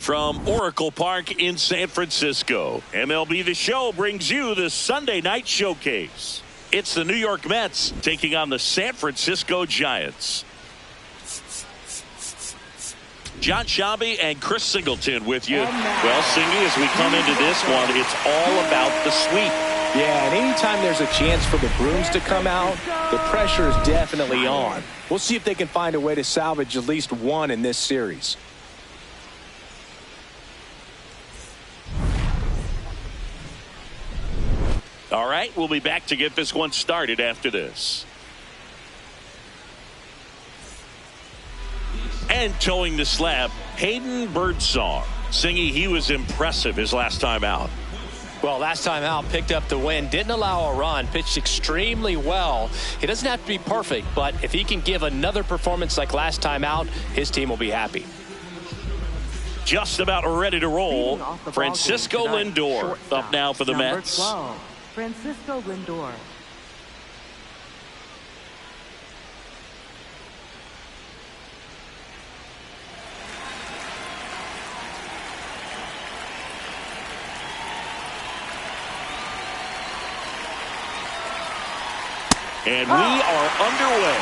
From Oracle Park in San Francisco, MLB The Show brings you the Sunday Night Showcase. It's the New York Mets taking on the San Francisco Giants. John Shabby and Chris Singleton with you. Well, Singy, as we come into this one, it's all about the sweep. Yeah, and anytime there's a chance for the brooms to come out, the pressure is definitely on. We'll see if they can find a way to salvage at least one in this series. All right, we'll be back to get this one started after this. And towing the slab, Hayden Birdsong. Singy, he was impressive his last time out. Well, last time out, picked up the win, didn't allow a run, pitched extremely well. He doesn't have to be perfect, but if he can give another performance like last time out, his team will be happy. Just about ready to roll. Francisco Lindor up now for the Mets. 12, Francisco Lindor. And we are underway.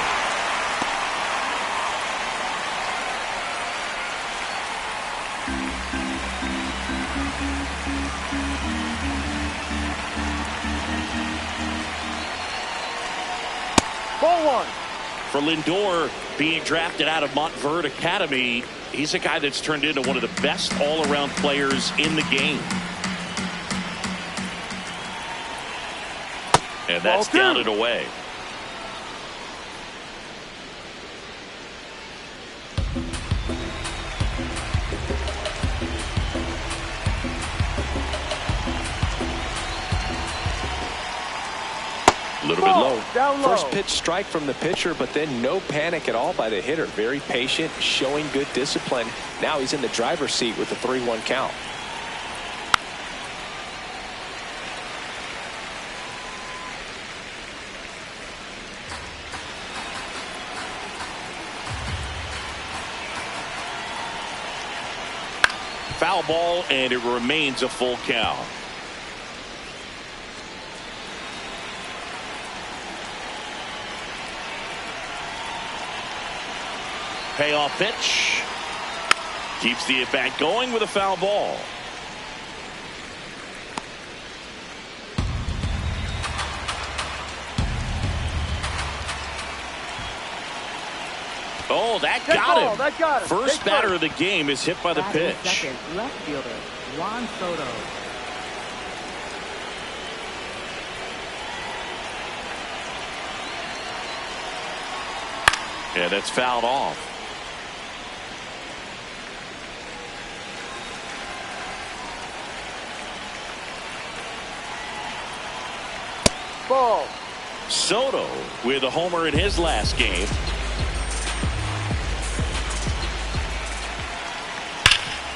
Ball one. For Lindor, being drafted out of Montverde Academy, he's a guy that's turned into one of the best all-around players in the game. And that's down and away. A little bit low. Down low. First pitch strike from the pitcher, but then no panic at all by the hitter. Very patient, showing good discipline. Now he's in the driver's seat with the 3-1 count. Foul ball, and it remains a full count. Payoff pitch. Keeps the at-bat going with a foul ball. Oh, that got him. First batter of the game is hit by the pitch. Second, left fielder, Juan Soto. Yeah, that's fouled off. Ball. Soto with a homer in his last game.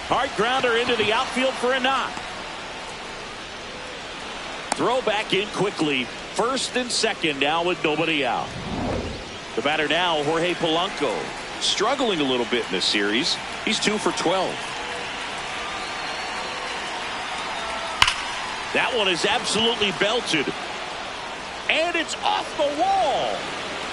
Hard grounder into the outfield for a knock. Throw back in quickly. First and second now with nobody out. The batter now, Jorge Polanco. Struggling a little bit in this series. He's 2 for 12. That one is absolutely belted. And it's off the wall.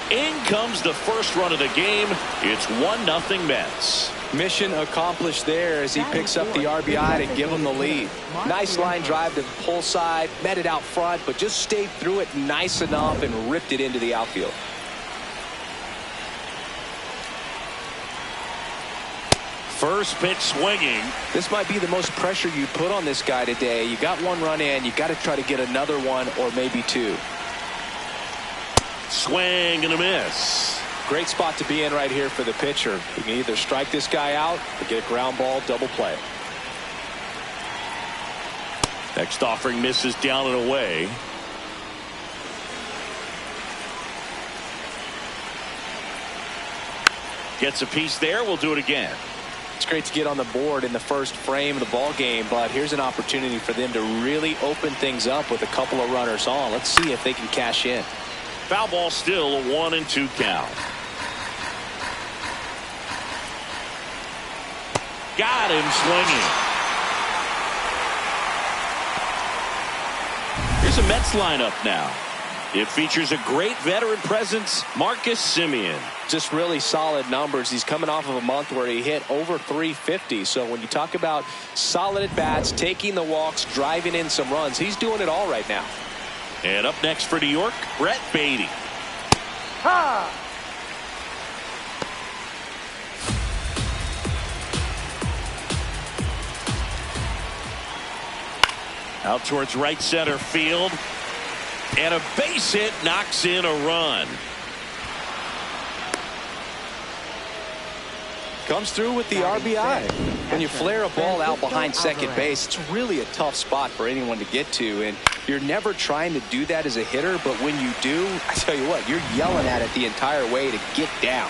In comes the first run of the game. It's 1-0 Mets. Mission accomplished there as he picks up the RBI to give him the lead. Nice line drive to the pull side, met it out front, but just stayed through it nice enough and ripped it into the outfield. First pitch swinging. This might be the most pressure you put on this guy today. You got one run in, you got to try to get another one or maybe two. Swing and a miss. Great spot to be in right here for the pitcher. You can either strike this guy out or get a ground ball double play. Next offering misses down and away. Gets a piece there. We'll do it again. It's great to get on the board in the first frame of the ball game, but here's an opportunity for them to really open things up with a couple of runners on. Let's see if they can cash in. Foul ball still, a 1-2 count. Got him swinging. Here's a Mets lineup now. It features a great veteran presence, Marcus Semien. Just really solid numbers. He's coming off of a month where he hit over 350. So when you talk about solid at bats, taking the walks, driving in some runs, he's doing it all right now. And up next for New York, Brett Beatty. Out towards right center field. And a base hit knocks in a run. Comes through with the RBI. When you flare a ball out behind second base, it's really a tough spot for anyone to get to. And you're never trying to do that as a hitter. But when you do, I tell you what, you're yelling at it the entire way to get down.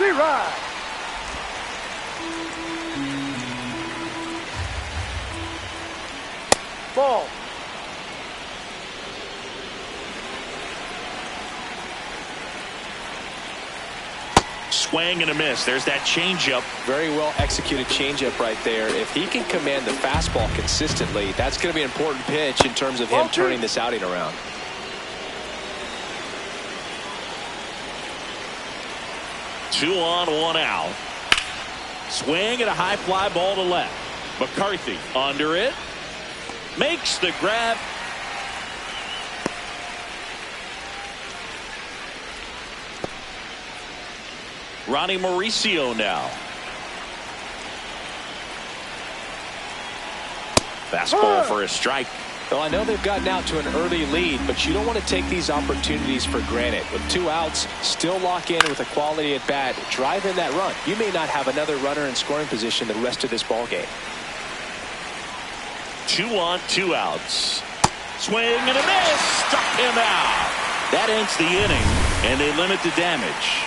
Right. Ball. Swing and a miss. There's that changeup. Very well executed changeup right there. If he can command the fastball consistently, that's going to be an important pitch in terms of him turning this outing around. Two on, one out. Swing and a high fly ball to left. McCarthy under it. Makes the grab. Ronnie Mauricio now. Fastball for a strike. Well, I know they've gotten out to an early lead, but you don't want to take these opportunities for granted. With 2 outs, still lock in with a quality at bat, drive in that run. You may not have another runner in scoring position the rest of this ball game. 2 on, 2 outs. Swing and a miss. Struck him out. That ends the inning, and they limit the damage.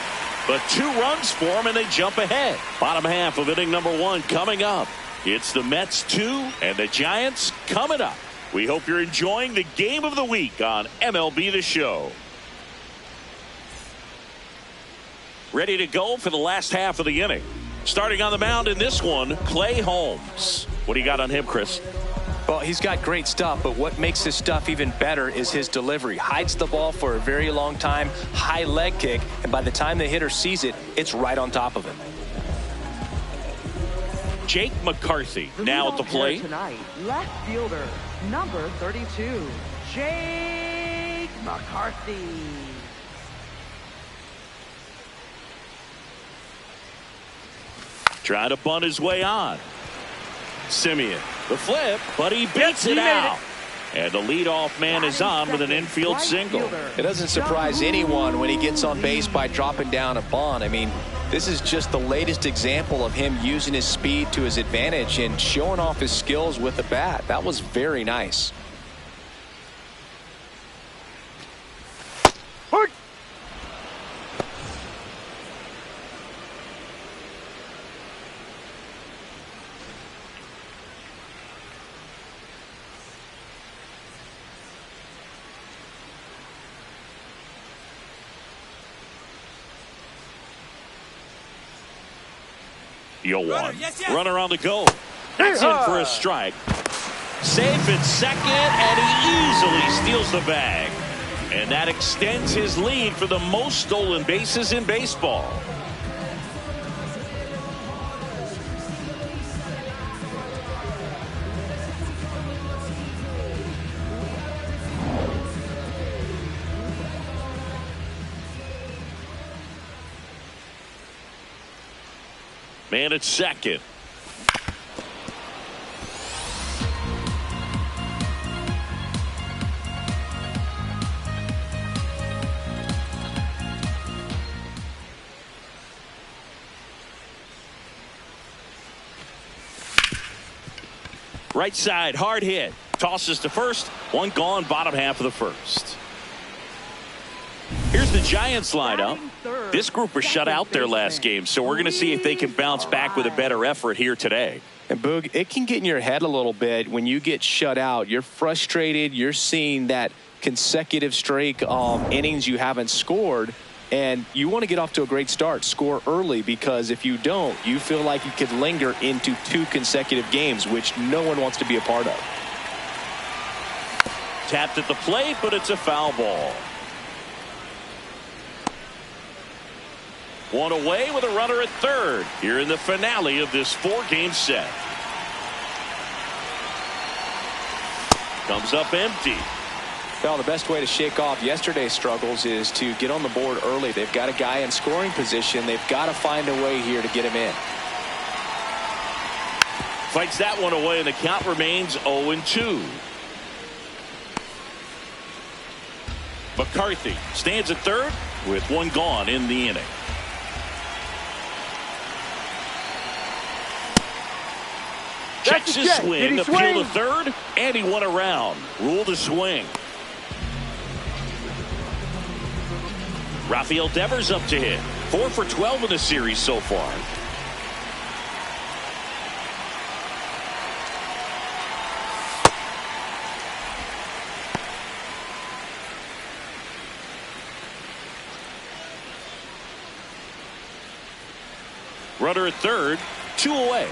But 2 runs for him, and they jump ahead. Bottom half of inning number 1 coming up. It's the Mets 2 and the Giants coming up. We hope you're enjoying the game of the week on MLB The Show. Ready to go for the last half of the inning. Starting on the mound in this one, Clay Holmes. What do you got on him, Chris? Well, he's got great stuff, but what makes his stuff even better is his delivery. Hides the ball for a very long time, high leg kick, and by the time the hitter sees it, it's right on top of him. Jake McCarthy now at the plate. Tonight, left fielder, number 32, Jake McCarthy. Trying to bunt his way on. Semien, the flip, but he beats it out. And the leadoff man is on with an infield single. It doesn't surprise anyone when he gets on base by dropping down a bunt. I mean, this is just the latest example of him using his speed to his advantage and showing off his skills with the bat. That was very nice. One. Runner on the go. That's in for a strike. Safe at second, and he easily steals the bag. And that extends his lead for the most stolen bases in baseball. Man at second. Right side, hard hit. Tosses to first. One gone, bottom half of the first. Here's the Giants lineup. This group was shut out their last game, so we're going to see if they can bounce back with a better effort here today. And Boog, it can get in your head a little bit when you get shut out. You're frustrated. You're seeing that consecutive streak of innings you haven't scored, and you want to get off to a great start, score early, because if you don't, you feel like you could linger into 2 consecutive games, which no one wants to be a part of. Tapped at the plate, but it's a foul ball. One away with a runner at third here in the finale of this 4-game set. Comes up empty. Well, the best way to shake off yesterday's struggles is to get on the board early. They've got a guy in scoring position. They've got to find a way here to get him in. Fights that one away, and the count remains 0-2. McCarthy stands at third with 1 gone in the inning. Checks his swing, appeal to third, and he won around. Ruled a swing. Rafael Devers up to hit. 4 for 12 in the series so far. Runner at third, 2 away.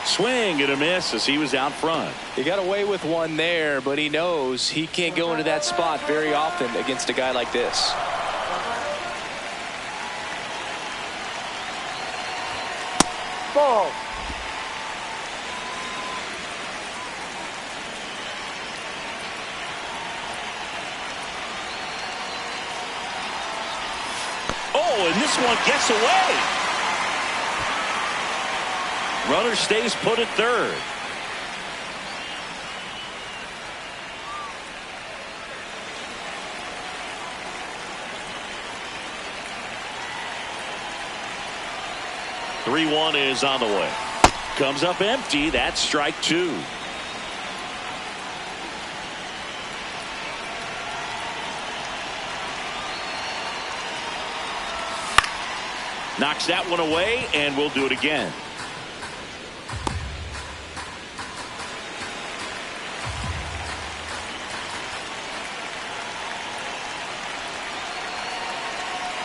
Swing and a miss as he was out front. He got away with one there, but he knows he can't go into that spot very often against a guy like this. Ball. Oh, and this one gets away. Runner stays put at third. The 3-1 is on the way. Comes up empty. That's strike 2. Knocks that one away, and we'll do it again.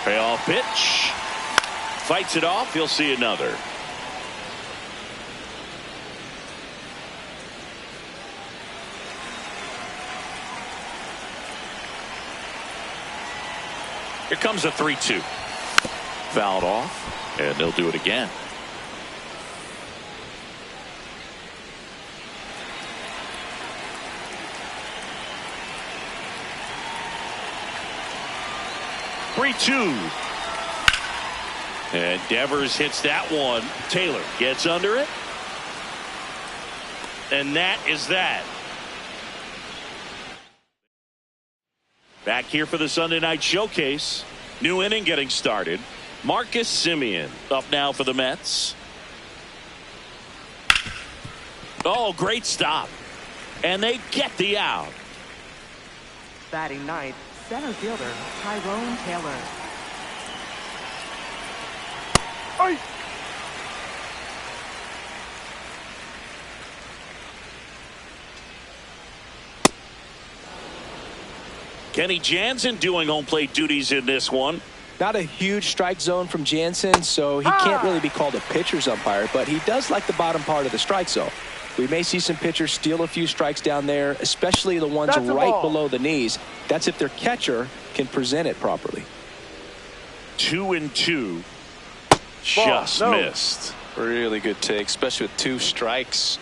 Payoff pitch. Fights it off. He'll see another. Here comes a 3-2. Fouled off, and they'll do it again. And Devers hits that one. Taylor gets under it. And that is that. Back here for the Sunday night showcase. New inning getting started. Marcus Semien up now for the Mets. Oh, great stop. And they get the out. Batting ninth, center fielder Tyrone Taylor. Oi. Kenny Jansen doing home plate duties in this one. Not a huge strike zone from Jansen, so he can't really be called a pitcher's umpire, but he does like the bottom part of the strike zone. We may see some pitchers steal a few strikes down there, especially the ones right below the knees. That's if their catcher can present it properly. 2-2. Just missed. Really good take, especially with 2 strikes.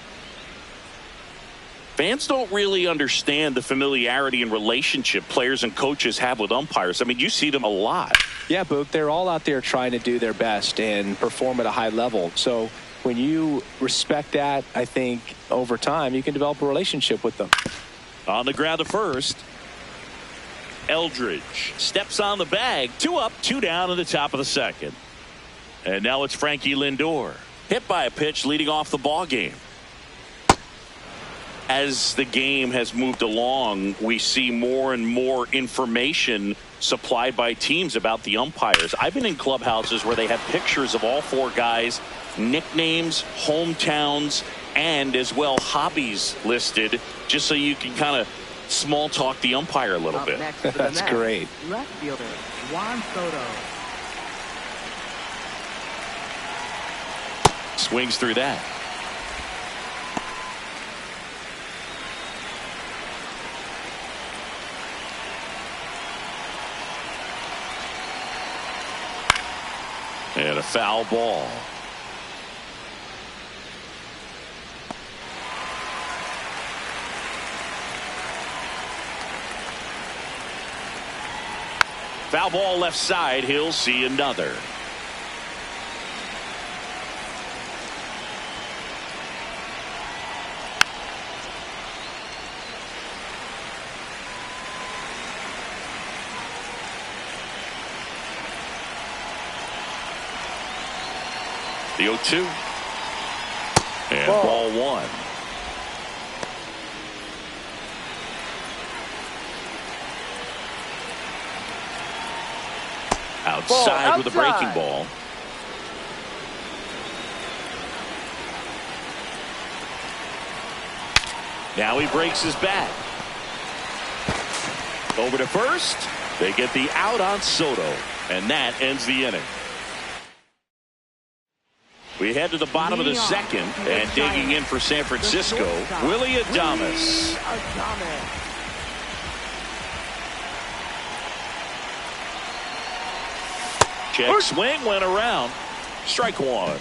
Fans don't really understand the familiarity and relationship players and coaches have with umpires. I mean, you see them a lot. Yeah, Boog, they're all out there trying to do their best and perform at a high level. So when you respect that, I think over time you can develop a relationship with them. On the ground to first. Eldridge steps on the bag. 2 up, 2 down in the top of the second. And now it's Frankie Lindor. Hit by a pitch leading off the ball game. as the game has moved along, we see more and more information supplied by teams about the umpires. I've been in clubhouses where they have pictures of all four guys, nicknames, hometowns, and as well hobbies listed, just so you can kind of small talk the umpire a little bit. That's great. Left fielder Juan Soto. Swings through that. And a foul ball. Foul ball left side. He'll see another. The 0-2. And ball one. Outside with a breaking ball. Now he breaks his bat. Over to first. They get the out on Soto. And that ends the inning. We head to the bottom of the second, and digging in for San Francisco, Willie Adames. Check swing, went around. Strike one.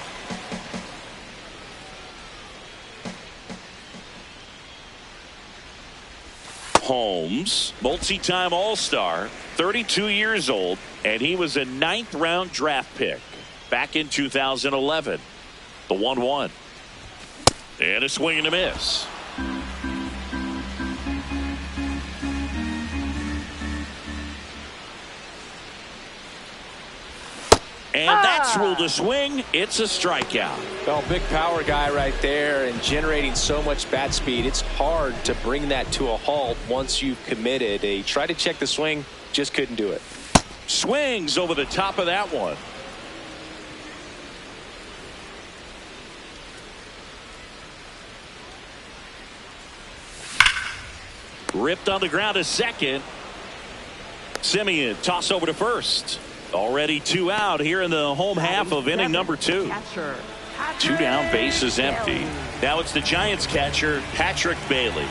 Holmes, multi-time All-Star, 32 years old, and he was a 9th-round draft pick back in 2011. The 1-1. And a swing and a miss. And that's ruled a swing. It's a strikeout. Well, big power guy right there and generating so much bat speed. It's hard to bring that to a halt once you've committed. He tried to check the swing, just couldn't do it. Swings over the top of that one. Ripped on the ground to second. Simeon toss over to first. Already 2 out here in the home half of inning number 2. 2 down, bases empty. Now it's the Giants catcher, Patrick Bailey.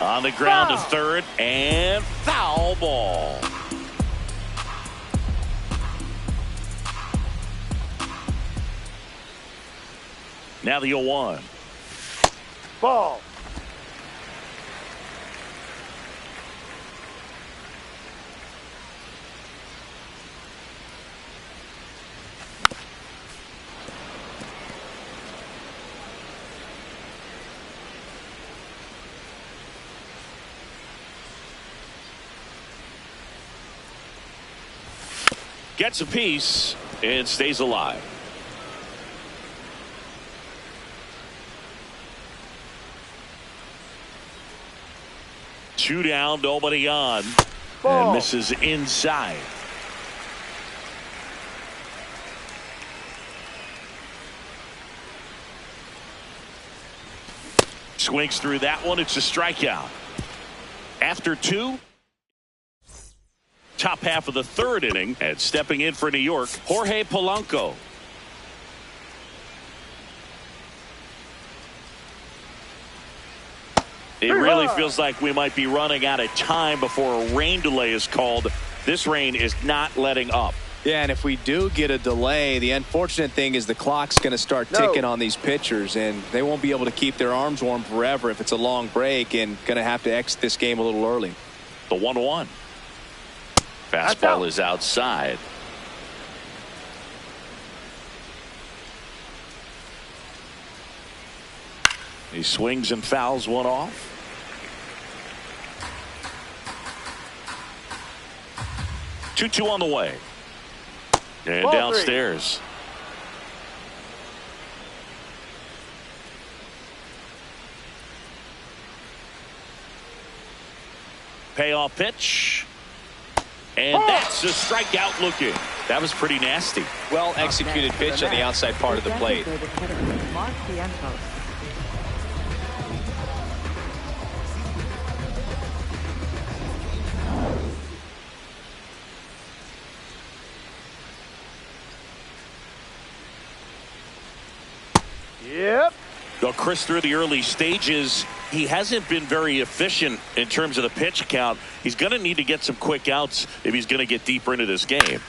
On the ground to third, and foul ball. Now the 0-1. Ball. Gets a piece and stays alive. Two down, nobody on. Ball. And misses inside. Swings through that one. It's a strikeout. After 2. Top half of the 3rd inning, and stepping in for New York, Jorge Polanco. It really feels like we might be running out of time before a rain delay is called. This rain is not letting up. Yeah, and if we do get a delay, the unfortunate thing is the clock's going to start ticking on these pitchers, and they won't be able to keep their arms warm forever if it's a long break, and going to have to exit this game a little early. The 1-1. Fastball is outside. He swings and fouls one off. Two on the way. And downstairs. Payoff pitch. And that's a strikeout looking. That was pretty nasty. Well executed pitch on the outside part of the plate. Yep. Though Chris, through the early stages, he hasn't been very efficient in terms of the pitch count. He's going to need to get some quick outs if he's going to get deeper into this game.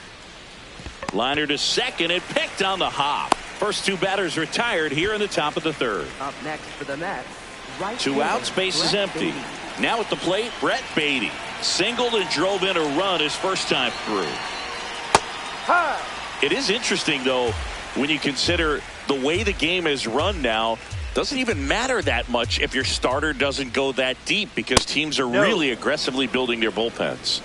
Liner to second and picked on the hop. First two batters retired here in the top of the third. Up next for the Mets. Right Two outs, base is empty. Now at the plate, Brett Beatty. Singled and drove in a run his first time through. Hi. It is interesting, though, when you consider the way the game is run now. Doesn't even matter that much if your starter doesn't go that deep because teams are really aggressively building their bullpens.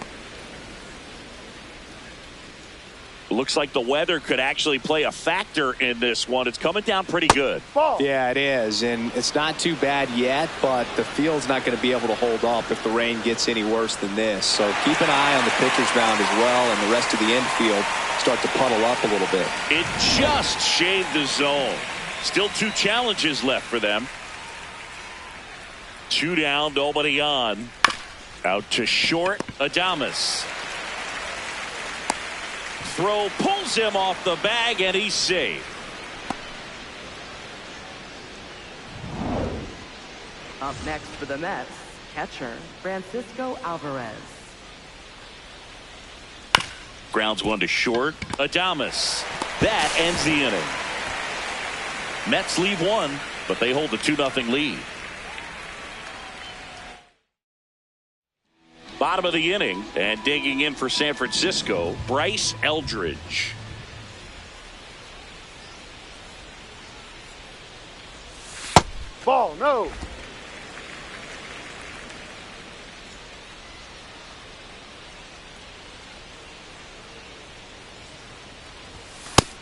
Looks like the weather could actually play a factor in this one. It's coming down pretty good. Ball. Yeah, it is, and it's not too bad yet, but the field's not going to be able to hold up if the rain gets any worse than this. So keep an eye on the pitcher's mound as well, and the rest of the infield start to puddle up a little bit. It just shaved the zone. Still two challenges left for them. Two down, nobody on. Out to short, Adames. Throw pulls him off the bag, and he's safe. Up next for the Mets, catcher Francisco Alvarez. Grounds one to short, Adames. That ends the inning. Mets leave one, but they hold the 2-0 lead. Bottom of the inning, and digging in for San Francisco, Bryce Eldridge. Ball. No.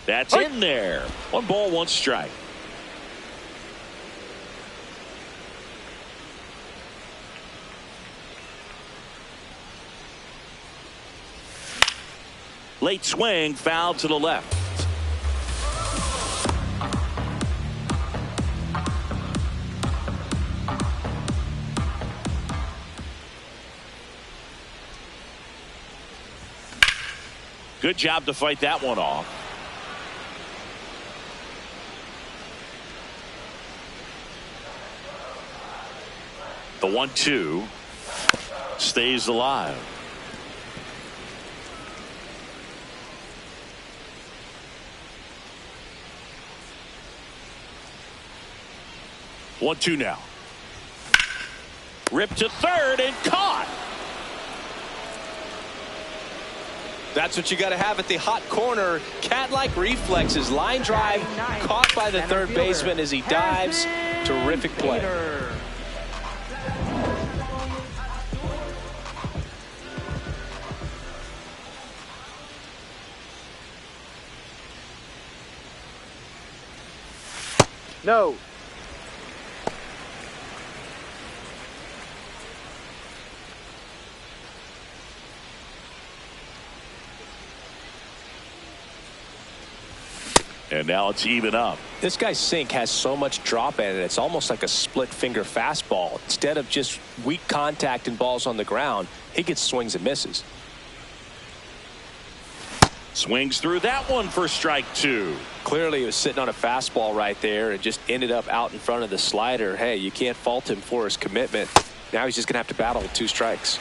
That's in there. 1 ball, 1 strike. Late swing, foul to the left. Good job to fight that one off. The 1-2 stays alive. One-two now. Ripped to third and caught. That's what you got to have at the hot corner. Cat-like reflexes. Line drive caught by the third baseman as he dives. Terrific play. No. And now it's even up. This guy's sink has so much drop in it. It's almost like a split finger fastball. Instead of just weak contact and balls on the ground, he gets swings and misses. Swings through that one for strike 2. Clearly he was sitting on a fastball right there and just ended up out in front of the slider. Hey, you can't fault him for his commitment. Now he's just going to have to battle with 2 strikes.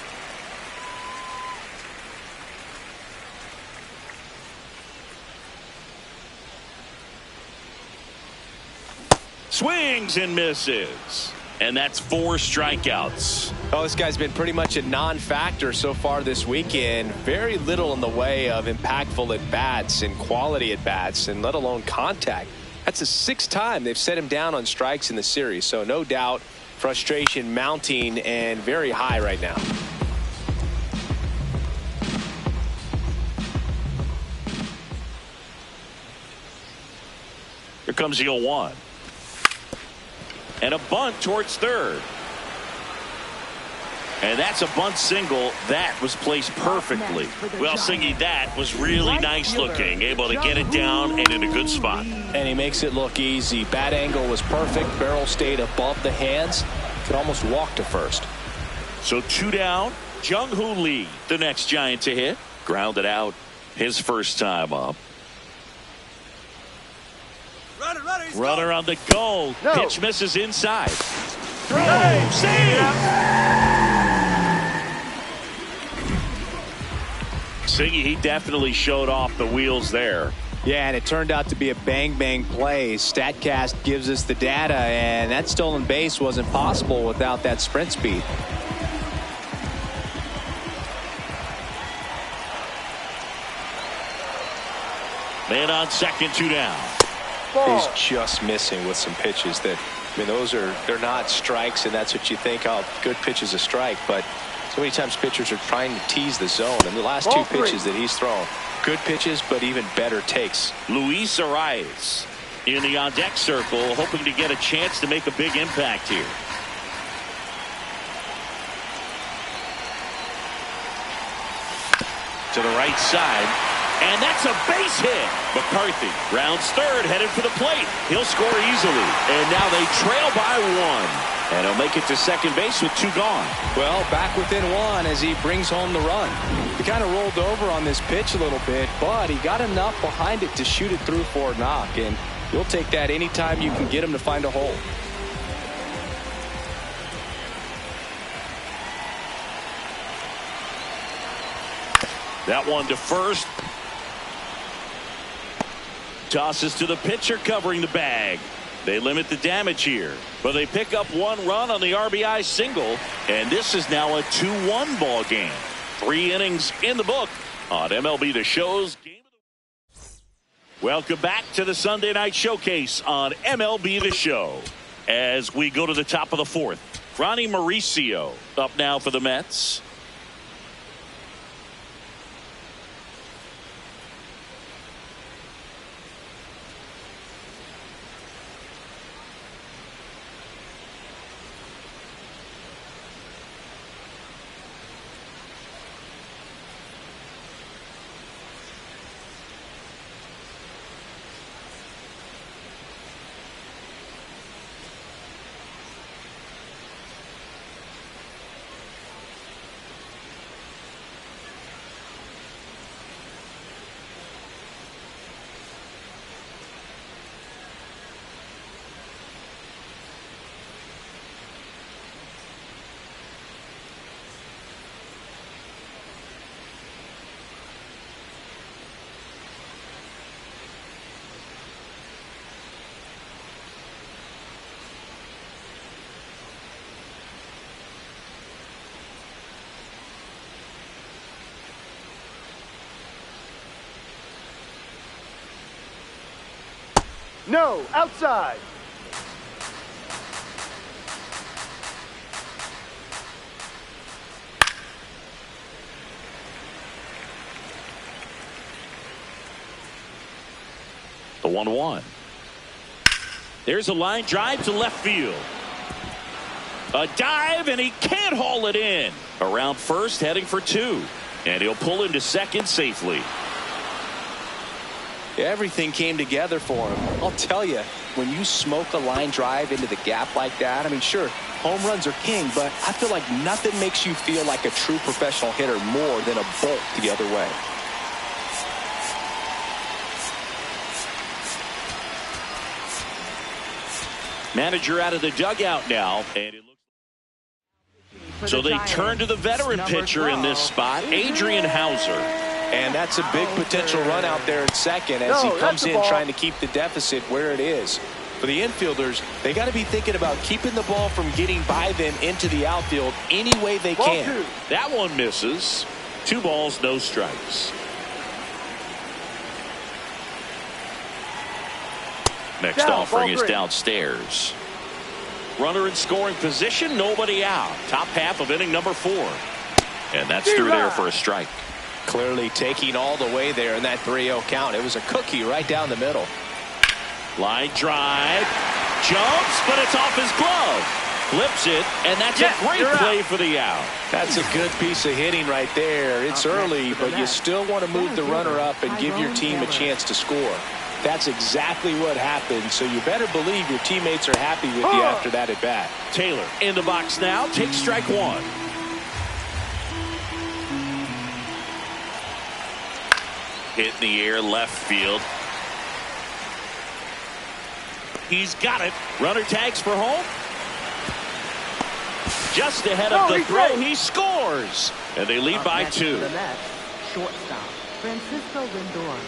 Swings and misses. And that's 4 strikeouts. Oh, this guy's been pretty much a non-factor so far this weekend. Very little in the way of impactful at-bats and quality at-bats, and let alone contact. That's the 6th time they've set him down on strikes in the series. So no doubt frustration mounting and very high right now. Here comes the 0-1. And a bunt towards third. And that's a bunt single that was placed perfectly. Well, Siggy, that was really nice looking. Able to get it down and in a good spot. And he makes it look easy. Bat angle was perfect. Barrel stayed above the hands. Could almost walk to first. So 2 down. Jung-Hoo Lee, the next Giant to hit. Grounded out his first time up. Runner on the go. No. Pitch misses inside. Hey, Save! Siggy, he definitely showed off the wheels there. Yeah, and it turned out to be a bang-bang play. StatCast gives us the data, and that stolen base wasn't possible without that sprint speed. Man on second, 2 down. ball. He's just missing with some pitches that, I mean, they're not strikes, and that's what you think, oh, good pitch is a strike, but so many times pitchers are trying to tease the zone, and the last Ball 2 pitches that he's thrown, good pitches, but even better takes. Luis Arias in the on-deck circle, hoping to get a chance to make a big impact here. To the right side, and that's a base hit. McCarthy rounds third, headed for the plate. He'll score easily, and now they trail by 1. And he'll make it to second base with 2 gone. Well, back within 1 as he brings home the run. He kind of rolled over on this pitch a little bit, but he got enough behind it to shoot it through for a knock, and you'll take that anytime you can get him to find a hole. That one to first. Tosses to the pitcher covering the bag. They limit the damage here, but they pick up 1 run on the RBI single, and this is now a 2-1 ball game. 3 innings in the book on MLB The Show's Game of the Week. Welcome back to the Sunday Night Showcase on MLB The Show. As we go to the top of the 4th, Ronnie Mauricio up now for the Mets. No, outside. The 1-1. There's a line drive to left field. A dive, and he can't haul it in. Around first, heading for 2. And he'll pull into second safely. Everything came together for him. I'll tell you, when you smoke a line drive into the gap like that, I mean, sure, home runs are king, but I feel like nothing makes you feel like a true professional hitter more than a bolt the other way. Manager out of the dugout now, and it looks so they turn to the veteran pitcher in this spot, Adrian Hauser. And that's a big potential run out there at second as he comes in trying to keep the deficit where it is. For the infielders, they got to be thinking about keeping the ball from getting by them into the outfield any way they can. That one misses. 2 balls, no strikes. Next offering is downstairs. Runner in scoring position, nobody out. Top half of inning number 4. And that's through there for a strike. Clearly taking all the way there in that 3-0 count. It was a cookie right down the middle. Line drive. Jumps, but it's off his glove. Flips it, and that's a great play for the out. That's a good piece of hitting right there. It's early, but you still want to move the runner up and give your team a chance to score. That's exactly what happened, so you better believe your teammates are happy with you after that at bat. Taylor in the box now, takes strike one. Hit in the air, left field. He's got it. Runner tags for home. Just ahead of the throw, he scores. And they lead by 2. The Mets, shortstop, Francisco Lindor.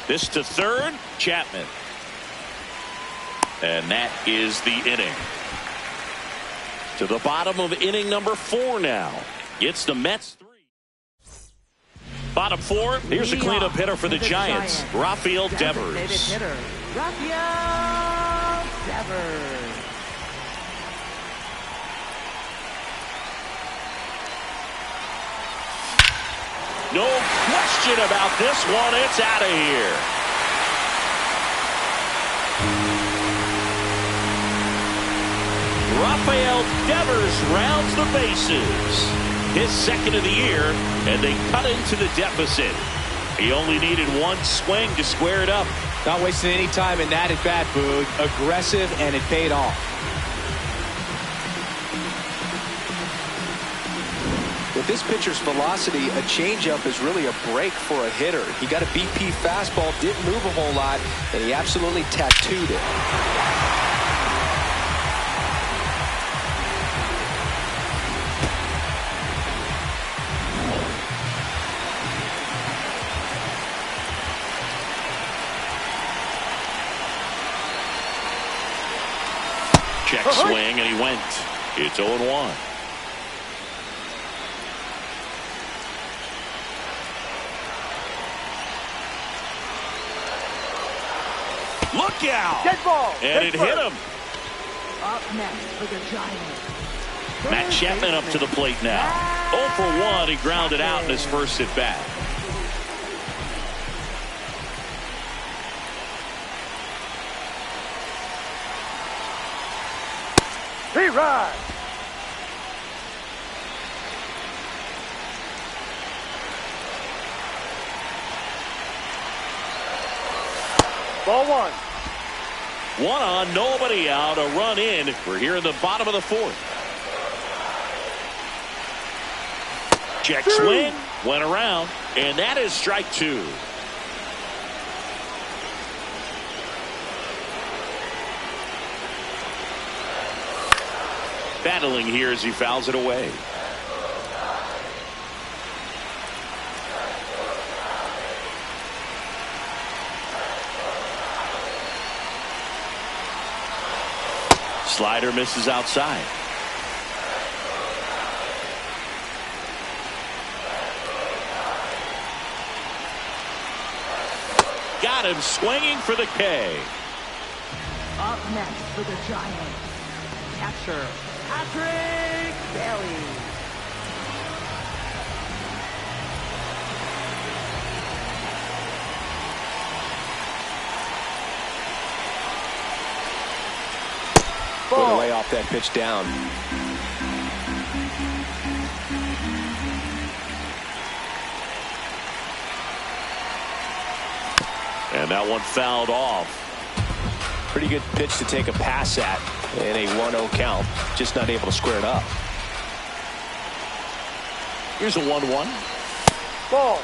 This to third, Chapman. And that is the inning. To the bottom of inning number 4 now. It's the Mets 3. Bottom 4, here's the cleanup hitter for the Giants, Rafael Devers. Hitter, Rafael Devers. No question about this one. It's out of here. Rafael Devers rounds the bases. His second of the year, and they cut into the deficit. He only needed one swing to square it up. Not wasting any time in that at bat, Boog. Aggressive, and it paid off. With this pitcher's velocity, a changeup is really a break for a hitter. He got a BP fastball, didn't move a whole lot, and he absolutely tattooed it. Check swing, and he went. It's 0-1. Look out! Dead ball. And it hit him. Up next for the Giants. Matt Chapman up to the plate now. 0 for 1. He grounded out in his first at bat. He rides. Ball 1. 1 on, nobody out, a run in. We're here in the bottom of the 4th. Check swing, went around, and that is strike 2. Battling here as he fouls it away. Slider misses outside. Got him swinging for the K. Up next for the Giants, catcher Patrick Bailey. Going away off that pitch down. And that one fouled off. Pretty good pitch to take a pass at in a 1-0 count. Just not able to square it up. Here's a 1-1. Ball.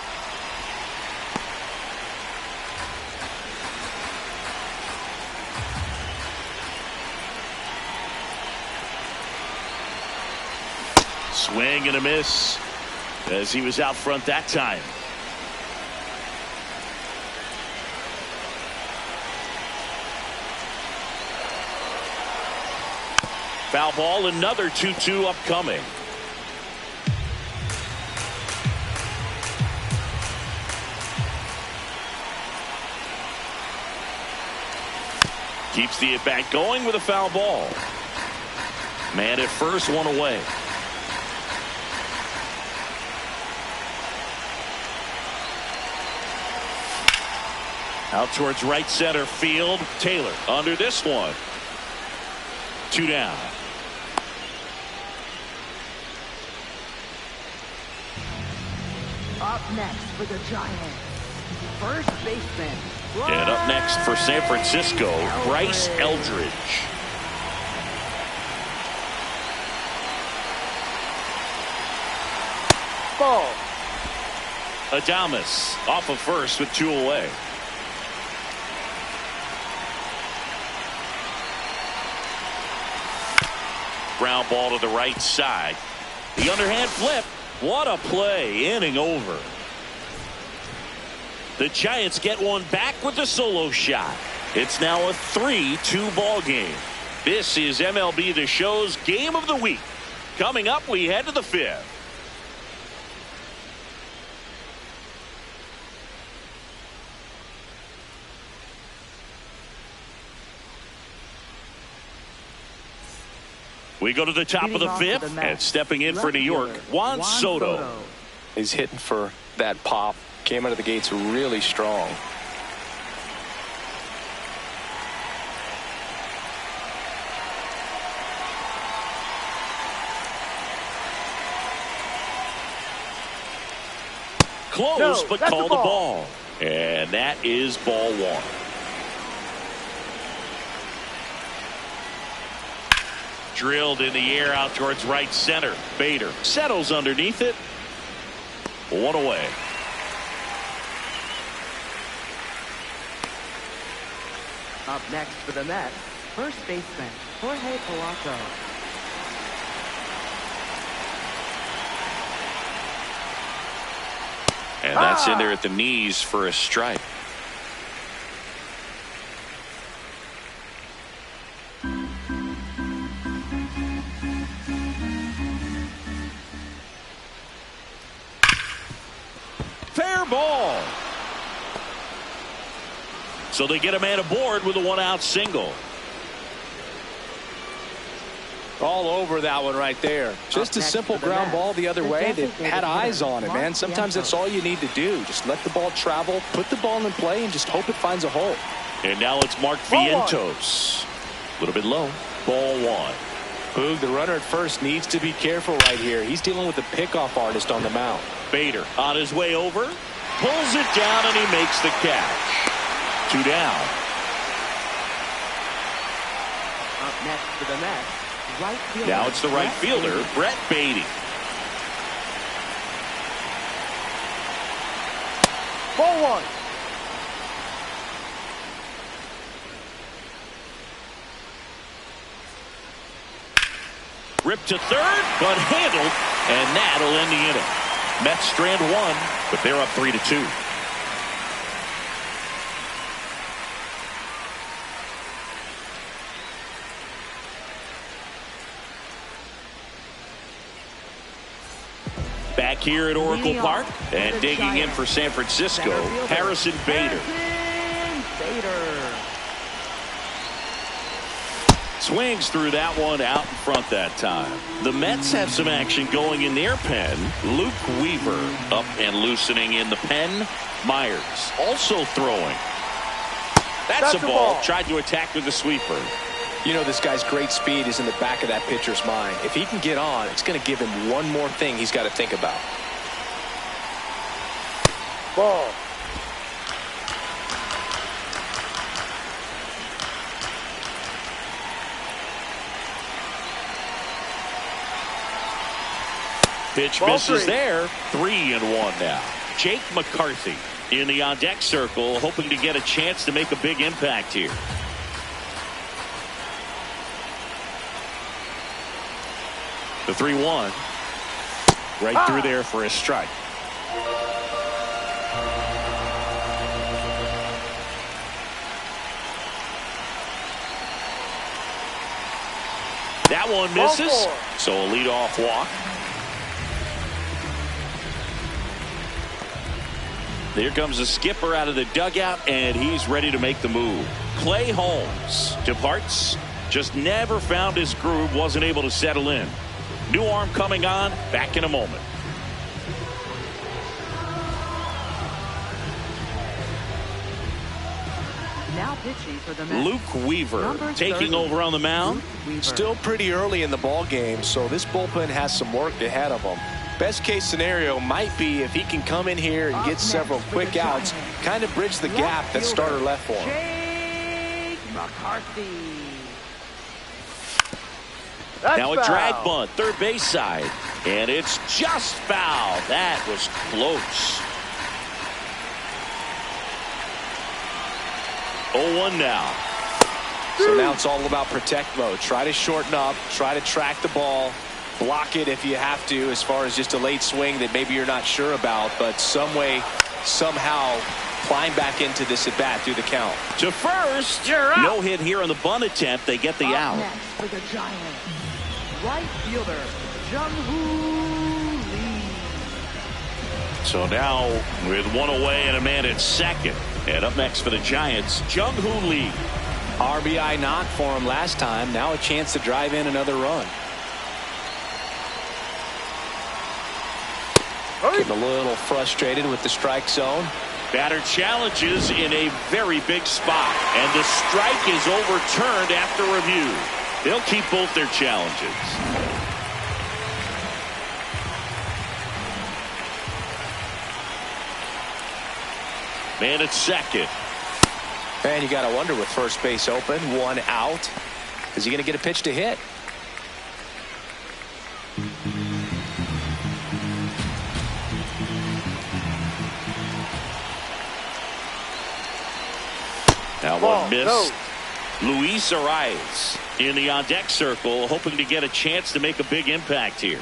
Swing and a miss as he was out front that time. Foul ball, another 2-2 upcoming. Keeps the at-bat going with a foul ball. Man at first, one away. Out towards right center field. Taylor under this one. 2 down. Up next for the Giants, first baseman. And up next for San Francisco, Bryce Eldridge. Ball. Adames off of first with 2 away. Ground ball to the right side. The underhand flip. What a play. Inning over. The Giants get one back with a solo shot. It's now a 3-2 ball game. This is MLB The Show's Game of the Week. Coming up, we head to the 5th. We go to the top of the 5th, and stepping in for New York, Juan Soto. He's hitting for that pop. Came out of the gates really strong. Close, but called the ball. And that is ball 1. Drilled in the air out towards right center. Bader settles underneath it. 1 away. Up next for the Mets, first baseman, Jorge Polanco. And that's in there at the knees for a strike. Fair ball. So they get a man aboard with a 1-out single. All over that one right there. Just a simple ground ball the other way that had eyes on it, man. Sometimes that's all you need to do. Just let the ball travel, put the ball in play, and just hope it finds a hole. And now it's Mark Vientos. A little bit low. Ball 1. Boog, the runner at first needs to be careful right here. He's dealing with a pickoff artist on the mound. Bader on his way over. Pulls it down, and he makes the catch. 2 down. Up next for the Mets, right fielder. Now it's the right fielder, Brett Beatty. Ball 1. Ripped to third, but handled, and that'll end the inning. Mets strand 1, but they're up 3-2. Back here at Oracle Park, and digging in for San Francisco, Harrison Bader. Swings through that one out in front that time. The Mets have some action going in their pen. Luke Weaver up and loosening in the pen. Myers also throwing. That's a ball. Tried to attack with the sweeper. You know, this guy's great speed is in the back of that pitcher's mind. If he can get on, it's going to give him one more thing he's got to think about. Ball. Pitch misses there. 3-1 now. Jake McCarthy in the on-deck circle, hoping to get a chance to make a big impact here. The 3-1. Right through there for a strike. That one misses. So a leadoff walk. Here comes the skipper out of the dugout, and he's ready to make the move. Clay Holmes departs. Just never found his groove, wasn't able to settle in. New arm coming on, back in a moment. Now pitching for the Mets. Luke Weaver Number taking 30, over on the mound. Still pretty early in the ball game, so this bullpen has some work ahead of them. Best case scenario might be if he can come in here and get several quick outs, kind of bridge the gap that starter left for him. Jake McCarthy. That's Now a foul. drag bunt, third base side. And it's just foul. That was close. 0-1 now. So now it's all about protect mode. Try to shorten up, try to track the ball, block it if you have to, as far as just a late swing that maybe you're not sure about, but some way, somehow climb back into this at bat through the count. To first. You're out. No hit here on the bunt attempt. They get the Up out. next for the Giants, right fielder Jung-Hoo Lee. So now with one away and a man at second. And up next for the Giants, Jung-Hoo Lee. RBI knock for him last time. Now a chance to drive in another run. Getting a little frustrated with the strike zone. Batter challenges in a very big spot. And the strike is overturned after review. They'll keep both their challenges. Man at second. And you got to wonder with first base open, one out, is he going to get a pitch to hit? Now one missed. Luis Arias in the on-deck circle, hoping to get a chance to make a big impact here.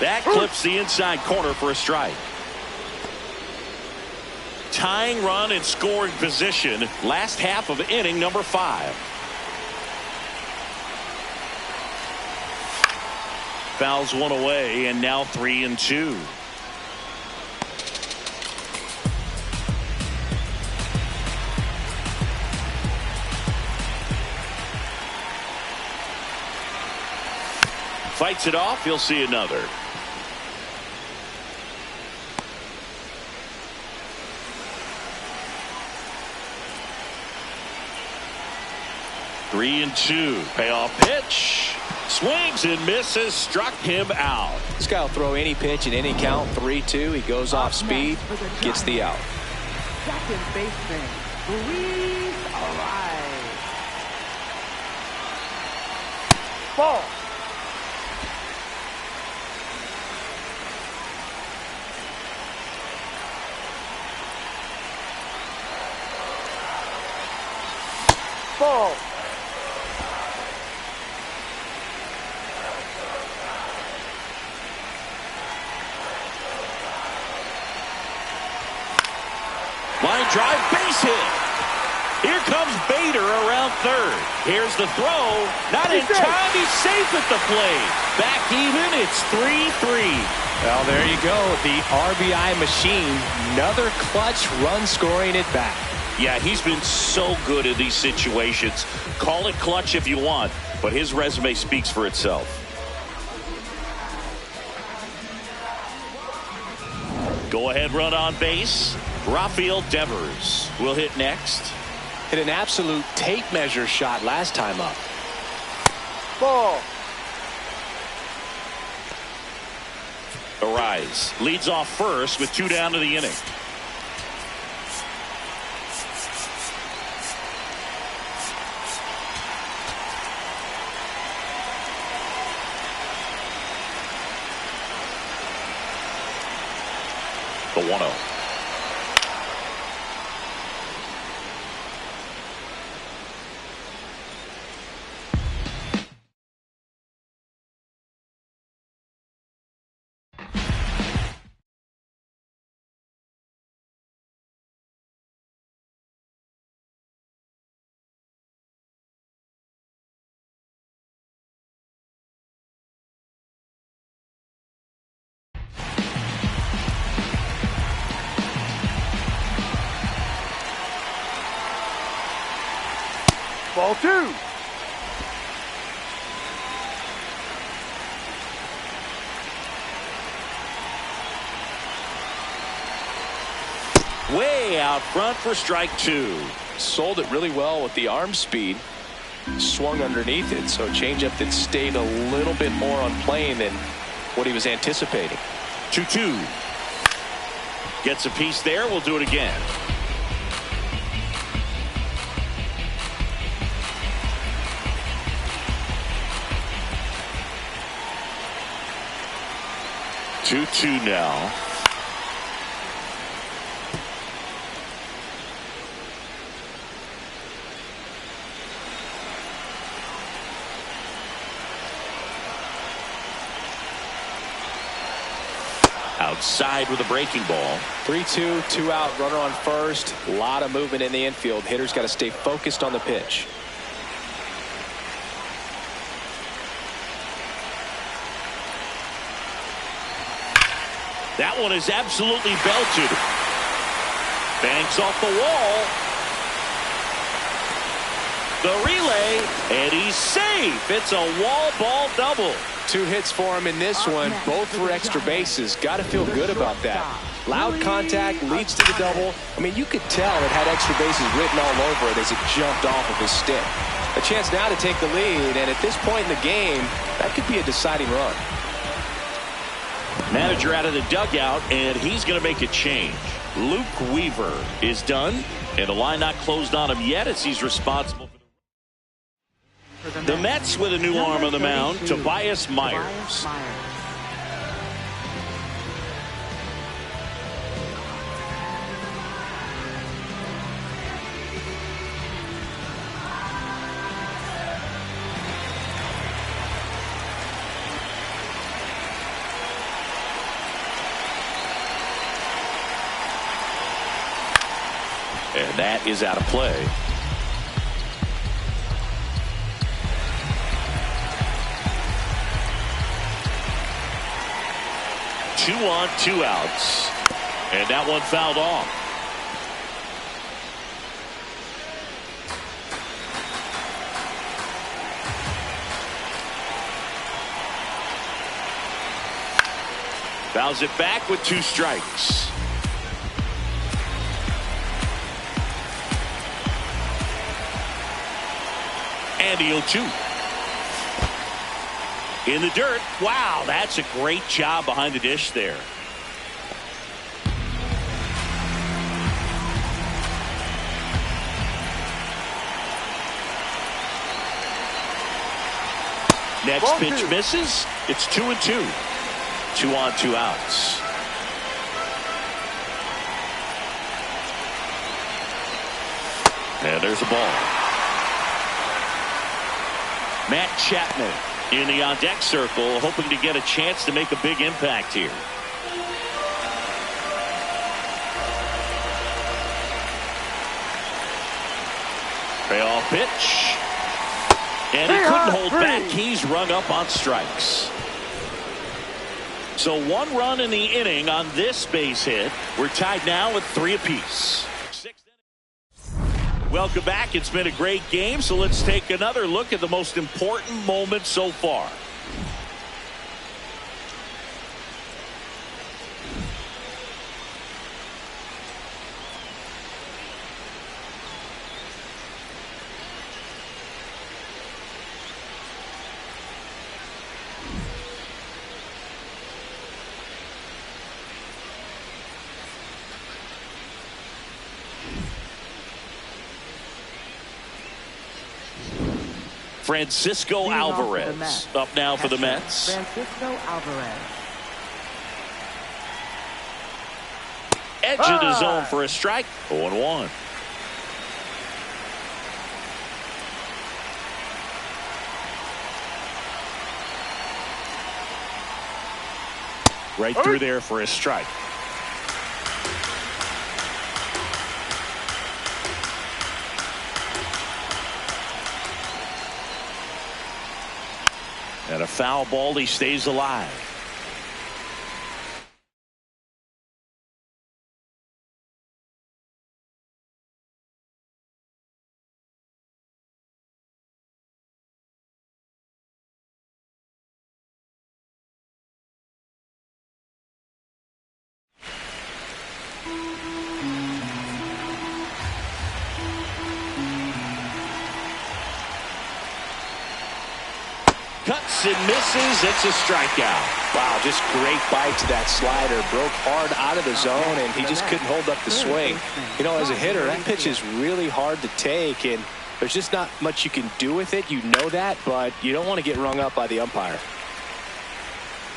That clips the inside corner for a strike. Tying run in scoring position. Last half of inning number 5. Fouls one away, and now 3-2. Fights it off. You'll see another. Three and two. Payoff pitch. Swings and misses. Struck him out. This guy will throw any pitch at any count. 3-2. He goes off speed. Gets the out. Second baseman Luis Arias. Ball. Ball. Line drive, base hit. Here comes Bader around third. Here's the throw. Not in time. He's safe at the plate. Back even. It's 3-3. Well, there you go. The RBI machine. Another clutch run scoring at bat. Yeah, he's been so good in these situations. Call it clutch if you want, but his resume speaks for itself. Go ahead run on base. Rafael Devers will hit next. Hit an absolute tape measure shot last time up. Ball. Arias leads off first with 2 down to the inning. The 1-0. Ball 2. way out front for strike 2. Sold it really well with the arm speed. Swung underneath it, so changeup that stayed a little bit more on plane than what he was anticipating. 2-2. Gets a piece there. We'll do it again. Two now. Outside with a breaking ball. 3-2, 2 out, runner on first. A lot of movement in the infield. Hitter's got to stay focused on the pitch. That one is absolutely belted. Banks off the wall. The relay, and he's safe. It's a wall ball double. 2 hits for him in this one, both for extra bases. Got to feel good about that. Loud contact leads to the double. I mean, you could tell it had extra bases written all over it as it jumped off of his stick. A chance now to take the lead, and at this point in the game, that could be a deciding run. Manager out of the dugout, and he's going to make a change. Luke Weaver is done, and the line not closed on him yet as he's responsible for the Mets with a new arm on the mound, Tobias Myers. And that is out of play. Two on, 2 outs. And that one fouled off. Fouls it back with 2 strikes. And the 0-2. In the dirt. Wow, that's a great job behind the dish there. Next Ball pitch 2. misses. It's 2-2. 2 on, 2 outs. And there's a ball. Matt Chapman in the on-deck circle, hoping to get a chance to make a big impact here. Payoff pitch. And he couldn't hold back. He's rung up on strikes. So 1 run in the inning on this base hit. We're tied now with 3 apiece. Welcome back. It's been a great game, so let's take another look at the most important moment so far. Francisco Alvarez up now for the Mets. Francisco Alvarez. Edge of the zone for a strike. 0-1. Right through there for a strike. And a foul ball, he stays alive. Cuts and misses. It's a strikeout. Wow, just great bite to that slider. Broke hard out of the zone, and he just couldn't hold up the swing. You know, as a hitter, that pitch is really hard to take, and there's just not much you can do with it. You know that, but you don't want to get rung up by the umpire.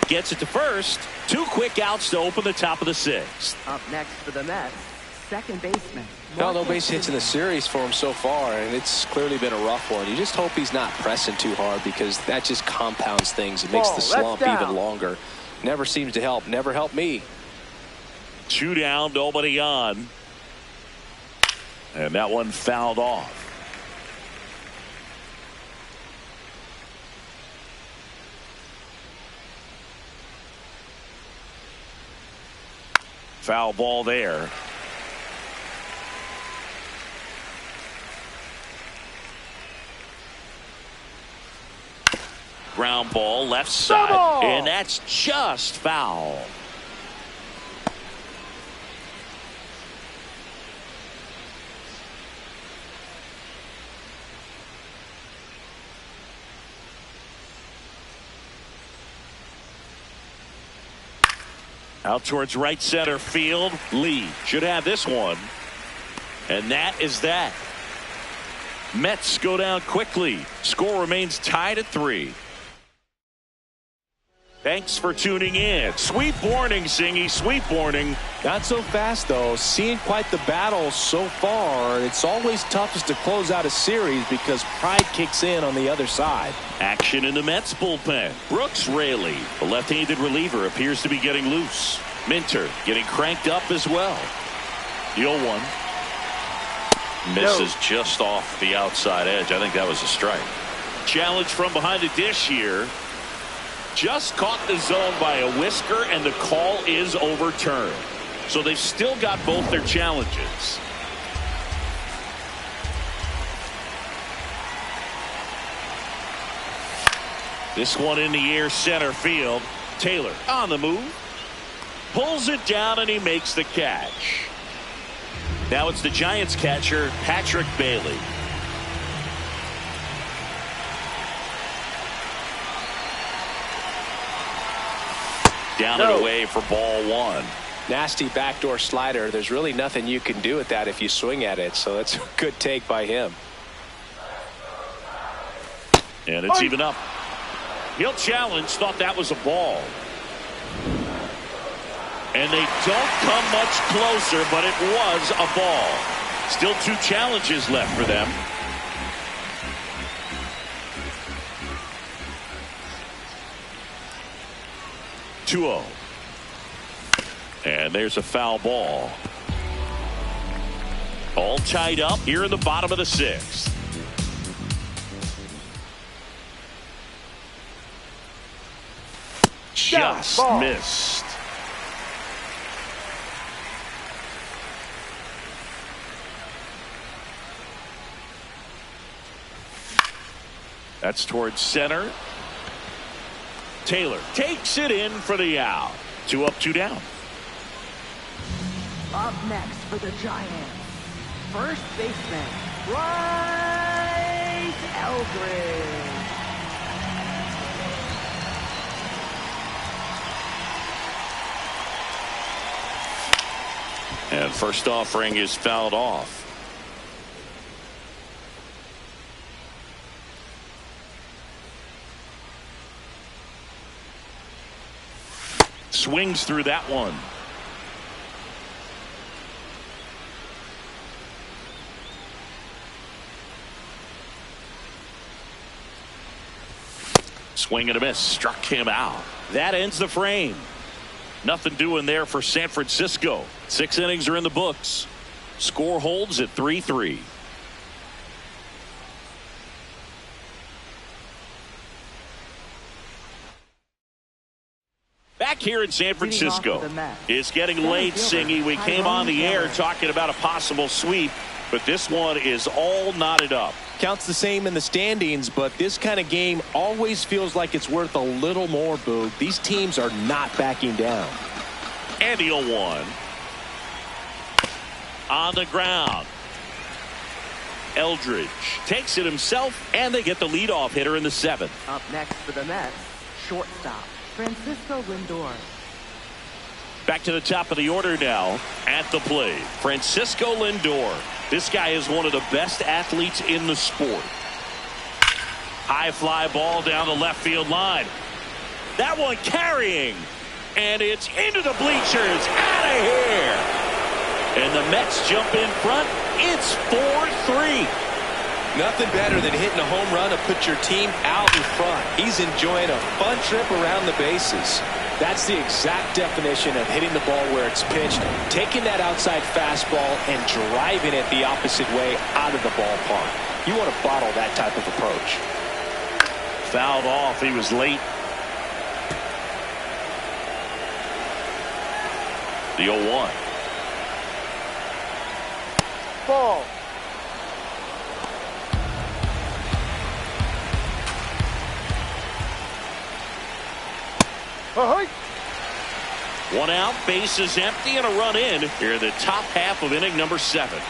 Gets it to first. 2 quick outs to open the top of the 6th. Up next for the Mets, second baseman. No base hits in the series for him so far, and it's clearly been a rough one. You just hope he's not pressing too hard, because that just compounds things. It makes the slump even longer. Never seems to help. Never helped me. 2 down, nobody on. And that one fouled off. Foul ball there. Ground ball left side, and that's just foul. Out towards right center field. Lee should have this one. And that is that. Mets go down quickly. Score remains tied at 3. Thanks for tuning in. Sweep warning, Singy. Sweep warning. Not so fast, though. Seeing quite the battle so far. It's always toughest to close out a series because pride kicks in on the other side. Action in the Mets bullpen. Brooks Raley, the left-handed reliever, appears to be getting loose. Minter getting cranked up as well. The 0-1. Misses just off the outside edge. I think that was a strike. Challenge from behind the dish here. Just caught the zone by a whisker, and the call is overturned. So they've still got both their challenges. This one in the air, center field. Taylor on the move. Pulls it down, and he makes the catch. Now it's the Giants catcher, Patrick Bailey. Down and away for ball 1. Nasty backdoor slider. There's really nothing you can do with that if you swing at it. So that's a good take by him. And it's even up. He'll challenge. Thought that was a ball. And they don't come much closer, but it was a ball. Still 2 challenges left for them. And there's a foul ball. All tied up here in the bottom of the 6th. Just missed. That's towards center. Taylor takes it in for the out. 2 up, 2 down. Up next for the Giants, first baseman, Bryce Eldridge. And first offering is fouled off. Swings through that one. Swing and a miss. Struck him out. That ends the frame. Nothing doing there for San Francisco. 6 innings are in the books. Score holds at 3-3. Back here in San Francisco. It's getting late, Singy. We came on the air talking about a possible sweep, but this one is all knotted up. Counts the same in the standings, but this kind of game always feels like it's worth a little more, Boog. These teams are not backing down. And the 0-1. On the ground. Eldridge takes it himself, and they get the leadoff hitter in the 7th. Up next for the Mets, shortstop, Francisco Lindor. Back to the top of the order now at the plate, Francisco Lindor. This guy is one of the best athletes in the sport. High fly ball down the left field line. That one carrying, and it's into the bleachers. Out of here. And the Mets jump in front. It's 4-3. Nothing better than hitting a home run to put your team out in front. He's enjoying a fun trip around the bases. That's the exact definition of hitting the ball where it's pitched, taking that outside fastball and driving it the opposite way out of the ballpark. You want to bottle that type of approach. Fouled off. He was late. The 0-1. Ball. One out, base is empty, and a run in here in the top half of inning number 7.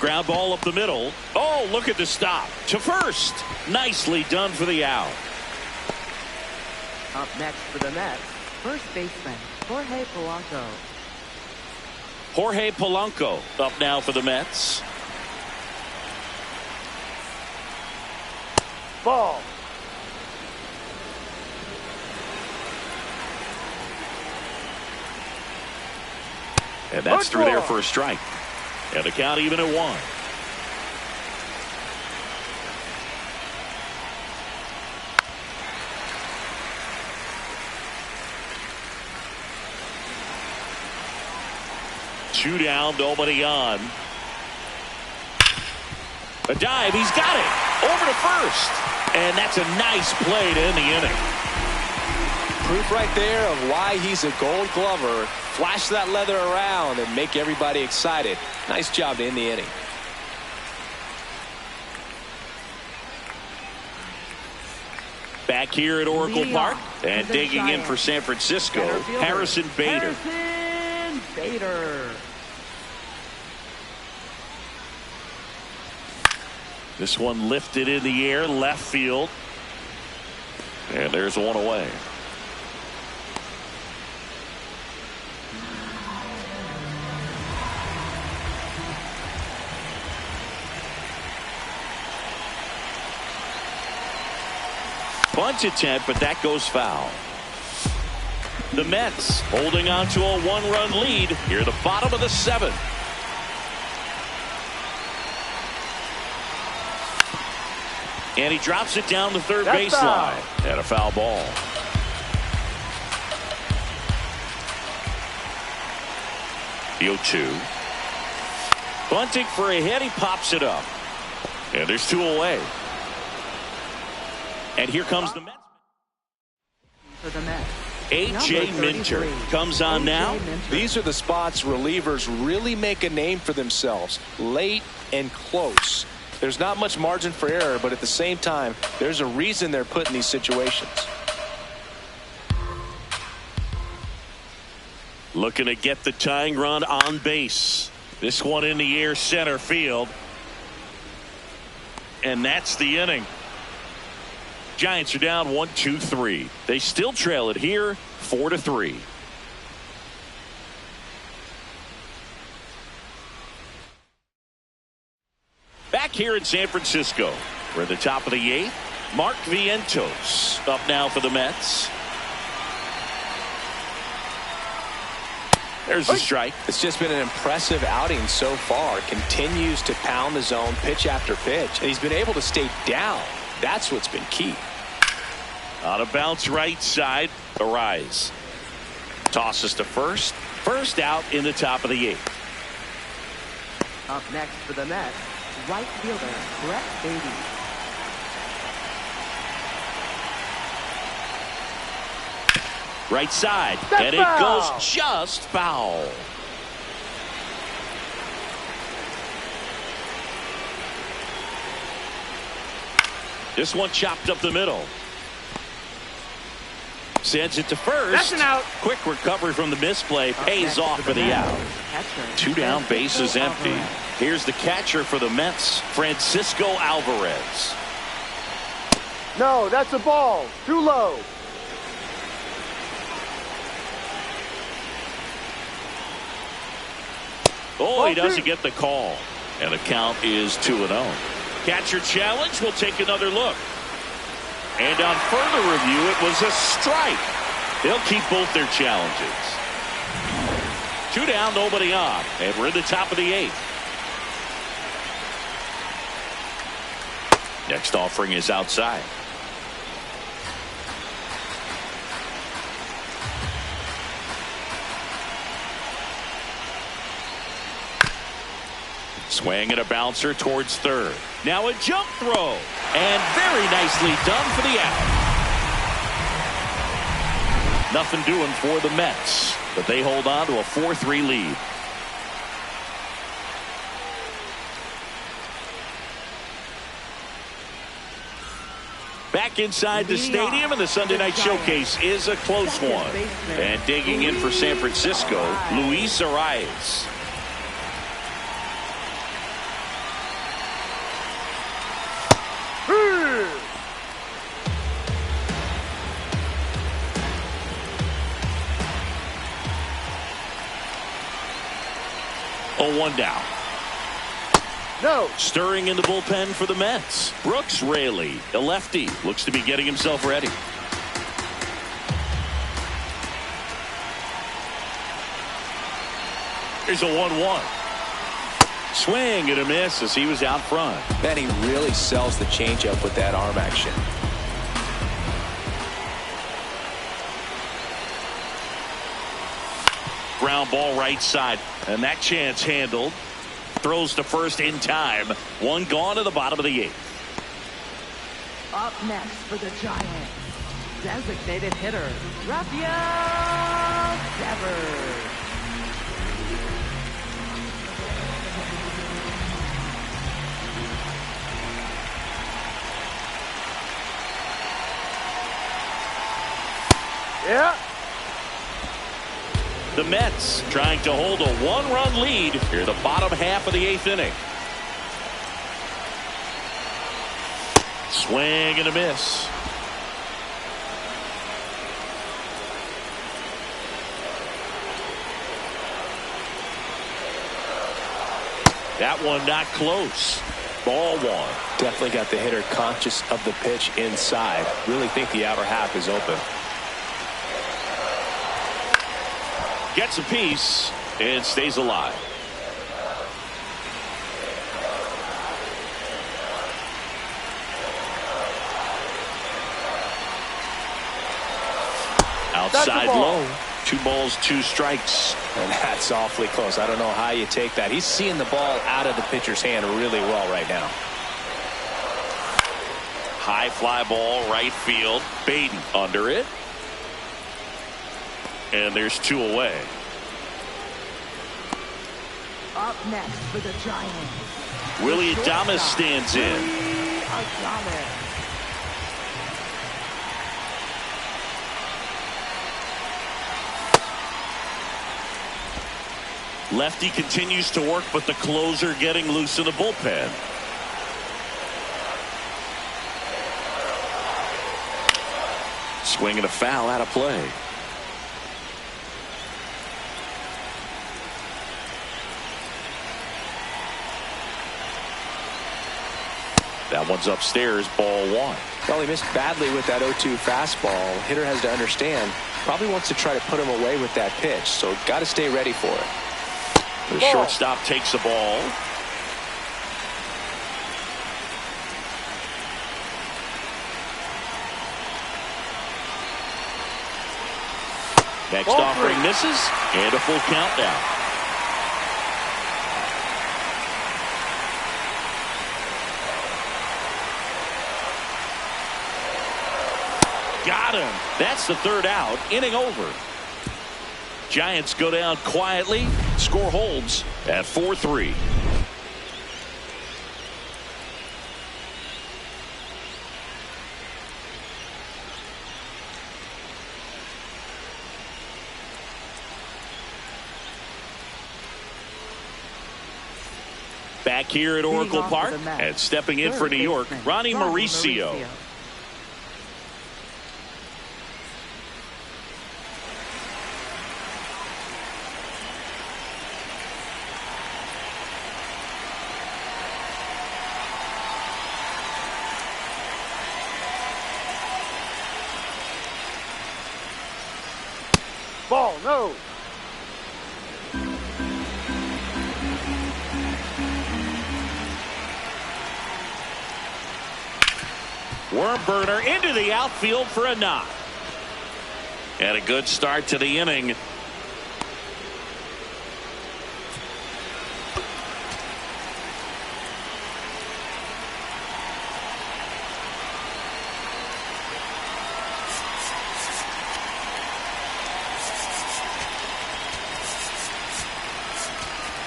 Ground ball up the middle. Oh, look at the stop to first. Nicely done for the out. Up next for the Mets, first baseman, Jorge Polanco. Jorge Polanco up now for the Mets. Ball. And that's through there for a strike. And the count even at 1. Two down, nobody on. A dive, he's got it. Over to first. And that's a nice play to end the inning. Proof right there of why he's a Gold Glover. Flash that leather around and make everybody excited. Nice job to end the inning. Back here at Oracle Park and digging in for San Francisco, Harrison Bader. Harrison Bader. This one lifted in the air, left field. And there's one away. Bunt attempt, but that goes foul. The Mets holding on to a 1-run lead here at the bottom of the 7th. And he drops it down the third baseline. And a foul ball. The 0-2. Bunting for a hit. He pops it up. And there's 2 away. And here comes the Mets. For the Mets, A.J. Minter comes on now. These are the spots relievers really make a name for themselves. Late and close. There's not much margin for error, but at the same time, there's a reason they're put in these situations. Looking to get the tying run on base. This one in the air, center field. And that's the inning. Giants are down 1-2-3. They still trail it here 4-3. Back here in San Francisco, we're at the top of the 8th. Mark Vientos up now for the Mets. There's a strike. It's just been an impressive outing so far. Continues to pound the zone pitch after pitch. And he's been able to stay down. That's what's been key. On a bounce right side, Arise. Tosses to first. First out in the top of the 8th. Up next for the Mets, right fielder Brett Beatty. Right side. And it goes just foul. This one chopped up the middle. Sends it to first. That's an out. Quick recovery from the misplay. Pays off for the out. 2 down, bases empty. Here's the catcher for the Mets, Francisco Alvarez. No, that's a ball. Too low. Oh, he doesn't get the call. And the count is 2-0. Catcher challenge. We'll take another look. And on further review, it was a strike. They'll keep both their challenges. 2 down, nobody on. And we're in the top of the 8th. Next offering is outside. Swing and a bouncer towards third. Now a jump throw. And very nicely done for the out. Nothing doing for the Mets, but they hold on to a 4-3 lead. Back inside the stadium, and the Sunday night showcase is a close one. And digging in for San Francisco, Luis Arias. Oh, 1 down. No. Stirring in the bullpen for the Mets. Brooks Raley, a lefty, looks to be getting himself ready. Here's a 1-1. Swing and a miss as he was out front. Man, he really sells the changeup with that arm action. Ground ball right side, and that chance handled. Throws to first in time. 1 gone to the bottom of the 8th. Up next for the Giants, designated hitter, Rafael Devers. Yeah. The Mets trying to hold a 1-run lead here the bottom half of the 8th inning. Swing and a miss. That one not close. Ball 1. Definitely got the hitter conscious of the pitch inside. Really think the outer half is open. Gets a piece and stays alive. Outside low. 2 balls, 2 strikes. And that's awfully close. I don't know how you take that. He's seeing the ball out of the pitcher's hand really well right now. High fly ball, right field. Baden under it. And there's 2 away. Up next for the Giants, Willie Adames stands in. Willie Adames. Lefty continues to work, but the closer getting loose in the bullpen. Swing and a foul out of play. That one's upstairs, ball 1. Well, he missed badly with that 0-2 fastball. Hitter has to understand, probably wants to try to put him away with that pitch, so got to stay ready for it. The shortstop takes the ball. Next offering misses, and a full count now. Got him. That's the 3rd out. Inning over. Giants go down quietly. Score holds at 4-3. Back here at Oracle Park and stepping in for New York, Ronnie Mauricio. Ball, no. Worm burner into the outfield for a knock. And a good start to the inning.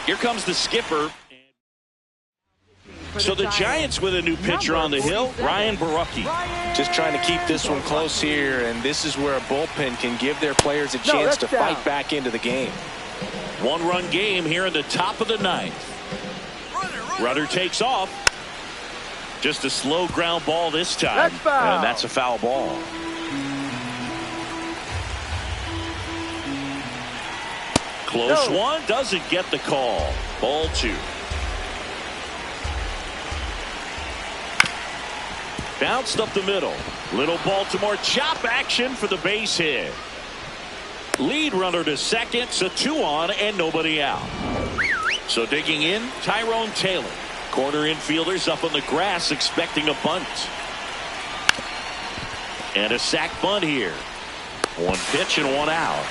Here comes the skipper. So the Giants with a new pitcher on the hill, Ryan Barucki. Just trying to keep this one close here, and this is where a bullpen can give their players a chance to fight back into the game. One-run game here in the top of the ninth. Runner takes off. Just a slow ground ball this time. And that's a foul ball. Close one, doesn't get the call. Ball 2. Bounced up the middle. Little Baltimore chop action for the base hit. Lead runner to second, so 2 on and nobody out. So digging in, Tyrone Taylor. Corner infielders up on the grass expecting a bunt. And a sac bunt here. 1 pitch and 1 out.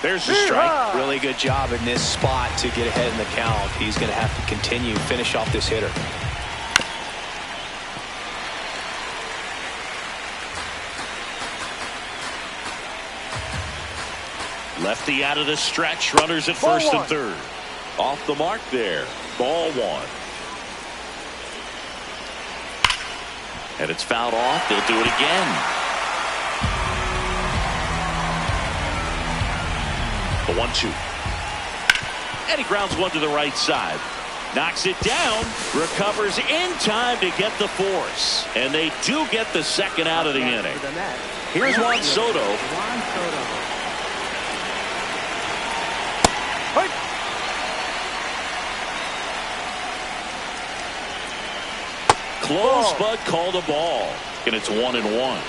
There's the strike. Really good job in this spot to get ahead in the count. He's going to have to continue, finish off this hitter. Lefty out of the stretch. Runners at first and third. Off the mark there. Ball 1. And it's fouled off. They'll do it again. The 1-2. And he grounds one to the right side. Knocks it down. Recovers in time to get the force. And they do get the second out of the inning. Here's Juan Soto. Close, but called a ball. And it's 1-1.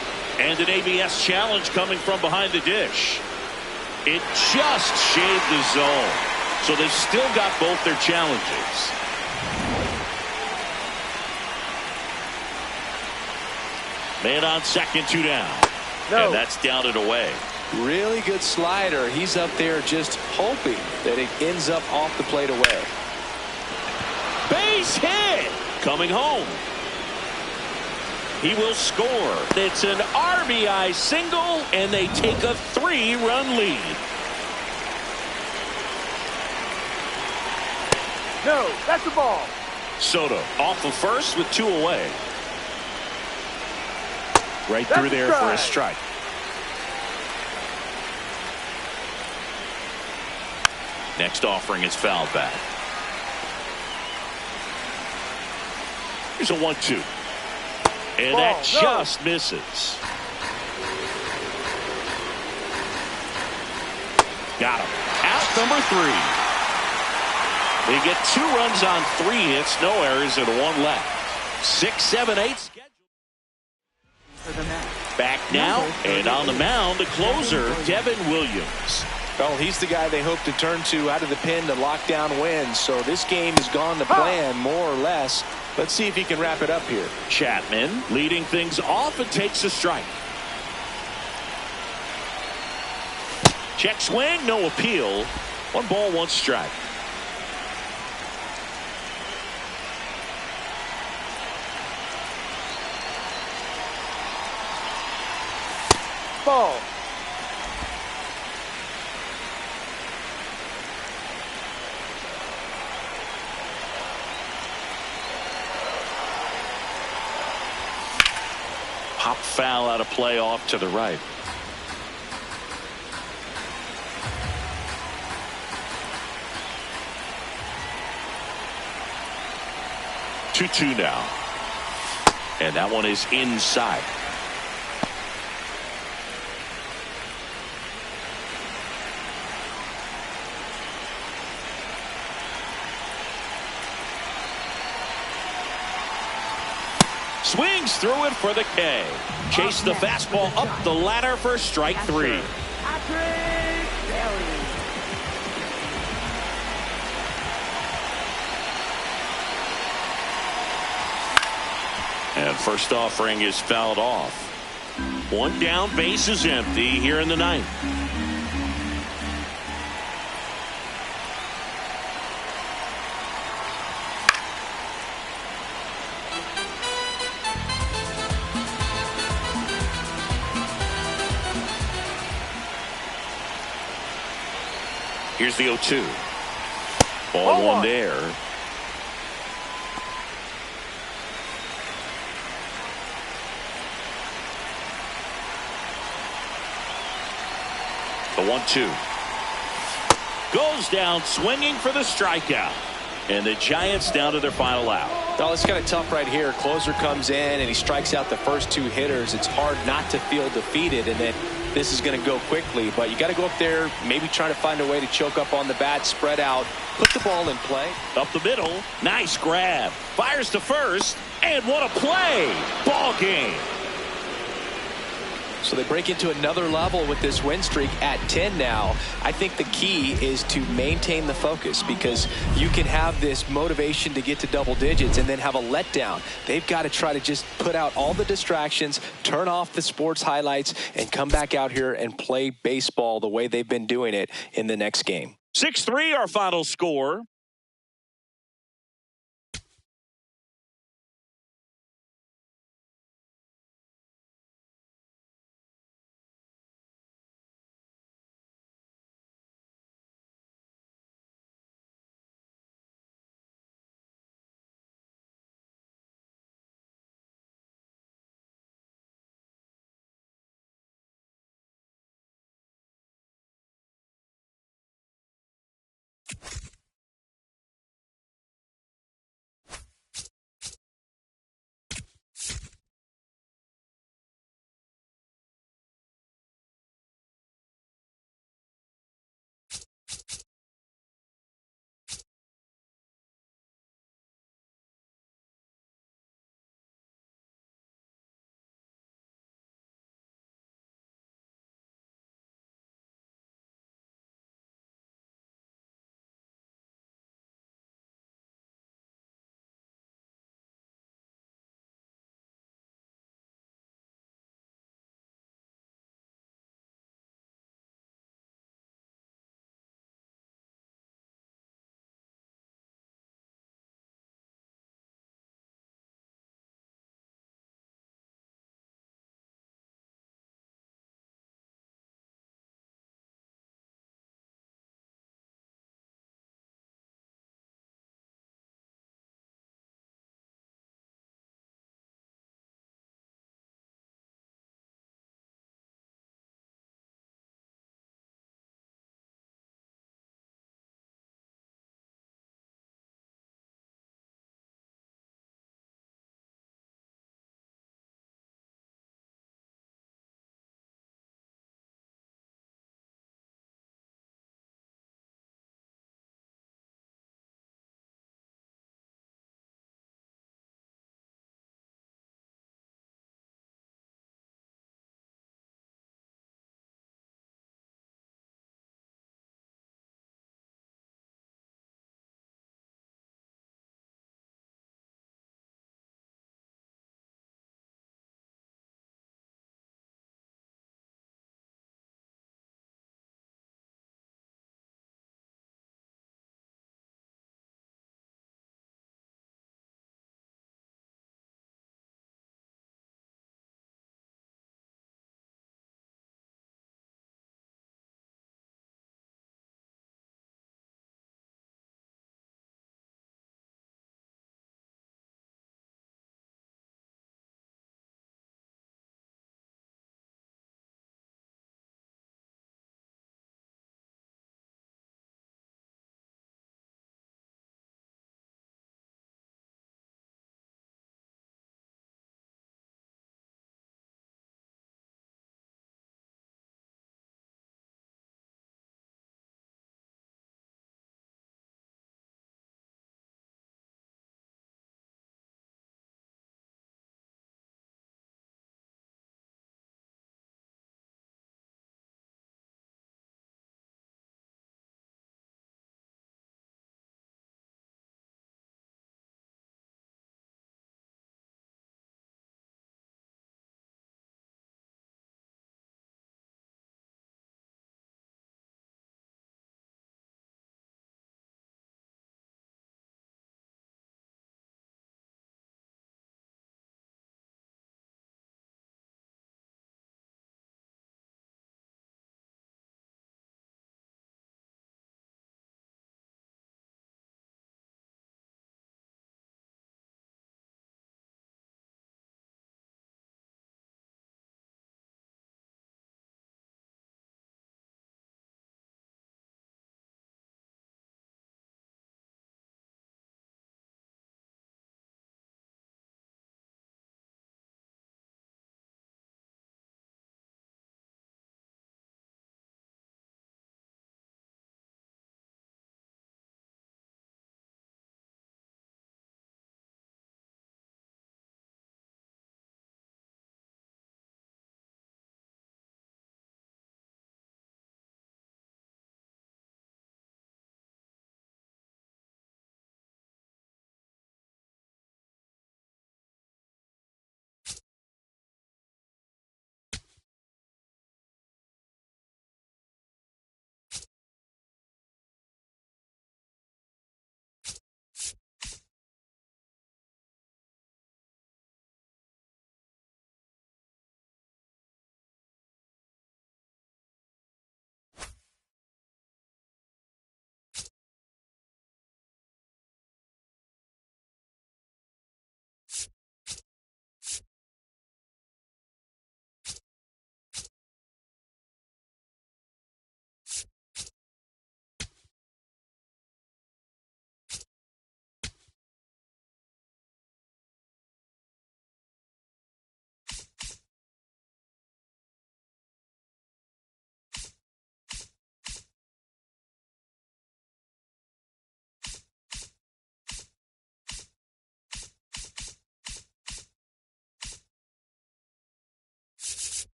And an ABS challenge coming from behind the dish. It just shaved the zone. So they've still got both their challenges. Man on second, 2 down. And that's down and away. Really good slider. He's up there just hoping that it ends up off the plate away. Base hit. Coming home. He will score. It's an RBI single, and they take a 3-run lead. No, that's the ball. Soto off of first with 2 away. Right through there for a strike. Next offering is fouled back. Here's a 1-2. And that just misses. Got him. Out number 3. They get 2 runs on 3 hits, no errors, and 1 left. 6, 7, 8 scheduled. Back now, and on the mound, the closer, Devin Williams. Well, he's the guy they hope to turn to out of the pen to lock down wins. So this game has gone to plan, more or less. Let's see if he can wrap it up here. Chapman leading things off and takes a strike. Check swing, no appeal. 1 ball, 1 strike. Ball. Pop foul out of play off to the right. 2-2 now. And that one is inside. Swings through it for the K. Chase the fastball up the ladder for strike three. And first offering is fouled off. One down, base is empty here in the ninth. Here's the 0-2. Ball one there. The 1-2. Goes down swinging for the strikeout. And the Giants down to their final out. Oh, it's kind of tough right here. Closer comes in and he strikes out the first two hitters. It's hard not to feel defeated, and then this is going to go quickly. But you got to go up there, maybe try to find a way to choke up on the bat, spread out, put the ball in play. Up the middle, nice grab. Fires to first, and what a play. Ball game. So they break into another level with this win streak at 10 now. I think the key is to maintain the focus, because you can have this motivation to get to double digits and then have a letdown. They've got to try to just put out all the distractions, turn off the sports highlights, and come back out here and play baseball the way they've been doing it in the next game. 6-3 our final score.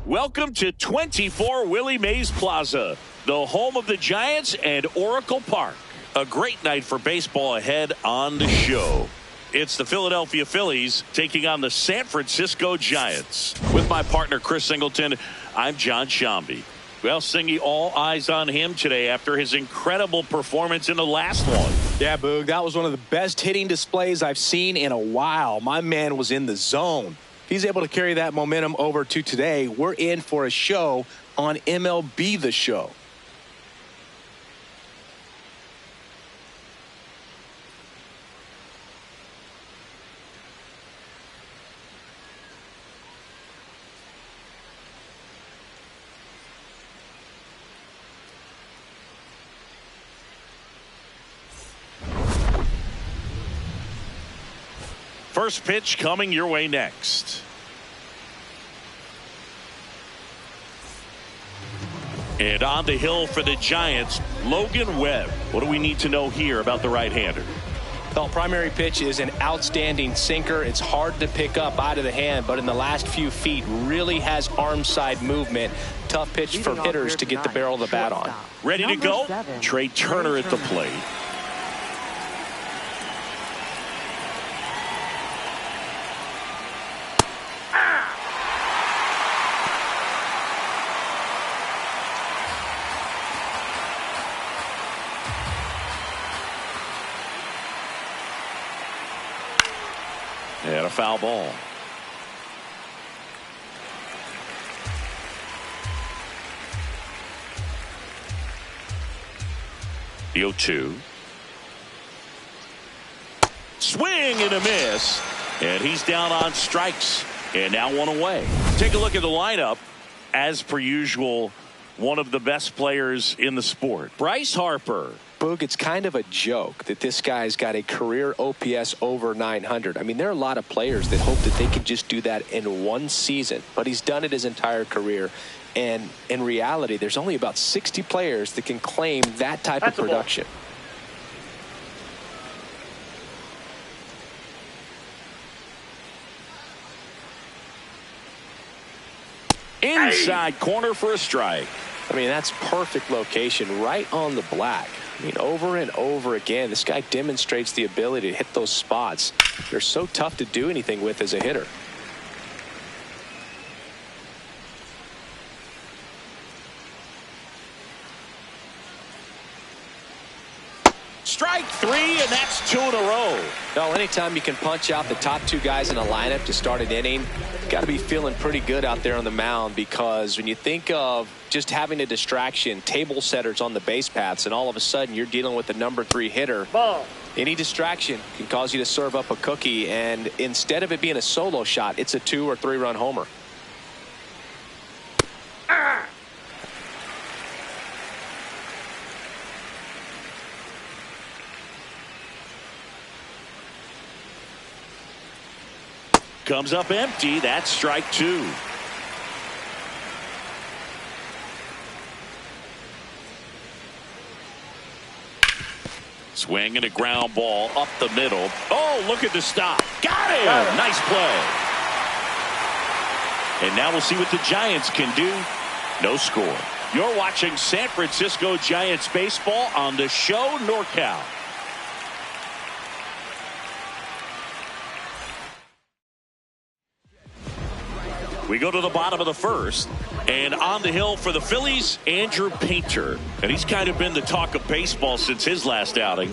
Welcome to 24 Willie Mays Plaza, the home of the Giants and Oracle Park. A great night for baseball ahead on the show. It's the Philadelphia Phillies taking on the San Francisco Giants. With my partner Chris Singleton, I'm John Shambi. Well, Singy, all eyes on him today after his incredible performance in the last one. Yeah, Boog, that was one of the best hitting displays I've seen in a while. My man was in the zone. If he's able to carry that momentum over to today, we're in for a show on MLB The Show. First pitch coming your way next. And on the hill for the Giants, Logan Webb. What do we need to know here about the right-hander? Well, primary pitch is an outstanding sinker. It's hard to pick up out of the hand, but in the last few feet really has arm side movement. Tough pitch for hitters to get the barrel of the bat on. Ready to go? Trey Turner at the plate. And a foul ball. The 0-2. Swing and a miss. And he's down on strikes. And now one away. Take a look at the lineup. As per usual, one of the best players in the sport, Bryce Harper. Boog, it's kind of a joke that this guy's got a career OPS over 900. I mean, there are a lot of players that hope that they can just do that in one season, but he's done it his entire career. And in reality, there's only about 60 players that can claim that type of production. Inside corner for a strike. I mean, that's perfect location right on the black. I mean, over and over again, this guy demonstrates the ability to hit those spots. They're so tough to do anything with as a hitter. Strike three, and that's 2 in a row. Well, anytime you can punch out the top two guys in a lineup to start an inning, you've got to be feeling pretty good out there on the mound, because when you think of just having a distraction, table setters on the base paths, and all of a sudden you're dealing with the number 3 hitter, any distraction can cause you to serve up a cookie, and instead of it being a solo shot, it's a 2 or 3 run homer. Comes up empty. That's strike 2. Swing and a ground ball up the middle. Oh, look at the stop. Got him. Nice play. And now we'll see what the Giants can do. No score. You're watching San Francisco Giants baseball on the show NorCal. We go to the bottom of the first, and on the hill for the Phillies, Andrew Painter. And he's kind of been the talk of baseball since his last outing.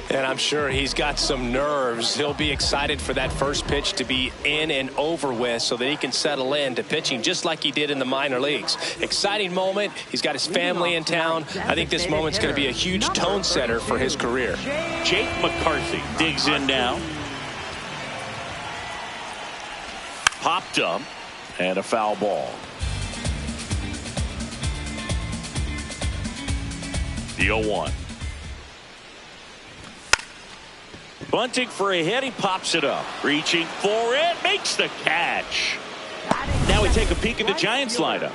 And I'm sure he's got some nerves. He'll be excited for that first pitch to be in and over with so that he can settle in to pitching just like he did in the minor leagues. Exciting moment. He's got his family in town. I think this moment's going to be a huge tone setter for his career. Jake McCarthy digs in now. Popped up. And a foul ball. The 0-1. Bunting for a hit. He pops it up. Reaching for it. Makes the catch. Now we take a peek at the Giants lineup.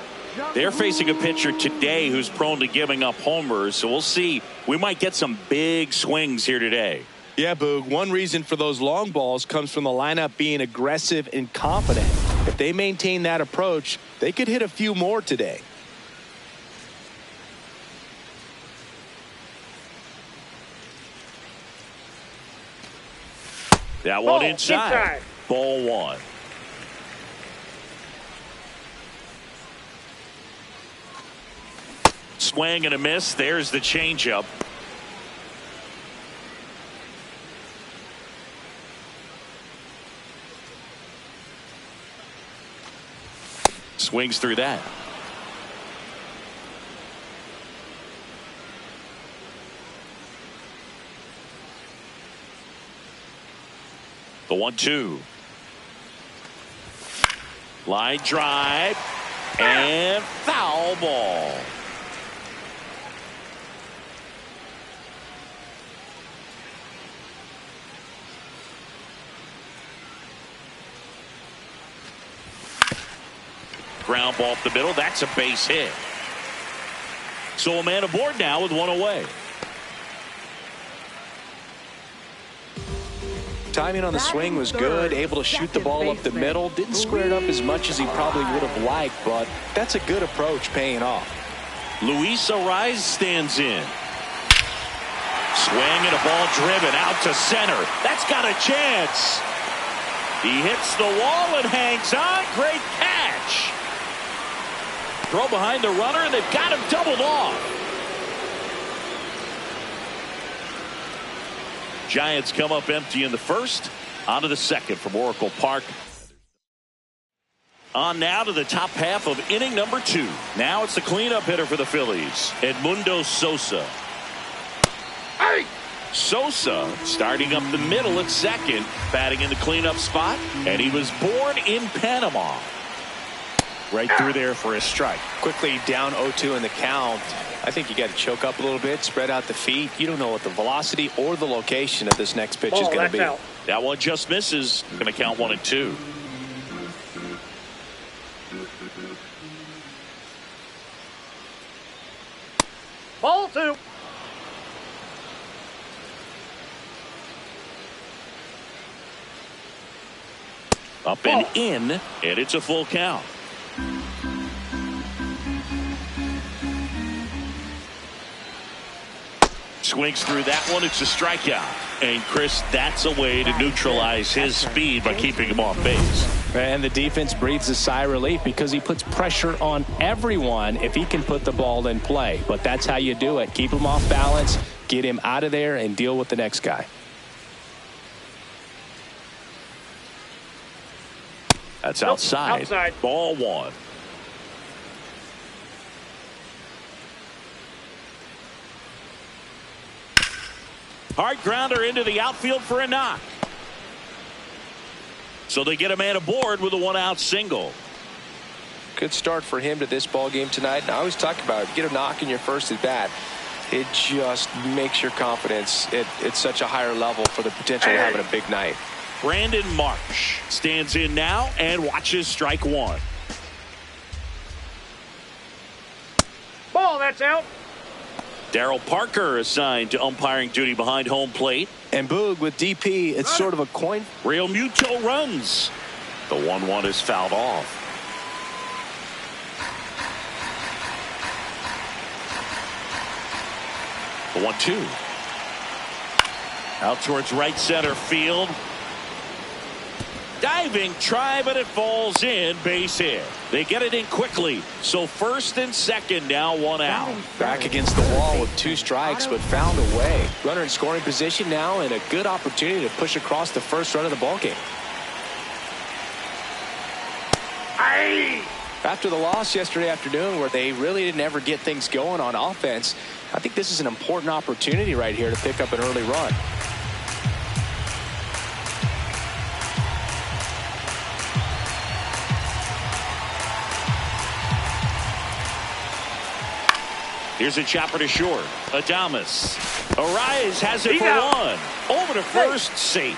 They're facing a pitcher today who's prone to giving up homers. So we'll see. We might get some big swings here today. Yeah, Boog. One reason for those long balls comes from the lineup being aggressive and confident. If they maintain that approach, they could hit a few more today. That one inside. Ball one. Swing and a miss. There's the changeup. Swings through that. The 1-2. Line drive and foul ball. Ground ball up the middle. That's a base hit. So a man aboard now with one away. Timing on the swing was good. Able to shoot the ball up the middle. Didn't square it up as much as he probably would have liked, but that's a good approach paying off. Luis Arraez stands in. Swing and a ball driven out to center. That's got a chance. He hits the wall and hangs on. Great catch. Throw behind the runner, and they've got him doubled off. Giants come up empty in the first. On to the second from Oracle Park. On now to the top half of inning number 2. Now it's the cleanup hitter for the Phillies, Edmundo Sosa. Hey! Sosa starting up the middle at second, batting in the cleanup spot, and he was born in Panama. Right through there for a strike. Quickly down 0-2 in the count. I think you got to choke up a little bit, spread out the feet. You don't know what the velocity or the location of this next pitch is going to be. Out. That one just misses. Going to count 1-2. Ball 2. Up and in, and it's a full count. Swings through that one. It's a strikeout. And Chris, that's a way to neutralize his speed by keeping him off base. And the defense breathes a sigh of relief because he puts pressure on everyone if he can put the ball in play. But that's how you do it. Keep him off balance, get him out of there, and deal with the next guy. That's outside. Ball 1. Hard grounder into the outfield for a knock. So they get a man aboard with a 1-out single. Good start for him to this ball game tonight. And I always talk about it. Get a knock in your first at bat. It just makes your confidence at such a higher level for the potential of having a big night. Brandon Marsh stands in now and watches strike 1. Ball, that's out. Darryl Parker assigned to umpiring duty behind home plate. And Boog with DP, it's sort of a coin. Real Muto runs. The 1-1 is fouled off. The 1-2. Out towards right center field. Diving try, but it falls in. Base hit. They get it in quickly. So first and second now, 1 out. Back against the wall with 2 strikes, but found a way. Runner in scoring position now, and a good opportunity to push across the first run of the ballgame. After the loss yesterday afternoon, where they really didn't ever get things going on offense, I think this is an important opportunity right here to pick up an early run. Here's a chopper to short. Adames. Arraez has it for 1. Over to first, safe.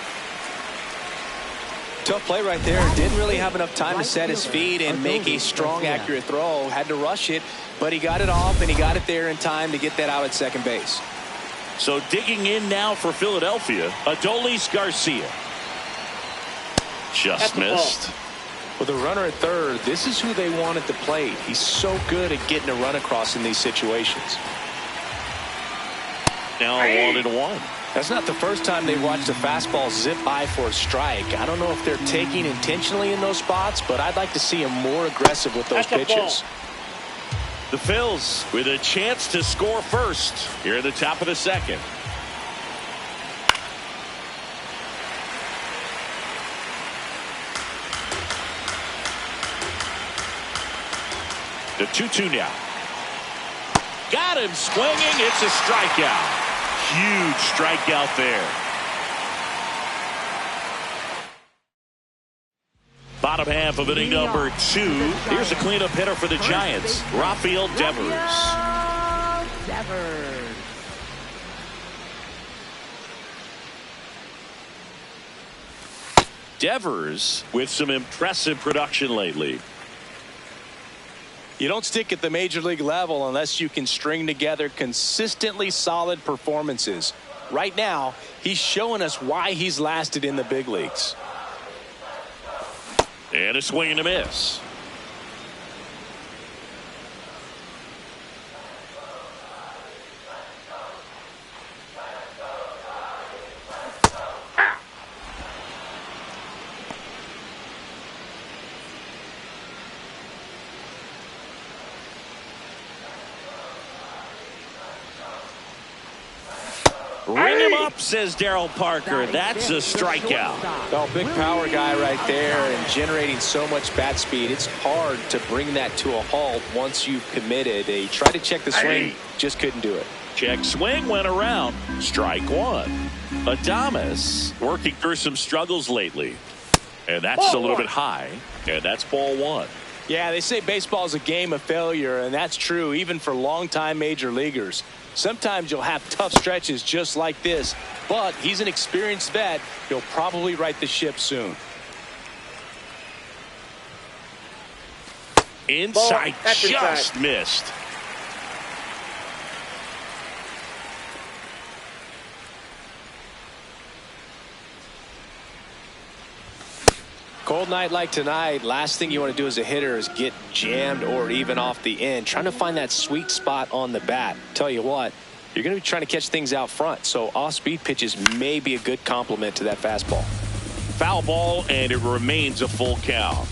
Tough play right there. Didn't really have enough time to set his feet and make a strong, accurate throw. Had to rush it, but he got it off, and he got it there in time to get that out at second base. So digging in now for Philadelphia, Adolis Garcia. Just missed. With a runner at third, this is who they want at the plate. He's so good at getting a run across in these situations. Now 1-1. That's not the first time they watched a fastball zip by for a strike. I don't know if they're taking intentionally in those spots, but I'd like to see him more aggressive with those pitches. The Phils with a chance to score first here at the top of the second. The 2-2 now. Got him swinging. It's a strikeout. Huge strikeout there. Bottom half of inning number 2. Here's a cleanup hitter for the Giants, Rafael Devers. Devers with some impressive production lately. You don't stick at the major league level unless you can string together consistently solid performances. Right now, he's showing us why he's lasted in the big leagues. And a swing and a miss. Ring him up, says Darryl Parker. That's a strikeout. Oh, big power guy right there and generating so much bat speed. It's hard to bring that to a halt once you've committed. He tried to check the swing, just couldn't do it. Check swing, went around. Strike one. Adames working through some struggles lately. And that's a little bit high. And that's ball one. Yeah, they say baseball is a game of failure, and that's true even for longtime major leaguers. Sometimes you'll have tough stretches just like this, but he's an experienced vet. He'll probably right the ship soon. Inside, just missed. Cold night like tonight, last thing you want to do as a hitter is get jammed or even off the end. Trying to find that sweet spot on the bat. Tell you what, you're going to be trying to catch things out front, so off-speed pitches may be a good complement to that fastball. Foul ball, and it remains a full count.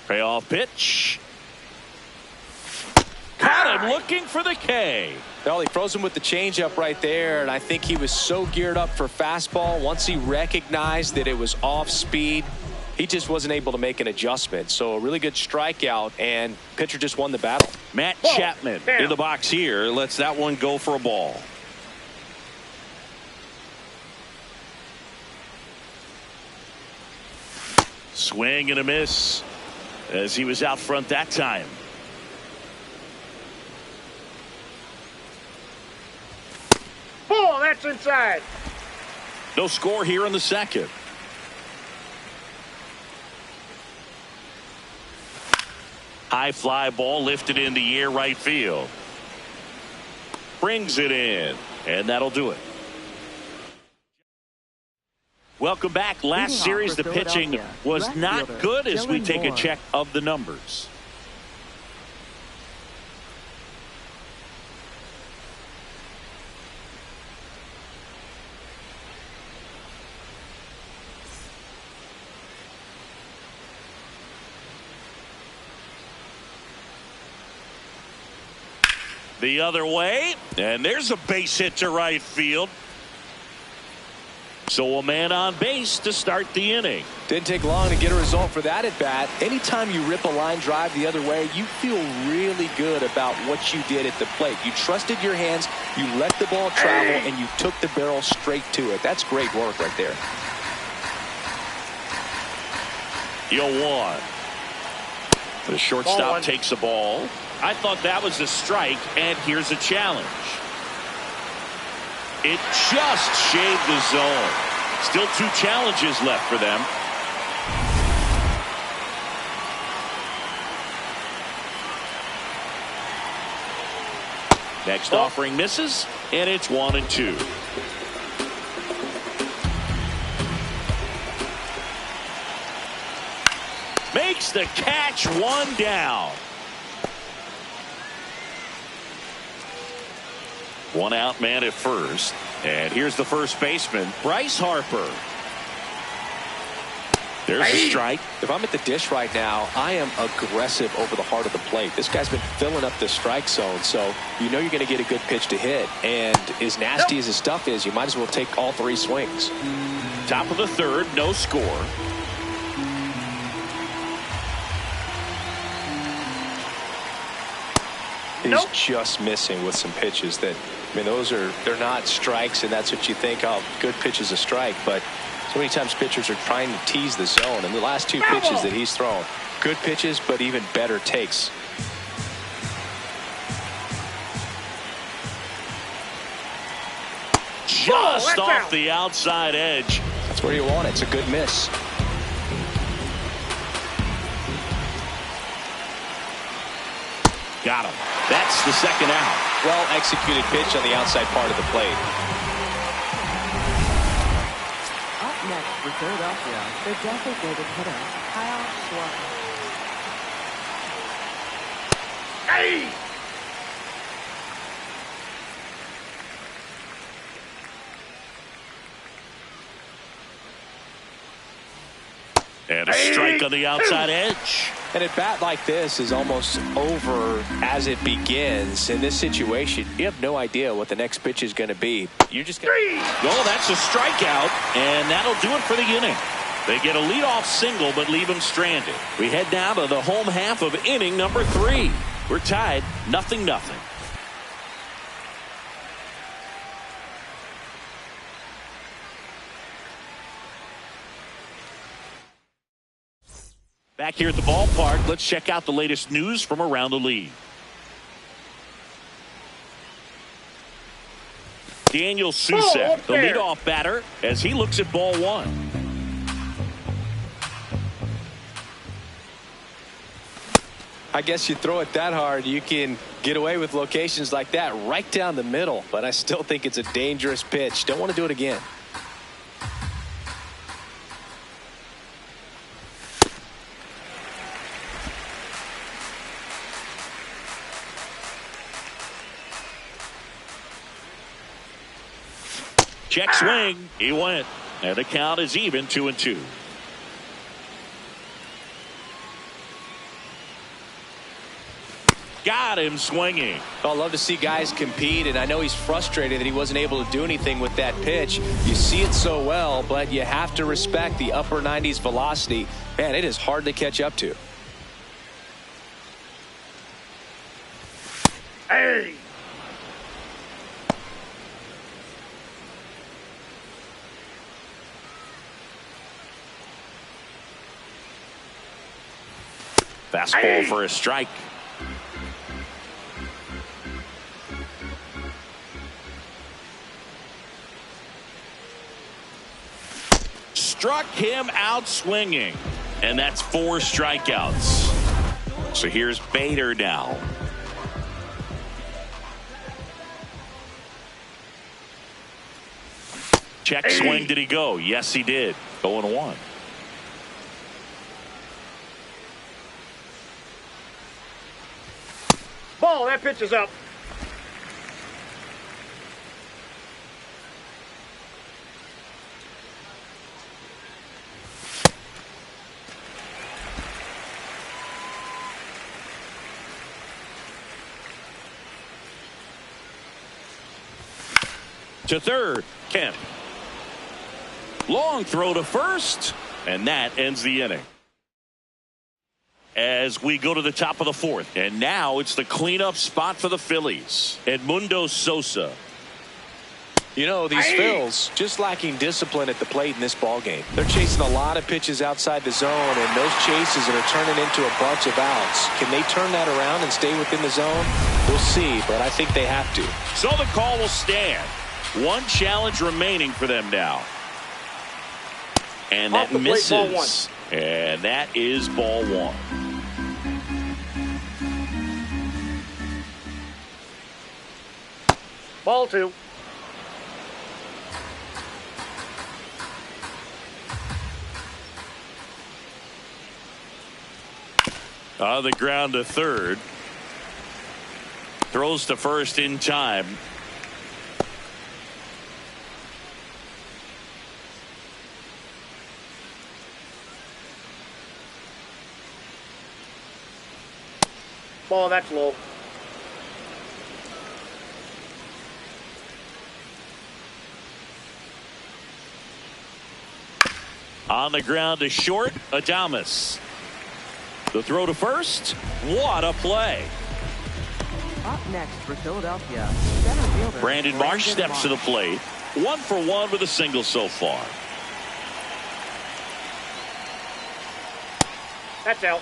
Payoff pitch. Caught him looking for the K. Well, he froze him with the changeup right there, and I think he was so geared up for fastball. Once he recognized that it was off speed, he just wasn't able to make an adjustment. So a really good strikeout, and pitcher just won the battle. Matt Chapman in the box here lets that one go for a ball. Swing and a miss as he was out front that time. Ball, that's inside. No score here in the second. High fly ball lifted in the air right field. Brings it in, and that'll do it. Welcome back. Last series, the pitching was not good as we take a check of the numbers. The other way, and there's a base hit to right field. So a man on base to start the inning. Didn't take long to get a result for that at bat. Anytime you rip a line drive the other way, you feel really good about what you did at the plate. You trusted your hands, you let the ball travel, and you took the barrel straight to it. That's great work right there. 0-1. The shortstop takes the ball. I thought that was a strike, and here's a challenge. It just shaved the zone. Still 2 challenges left for them. Next offering misses, and it's 1-2. makes the catch, one down. One out man at first. And here's the first baseman, Bryce Harper. There's a strike. If I'm at the dish right now, I am aggressive over the heart of the plate. This guy's been filling up the strike zone, so you know you're going to get a good pitch to hit. And as nasty as his stuff is, you might as well take all three swings. Top of the third, no score. He's just missing with some pitches that, I mean, they're not strikes, and that's what you think, oh, good pitch is a strike. But so many times pitchers are trying to tease the zone, and the last two pitches that he's thrown, good pitches, but even better takes. Just off the outside edge. That's where you want it. It's a good miss. Got him. That's the second out. Well executed pitch on the outside part of the plate. Up next for Philadelphia, the designated hitter, Kyle Schwarber. And a strike on the outside edge. And a bat like this is almost over as it begins. In this situation, you have no idea what the next pitch is going to be. You're just going to... Oh, that's a strikeout, and that'll do it for the inning. They get a leadoff single, but leave him stranded. We head down to the home half of inning number 3. We're tied 0-0. Back here at the ballpark, let's check out the latest news from around the league. Daniel Susek, the leadoff batter, as he looks at ball one. I guess you throw it that hard, you can get away with locations like that right down the middle. But I still think it's a dangerous pitch. Don't want to do it again. Check swing. He went. And the count is even 2-2. Got him swinging. Well, I love to see guys compete, and I know he's frustrated that he wasn't able to do anything with that pitch. You see it so well, but you have to respect the upper 90s velocity. Man, it is hard to catch up to. Hey! Fastball for a strike. Struck him out swinging. And that's 4 strikeouts. So here's Bader now. Check swing. Did he go? Yes, he did. 0-1. Ball, that pitch is up. To third, Kemp. Long throw to first, and that ends the inning. As we go to the top of the 4th, and now it's the cleanup spot for the Phillies. Edmundo Sosa. You know, these Phils just lacking discipline at the plate in this ballgame. They're chasing a lot of pitches outside the zone, and those chases are turning into a bunch of outs. Can they turn that around and stay within the zone? We'll see, but I think they have to. So the call will stand. One challenge remaining for them now. And that misses. And that is ball 1. Ball 2. On the ground to third. Throws to first in time. Ball, that's low. On the ground to short, Adames. The throw to first. What a play. Up next for Philadelphia, center fielder Brandon Marsh steps to the plate. 1 for 1 with a single so far. That's out.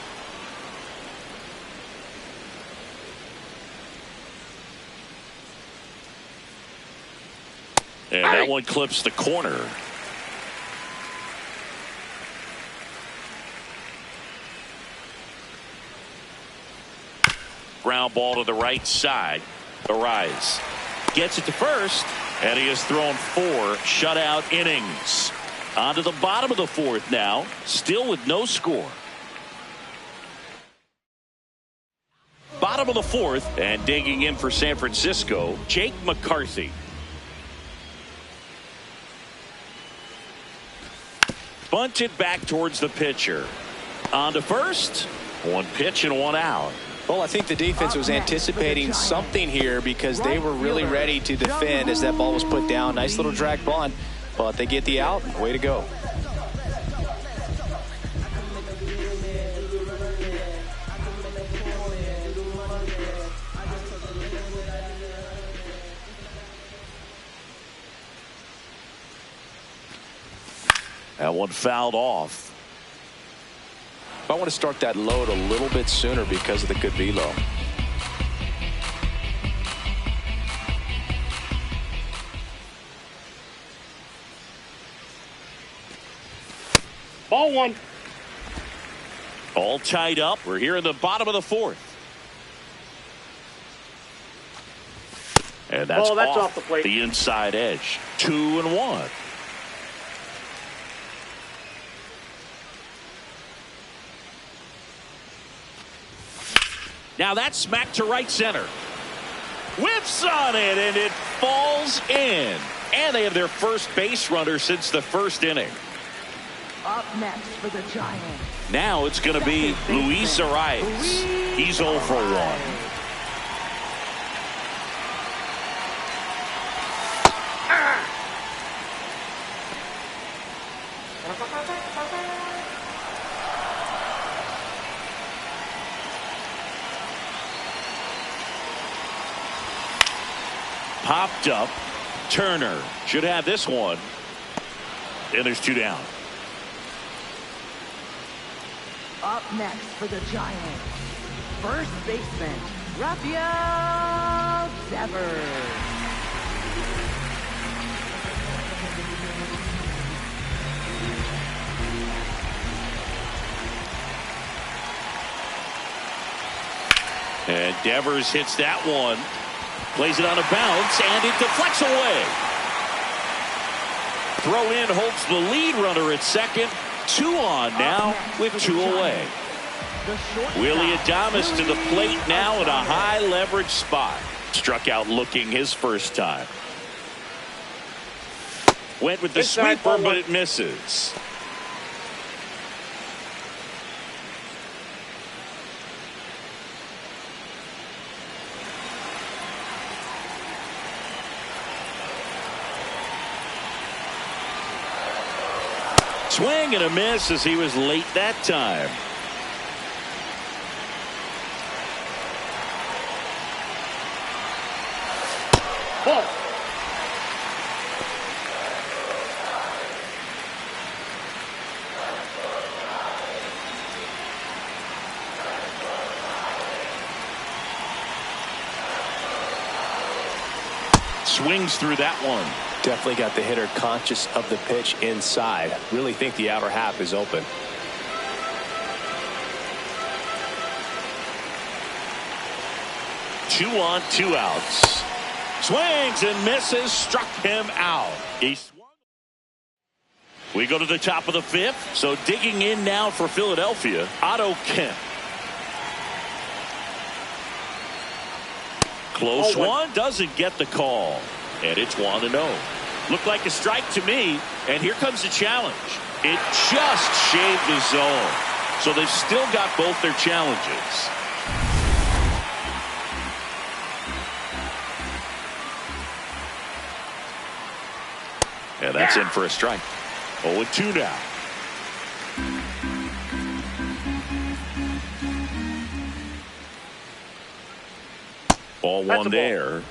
And that one clips the corner. Ground ball to the right side. Arise. Gets it to first. And he has thrown 4 shutout innings. On to the bottom of the 4th now. Still with no score. Bottom of the 4th. And digging in for San Francisco, Jake McCarthy. Bunted back towards the pitcher. On to first. 1 pitch and 1 out. Well, I think the defense was anticipating something here because they were really ready to defend as that ball was put down. Nice little drag bunt, but they get the out. Way to go. That one fouled off. I want to start that load a little bit sooner because of the good velo. Ball 1. All tied up. We're here in the bottom of the 4th. And that's, off the plate. The inside edge. 2-1. Now that's smacked to right center. Whiffs on it, and it falls in. And they have their first base runner since the 1st inning. Up next for the Giants. Now it's going to be Luis Arias. He's 0 for 1. Popped up. Turner should have this one. And there's 2 down. Up next for the Giants, first baseman, Rafael Devers. And Devers hits that one. Plays it on a bounce, and it deflects away. Throw in holds the lead runner at second. 2 on now with 2 away. Willie Adames to the plate now in a high leverage spot. Struck out looking his first time. Went with the sweeper, but it misses. Swing and a miss as he was late that time. Ball. Swings through that one. Definitely got the hitter conscious of the pitch inside. Really think the outer half is open. Two on, 2 outs. Swings and misses, struck him out. He swung. We go to the top of the 5th. So digging in now for Philadelphia, Otto Kemp. Close one, doesn't get the call. And it's 1-0. Looked like a strike to me, and here comes the challenge. It just shaved the zone. So they've still got both their challenges. And that's in for a strike. 0-2 now. Ball one there.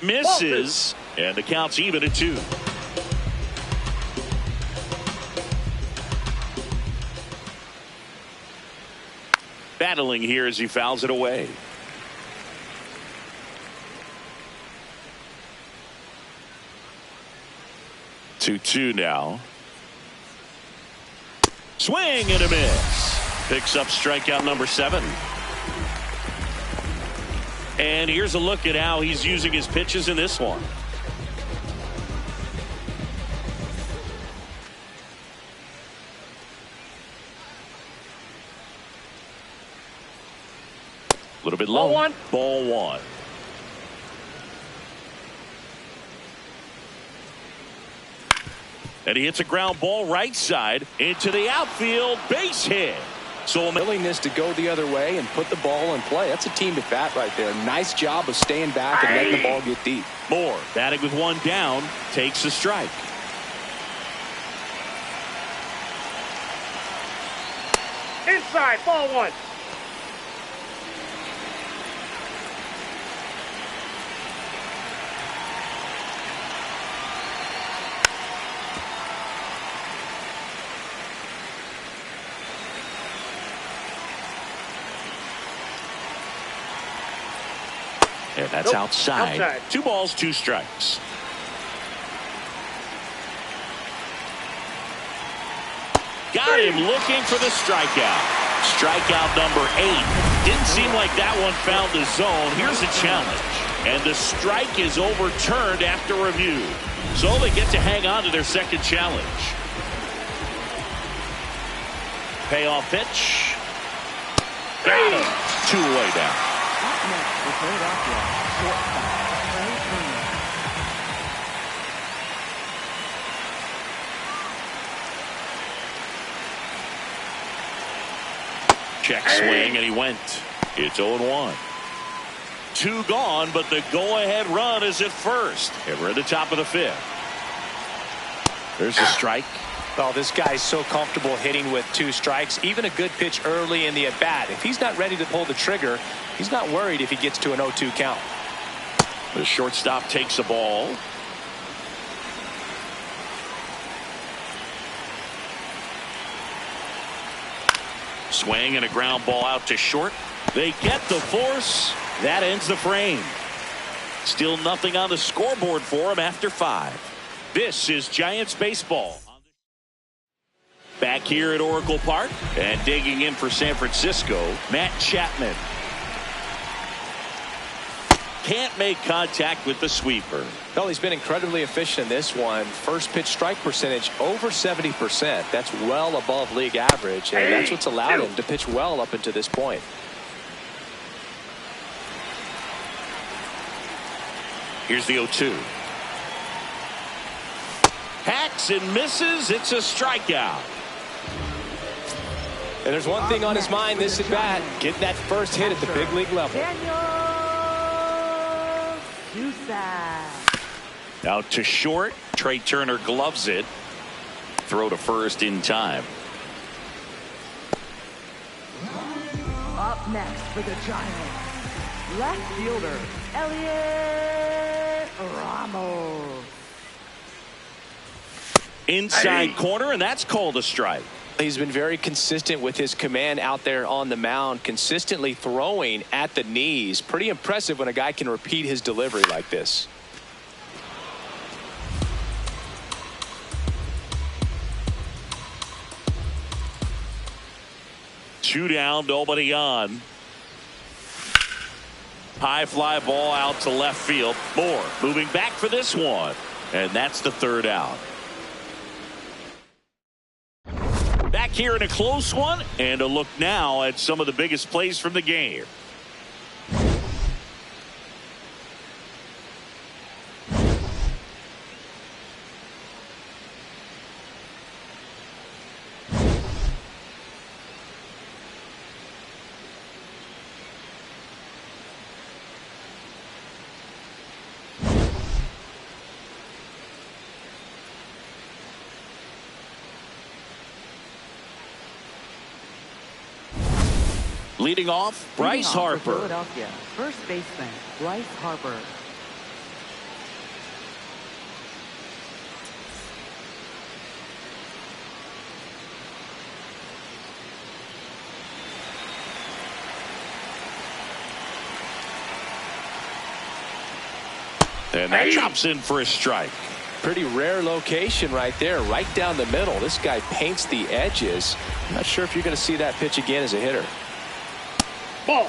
Misses, and the count's even at 2. Battling here as he fouls it away. Two now. Swing and a miss. Picks up strikeout number 7. And here's a look at how he's using his pitches in this one. A little bit low. Ball one. And he hits a ground ball right side into the outfield. Base hit. So a willingness to go the other way and put the ball in play. That's a team at bat right there. Nice job of staying back and letting the ball get deep. Moore batting with one down, takes a strike. Inside, ball one. And that's outside. 2 balls, 2 strikes. Got him looking for the strikeout. Strikeout number 8. Didn't seem like that one found the zone. Here's a challenge. And the strike is overturned after review. So they get to hang on to their second challenge. Payoff pitch. Got him. 2 away down. Check swing, and he went. It's 0-1. 2 gone, but the go-ahead run is at first. And we're at the top of the 5th. There's a strike. Well, this guy's so comfortable hitting with 2 strikes. Even a good pitch early in the at-bat. If he's not ready to pull the trigger, he's not worried if he gets to an 0-2 count. The shortstop takes the ball. Swing and a ground ball out to short. They get the force. That ends the frame. Still nothing on the scoreboard for him after 5. This is Giants baseball. Back here at Oracle Park and digging in for San Francisco, Matt Chapman. Can't make contact with the sweeper. Well, he's been incredibly efficient in this one. First pitch strike percentage over 70%. That's well above league average, and that's what's allowed him to pitch well up until this point. Here's the 0-2. Hacks and misses. It's a strikeout. And there's one thing on his mind this at bat. Get that first hit at the big league level. Out to short. Trey Turner gloves it. Throw to first in time. Up next for the Giants, left fielder Elliot Ramos. Inside corner, and that's called a strike. He's been very consistent with his command out there on the mound, consistently throwing at the knees. Pretty impressive when a guy can repeat his delivery like this. Two down, nobody on. High fly ball out to left field. Moore moving back for this one. And that's the 3rd out. back here in a close one, and a look now at some of the biggest plays from the game. Leading off, Bryce Harper. Philadelphia, first baseman, Bryce Harper. And that drops in for a strike. Pretty rare location right there, right down the middle. This guy paints the edges. I'm not sure if you're going to see that pitch again as a hitter. Ball.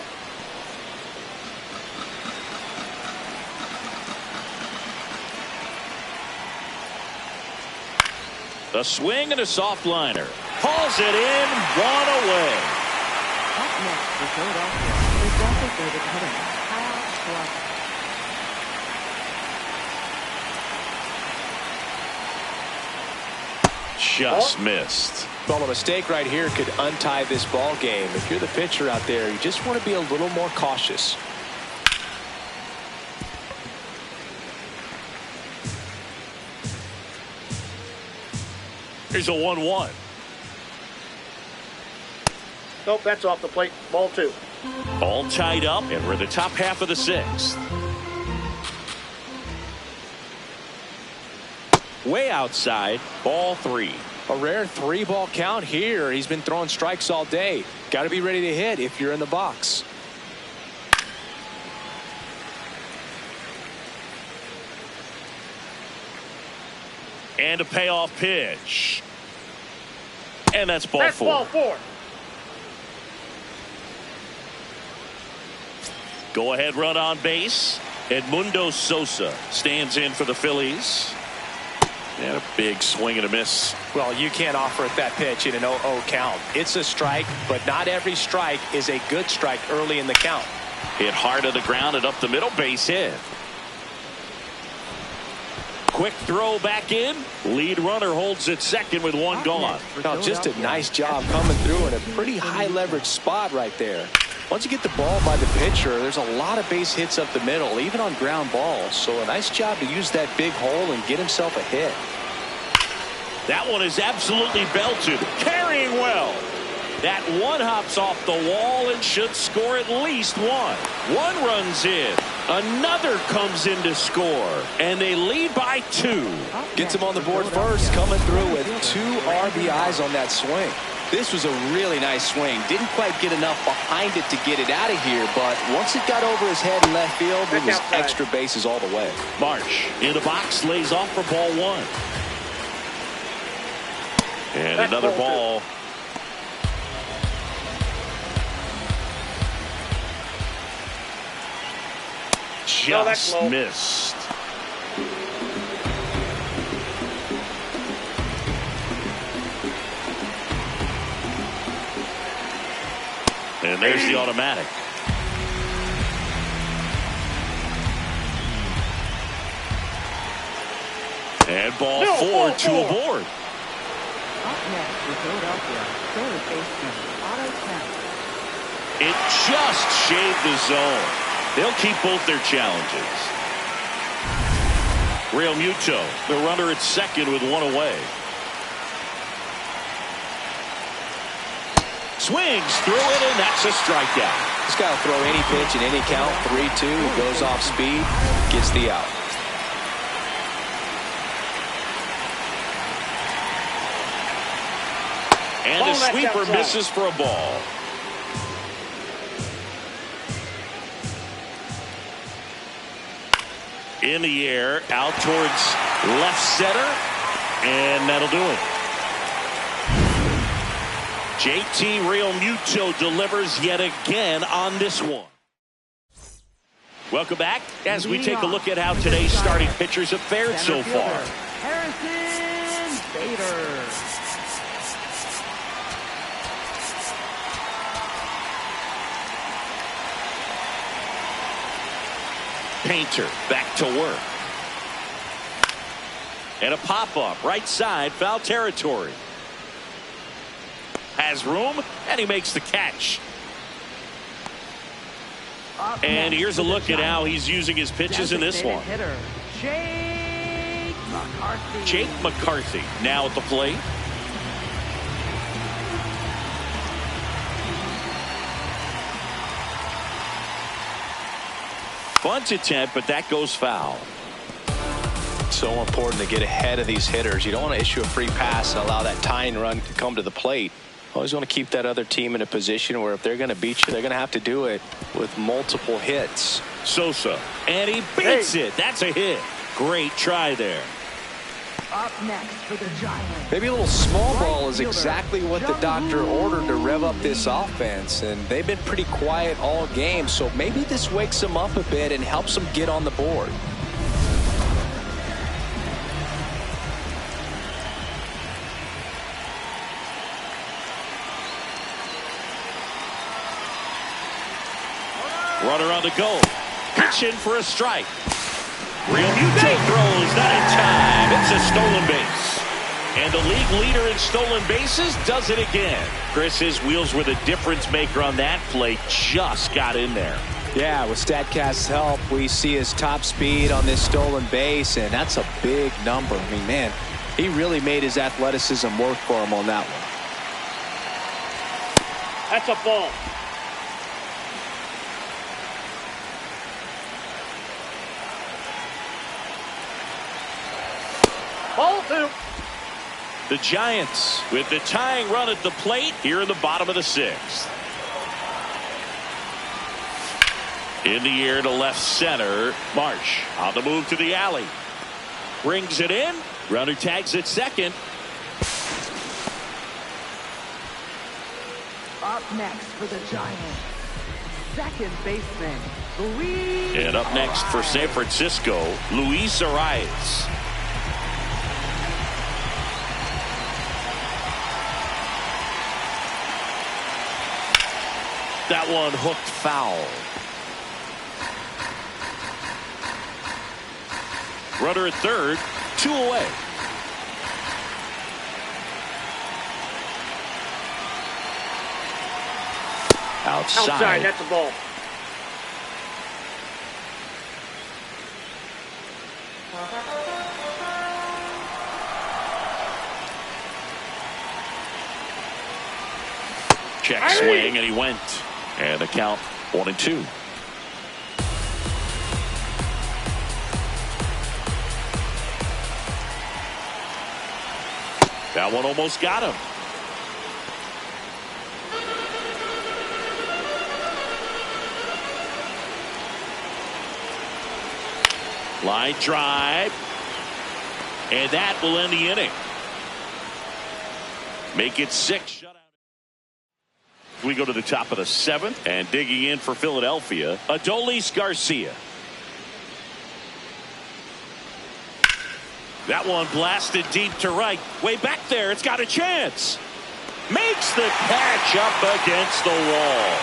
A swing and a soft liner. Hauls it in, one away. Up next for Philadelphia, the designated hitter, Kyle Schwarber. Just missed. Well, a mistake right here could untie this ball game. If you're the pitcher out there, you just want to be a little more cautious. Here's a 1-1. Nope, that's off the plate. Ball 2. All tied up, and we're in the top half of the 6th. Way outside, ball 3. A rare 3-ball count here. He's been throwing strikes all day. Got to be ready to hit if you're in the box. And a payoff pitch. And that's ball That's 4. ball 4. Go ahead run on base. Edmundo Sosa stands in for the Phillies. And a big swing and a miss. Well, you can't offer it that pitch in an 0-0 count. It's a strike, but not every strike is a good strike early in the count. Hit hard to the ground and up the middle, base hit. Quick throw back in. Lead runner holds at second with one gone. Oh, just a nice job coming through in a pretty high leverage spot right there. Once you get the ball by the pitcher, there's a lot of base hits up the middle, even on ground balls. So a nice job to use that big hole and get himself a hit. That one is absolutely belted. Carrying well. That one hops off the wall and should score at least one. One runs in. Another comes in to score. And they lead by 2. Gets him on the board first, coming through with 2 RBIs on that swing. This was a really nice swing. Didn't quite get enough behind it to get it out of here, but once it got over his head in left field, it was extra bases all the way. Marsh in the box, lays off for ball 1. And another ball. Just missed. And there's the automatic. And ball 4, 2 aboard. Up next for Philadelphia, third baseman, Otto Kemp. It just shaved the zone. They'll keep both their challenges. Real Muto, the runner at second with one away. Swings through it, and that's a strikeout. This guy will throw any pitch in any count. 3-2, goes off speed, gets the out. And the sweeper misses for a ball. In the air, out towards left center, and that'll do it. JT Realmuto delivers yet again on this one. Welcome back as we take a look at how today's starting pitchers have fared so far. Harrison Bader. Painter back to work. And a pop-up right side, foul territory. Has room, and he makes the catch. And here's a look at how he's using his pitches in this one. Jake McCarthy now at the plate. Bunt attempt, but that goes foul. So important to get ahead of these hitters. You don't want to issue a free pass and allow that tying run to come to the plate. Always want to keep that other team in a position where if they're going to beat you, they're going to have to do it with multiple hits. Sosa, and he beats it. That's a hit. Great try there. Up next for the Giants. Maybe a little small ball is exactly what the doctor ordered to rev up this offense, and they've been pretty quiet all game, so maybe this wakes them up a bit and helps them get on the board. Runner on the go. Pitching for a strike. Real Muto throws not in time. It's a stolen base. And the league leader in stolen bases does it again. Chris, his wheels were the difference maker on that play. Just got in there. Yeah, with StatCast's help, we see his top speed on this stolen base, and that's a big number. I mean, man, he really made his athleticism work for him on that one. That's a ball. Ball two. The Giants with the tying run at the plate here in the bottom of the sixth. In the air to left center. Marsh on the move to the alley. Brings it in. Runner tags at second. Up next for the Giants, second baseman, Luis. And up next for San Francisco, Luis Arias. That one hooked foul. Runner at third, 2 away. Outside. That's a ball. Check swing, and he went. And the count 1-2. That one almost got him. Line drive. And that will end the inning. Make it 6 shutout. We go to the top of the 7th, and digging in for Philadelphia, Adolis Garcia. That one blasted deep to right. Way back there, it's got a chance. Makes the catch up against the wall.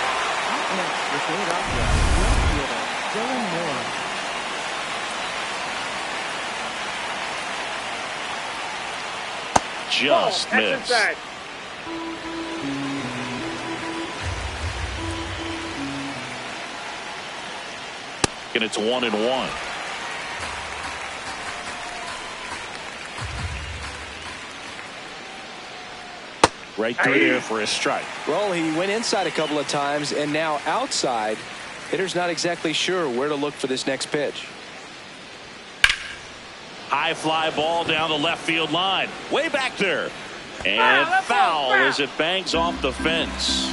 Up next for Philadelphia, left fielder, Dylan Moore. Just missed. And it's 1-1. Right through there for a strike. Well, he went inside a couple of times, and now outside. Hitter's not exactly sure where to look for this next pitch. High fly ball down the left field line. Way back there. And foul as it bangs off the fence.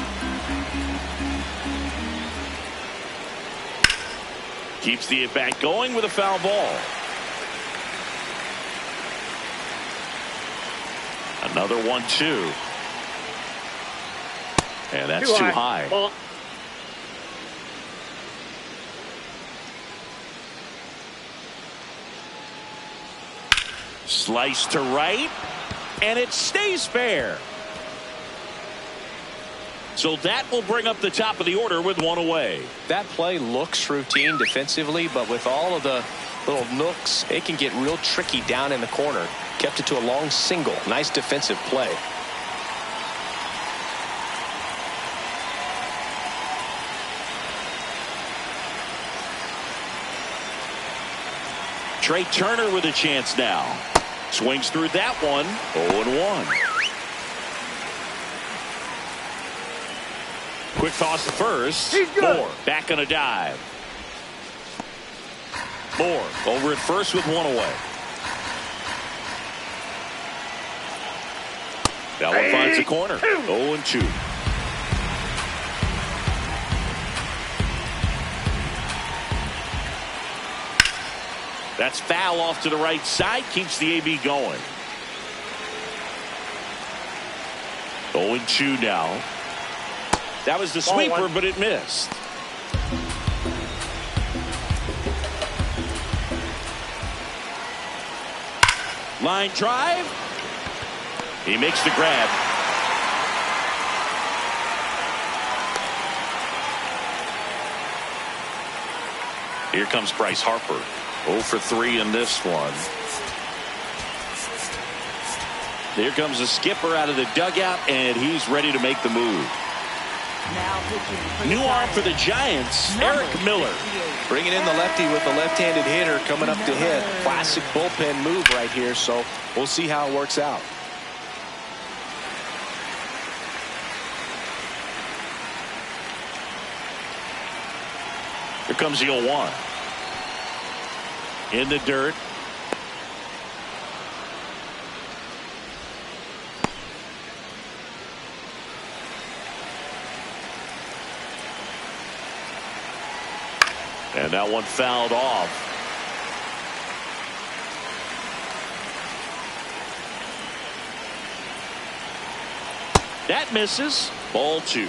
Keeps the at-bat going with a foul ball. Another 1-2. And that's too high. Ball. Slice to right. And it stays fair. So that will bring up the top of the order with one away. That play looks routine defensively, but with all of the little nooks, it can get real tricky down in the corner. Kept it to a long single. Nice defensive play. Trey Turner with a chance now. Swings through that one. 0-1. Quick toss to first. Moore back on a dive. Moore over at first with one away. That one finds the corner. 0-2. That's foul off to the right side. Keeps the AB going. 0-2 now. That was the sweeper, but it missed. Line drive. He makes the grab. Here comes Bryce Harper. 0 for 3 in this one. Here comes the skipper out of the dugout, and he's ready to make the move. New arm for the Giants, Eric Miller. Bringing in the lefty with the left-handed hitter coming up to hit. Classic bullpen move right here, so we'll see how it works out. Here comes the 0-1. In the dirt. And that one fouled off. That misses. Ball 2.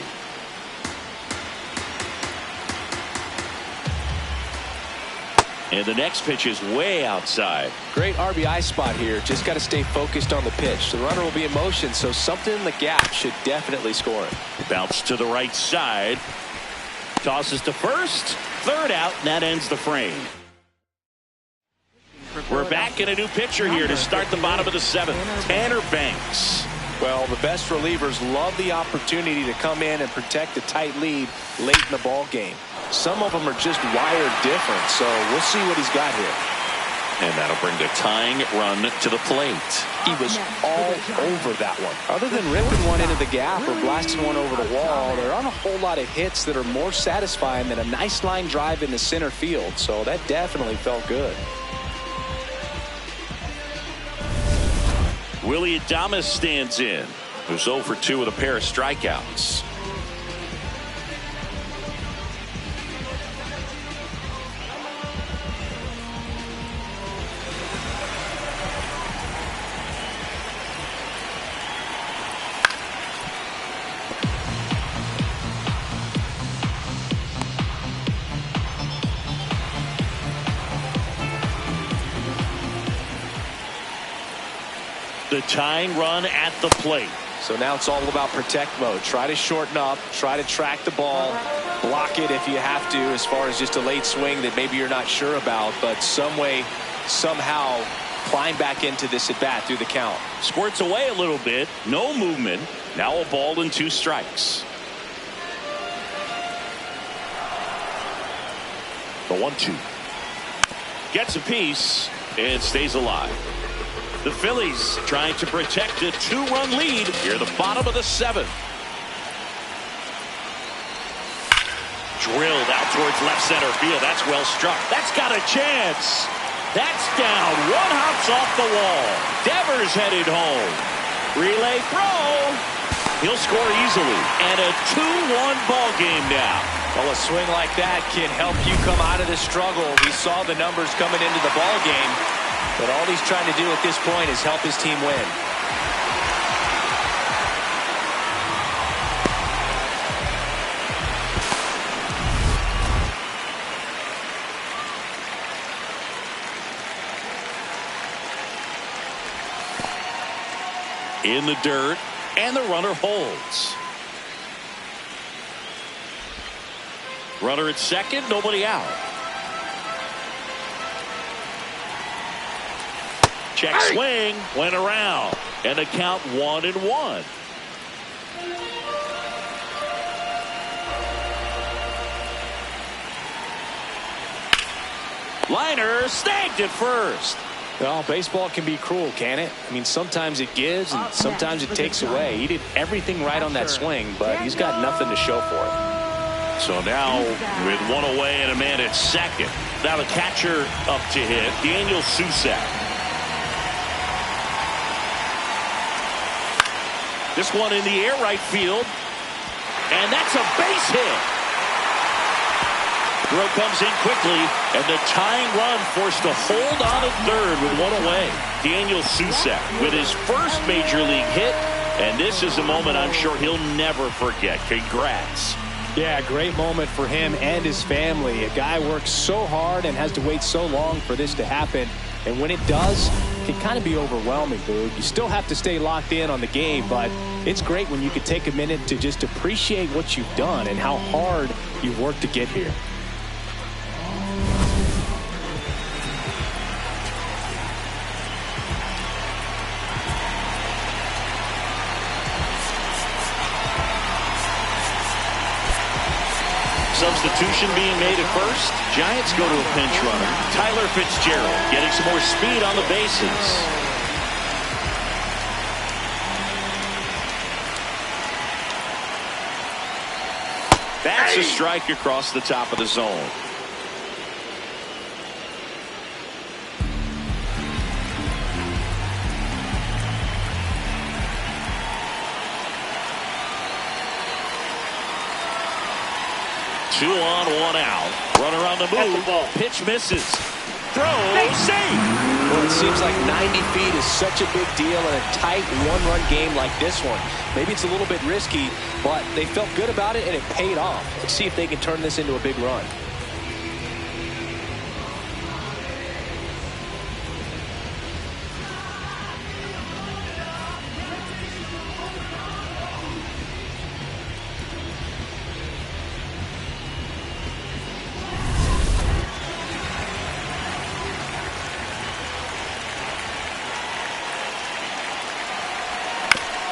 And the next pitch is way outside. Great RBI spot here. Just got to stay focused on the pitch. The runner will be in motion, so something in the gap should definitely score it. Bounce to the right side. Tosses to first. Third out, and that ends the frame. We're back in a new pitcher here to start the bottom of the 7th. Tanner Banks. Well, the best relievers love the opportunity to come in and protect a tight lead late in the ball game. Some of them are just wired different, so we'll see what he's got here. And that'll bring the tying run to the plate. He was all over that one. Other than ripping one into the gap or blasting one over the wall, there aren't a whole lot of hits that are more satisfying than a nice line drive into center field, so that definitely felt good. Willie Adames stands in. Who's 0 for 2 with a pair of strikeouts. The tying run at the plate. So now it's all about protect mode. Try to shorten up, try to track the ball, block it if you have to, as far as just a late swing that maybe you're not sure about, but some way, somehow climb back into this at bat through the count. Squirts away a little bit, no movement. Now a ball and 2 strikes. The 1-2. Gets a piece and stays alive. The Phillies trying to protect a 2-run lead here at the bottom of the 7th. Drilled out towards left center field. That's well struck. That's got a chance. That's down. 1 hops off the wall. Devers headed home. Relay throw. He'll score easily. And a 2-1 ball game now. Well, a swing like that can help you come out of the struggle. We saw the numbers coming into the ball game. But all he's trying to do at this point is help his team win. In the dirt, and the runner holds. Runner at second, nobody out. Check swing, went around, and the count 1-1. Liner snagged at first. Well, baseball can be cruel, can it? I mean, sometimes it gives and sometimes it takes away. He did everything right on that swing, but he's got nothing to show for it. So now with one away and a man at second. Now the catcher up to hit, Daniel Susak. This one in the air, right field. And that's a base hit. Throw comes in quickly, and the tying run forced to hold on at third with one away. Daniel Susak with his first major league hit, and this is a moment I'm sure he'll never forget. Congrats. Yeah, great moment for him and his family. A guy works so hard and has to wait so long for this to happen. And when it does, it can kind of be overwhelming, Boog. You still have to stay locked in on the game, but it's great when you can take a minute to just appreciate what you've done and how hard you've worked to get here. Substitution being made at first. Giants go to a pinch runner. Tyler Fitzgerald getting some more speed on the bases. That's a strike across the top of the zone. Two on, one out. Runner on the move. Pitch misses. Throw, save. Well, it seems like 90 feet is such a big deal in a tight one-run game like this one. Maybe it's a little bit risky, but they felt good about it and it paid off. Let's see if they can turn this into a big run.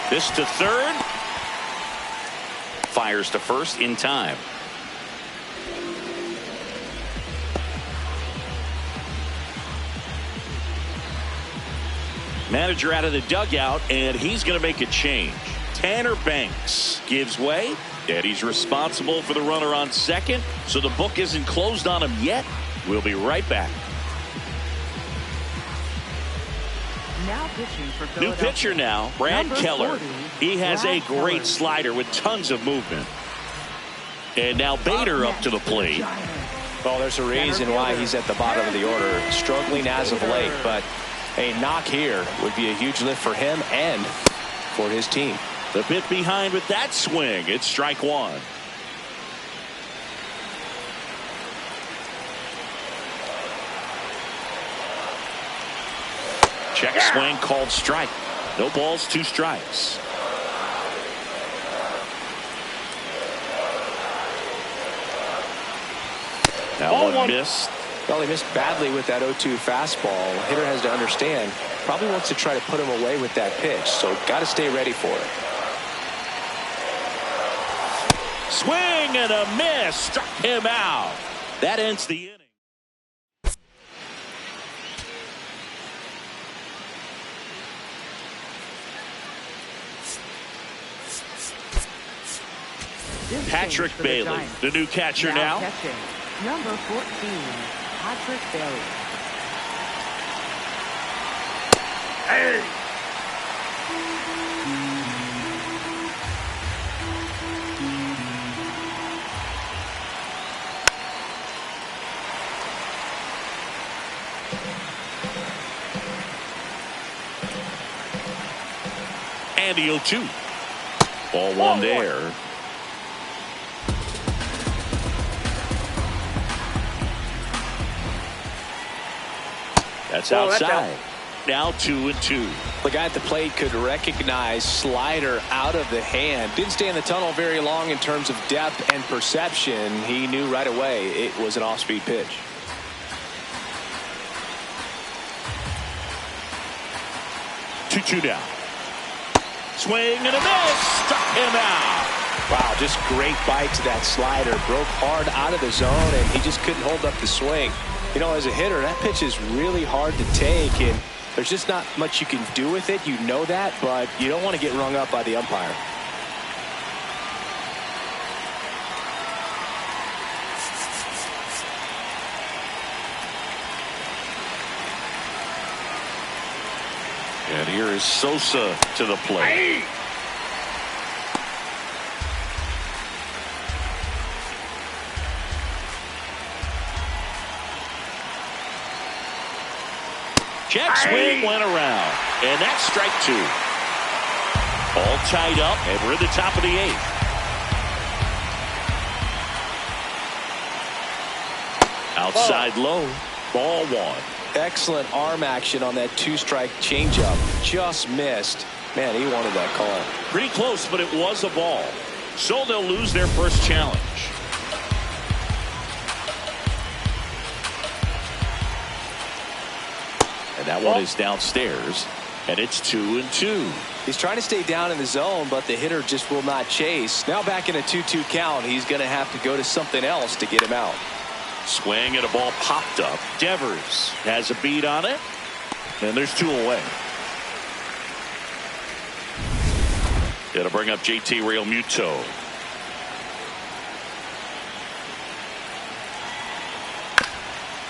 This to third. Fires to first in time. Manager out of the dugout, and he's going to make a change. Tanner Banks gives way, and he's responsible for the runner on second, so the book isn't closed on him yet. We'll be right back. Now pitching for New pitcher now, Brad Number Keller. 40, He has Brad a great Keller. slider with tons of movement. And now Bader up to the plate. Well, there's a reason why he's at the bottom of the order, struggling as of late, but a knock here would be a huge lift for him and for his team. The bit behind with that swing. It's strike one. Check swing called strike. No balls, two strikes. That one missed. Well, he missed badly with that 0-2 fastball. The hitter has to understand, probably wants to try to put him away with that pitch, so got to stay ready for it. Swing and a miss. Struck him out. That ends the inning. Patrick Bailey, the new catcher now. Catching, number 14, Patrick Bailey. Hey! And the 0-2. Ball one there. That's outside. Now 2-2. The guy at the plate could recognize slider out of the hand. Didn't stay in the tunnel very long in terms of depth and perception. He knew right away it was an off-speed pitch. Two down. Swing and a miss. Struck him out. Wow, just great bite to that slider. Broke hard out of the zone, and he just couldn't hold up the swing. You know, as a hitter, that pitch is really hard to take, and there's just not much you can do with it. You know that, but you don't want to get rung up by the umpire. And here is Sosa to the plate. Check swing went around. And that's strike two. All tied up, and we're at the top of the eighth. Outside low. Ball one. Excellent arm action on that two-strike changeup. Just missed. Man, he wanted that call. Pretty close, but it was a ball. So they'll lose their first challenge. And that one is downstairs. And it's 2-2. He's trying to stay down in the zone, but the hitter just will not chase. Now back in a 2-2 count, he's going to have to go to something else to get him out. Swing and a ball popped up. Devers has a beat on it. And there's two away. It'll bring up JT Realmuto.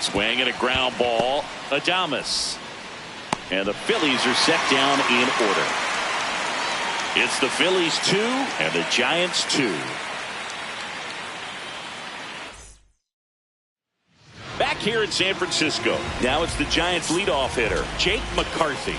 Swing and a ground ball. Adames. And the Phillies are set down in order. It's the Phillies 2 and the Giants 2. Back here in San Francisco. Now it's the Giants leadoff hitter, Jake McCarthy.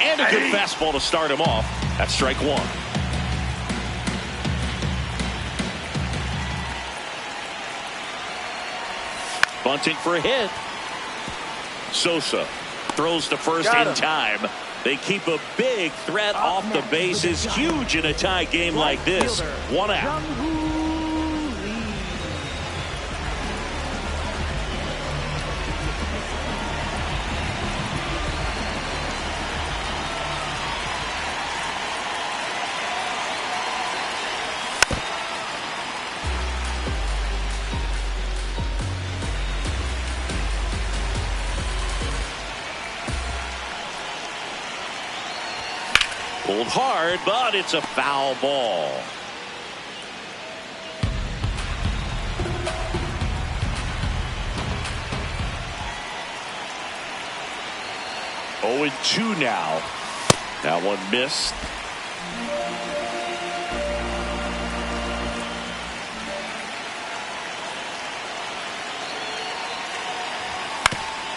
And a good fastball to start him off. That's strike one. Bunting for a hit. Sosa throws to first in time. They keep a big threat off the bases. Huge in a tie game like this. One out. Pulled hard, but it's a foul ball. Oh, and 2 now. That one missed.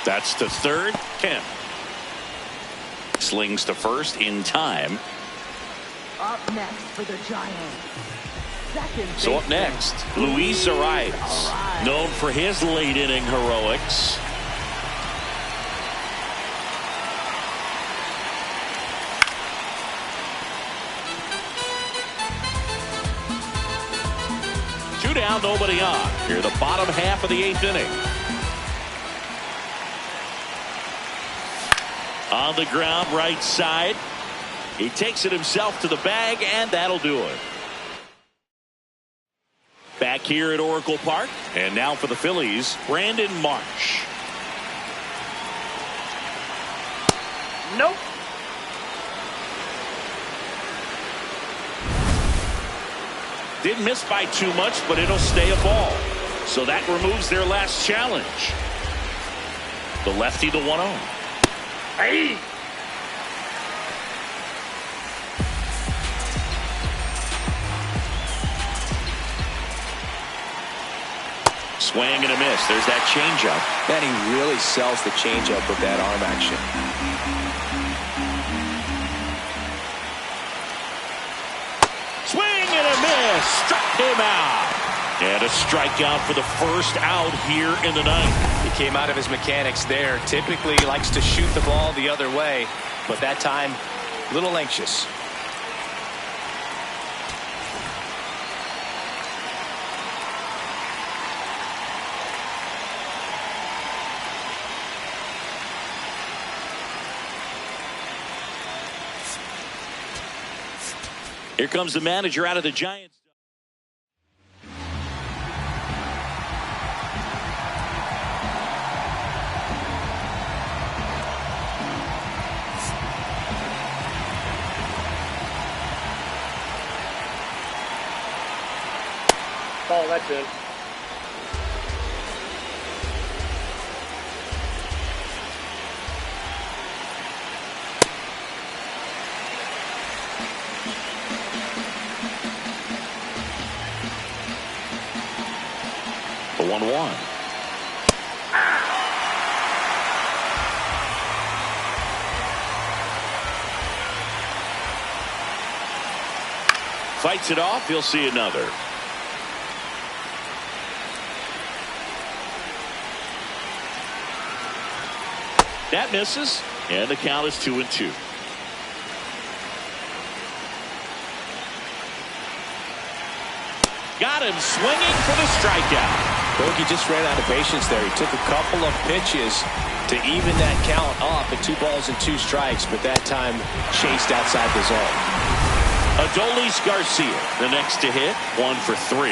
That's to third. Kemp slings to first in time. Up next for the Giants. So up next, Luis Arias, known for his late inning heroics. Two down, nobody on. Here, the bottom half of the eighth inning. On the ground, right side. He takes it himself to the bag, and that'll do it. Back here at Oracle Park, and now for the Phillies, Brandon Marsh. Nope. Didn't miss by too much, but it'll stay a ball. So that removes their last challenge. The lefty, the 1-0. Hey! Swing and a miss. There's that changeup. Man, he really sells the changeup with that arm action. him out. And a strikeout for the first out here in the ninth. He came out of his mechanics there. Typically he likes to shoot the ball the other way, but that time a little anxious. Here comes the manager out of the Giants. Oh, that's it. The 1-1. Fights it off. He'll see another. That misses, and the count is 2-2. Got him swinging for the strikeout. Bogey just ran out of patience there. He took a couple of pitches to even that count up at 2 balls and 2 strikes, but that time chased outside the zone. Adolis Garcia, the next to hit, 1 for 3.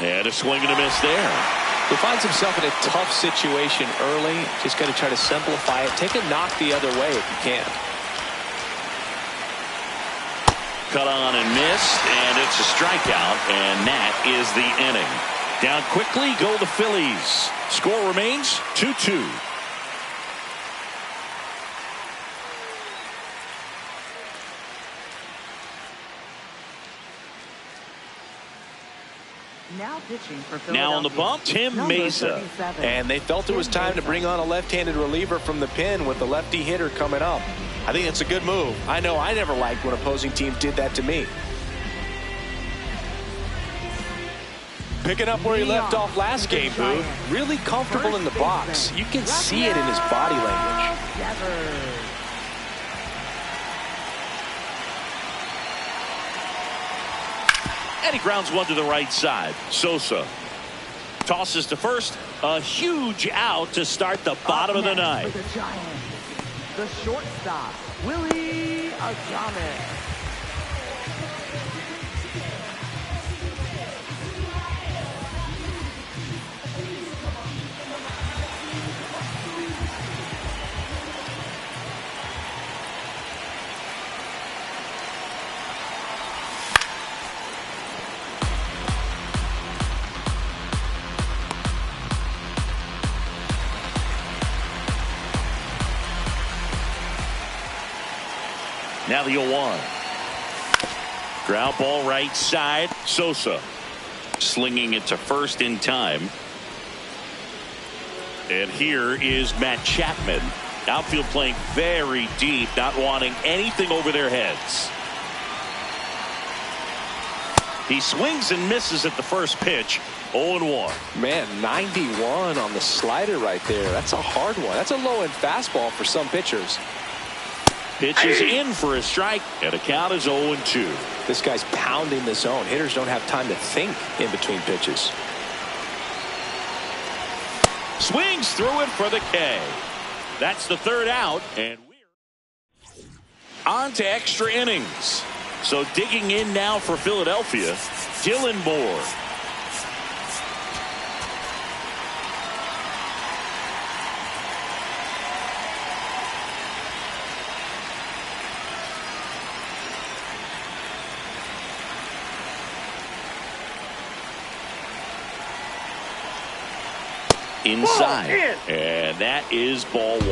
And a swing and a miss there. He finds himself in a tough situation early. Just got to try to simplify it. Take a knock the other way if you can. Cut on and missed, and it's a strikeout, and that is the inning. Down quickly go the Phillies. Score remains 2-2. Now pitching for Philadelphia. Now on the bump, Tim Mesa. And they felt it was time to bring on a left-handed reliever from the pen with the lefty hitter coming up. I think it's a good move. I know I never liked when opposing teams did that to me. Picking up where he left off last game, Boo. Really comfortable in the box. You can see it in his body language. And he grounds one to the right side. Sosa tosses to first. A huge out to start the bottom of the ninth. The Giants, the shortstop, Willie Adames. Now the 0-1. Ground ball right side. Sosa slinging it to first in time. And here is Matt Chapman. Outfield playing very deep, not wanting anything over their heads. He swings and misses at the first pitch. 0-1. Man, 91 on the slider right there. That's a hard one. That's a low-end fastball for some pitchers. Pitch is in for a strike, and the count is 0-2. This guy's pounding the zone. Hitters don't have time to think in between pitches. Swings through it for the K. That's the third out, and we're on to extra innings. So digging in now for Philadelphia, Dylan Moore. Inside, and that is ball 1.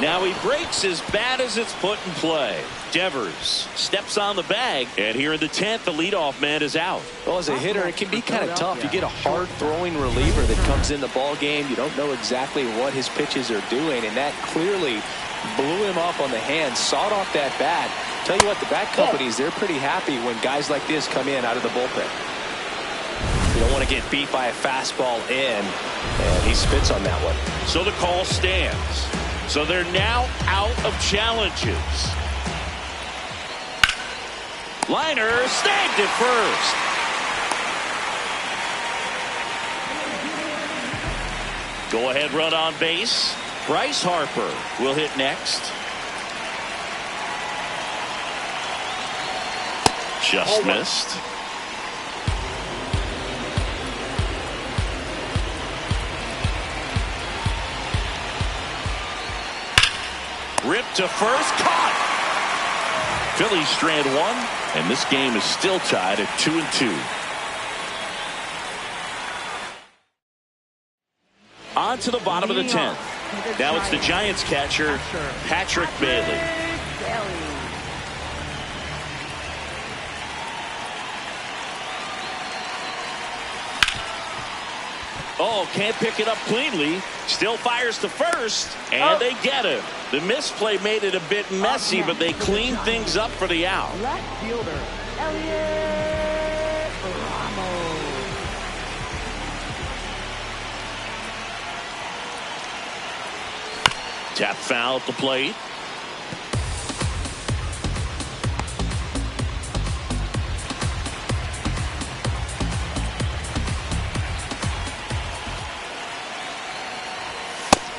Now he breaks as bad as it's put in play. Devers steps on the bag, and here in the 10th, the leadoff man is out. Well, as a hitter, it can be kind of tough. You get a hard-throwing reliever that comes in the ball game. You don't know exactly what his pitches are doing, and that clearly blew him up on the hand, sawed off that bat. Tell you what, the bat companies, they're pretty happy when guys like this come in out of the bullpen. You don't want to get beat by a fastball in, and he spits on that one. So the call stands. So they're now out of challenges. Liner snagged at first. Go ahead run on base. Bryce Harper will hit next. Just missed. Ripped to first, caught. Phillies strand one, and this game is still tied at 2-2. On to the bottom of the 10th. Now it's the Giants catcher, Patrick Bailey. Oh, can't pick it up cleanly. Still fires to first, and they get him. The misplay made it a bit messy, but they cleaned things up for the out. Left fielder, Elliott Ramos. Tap foul at the plate.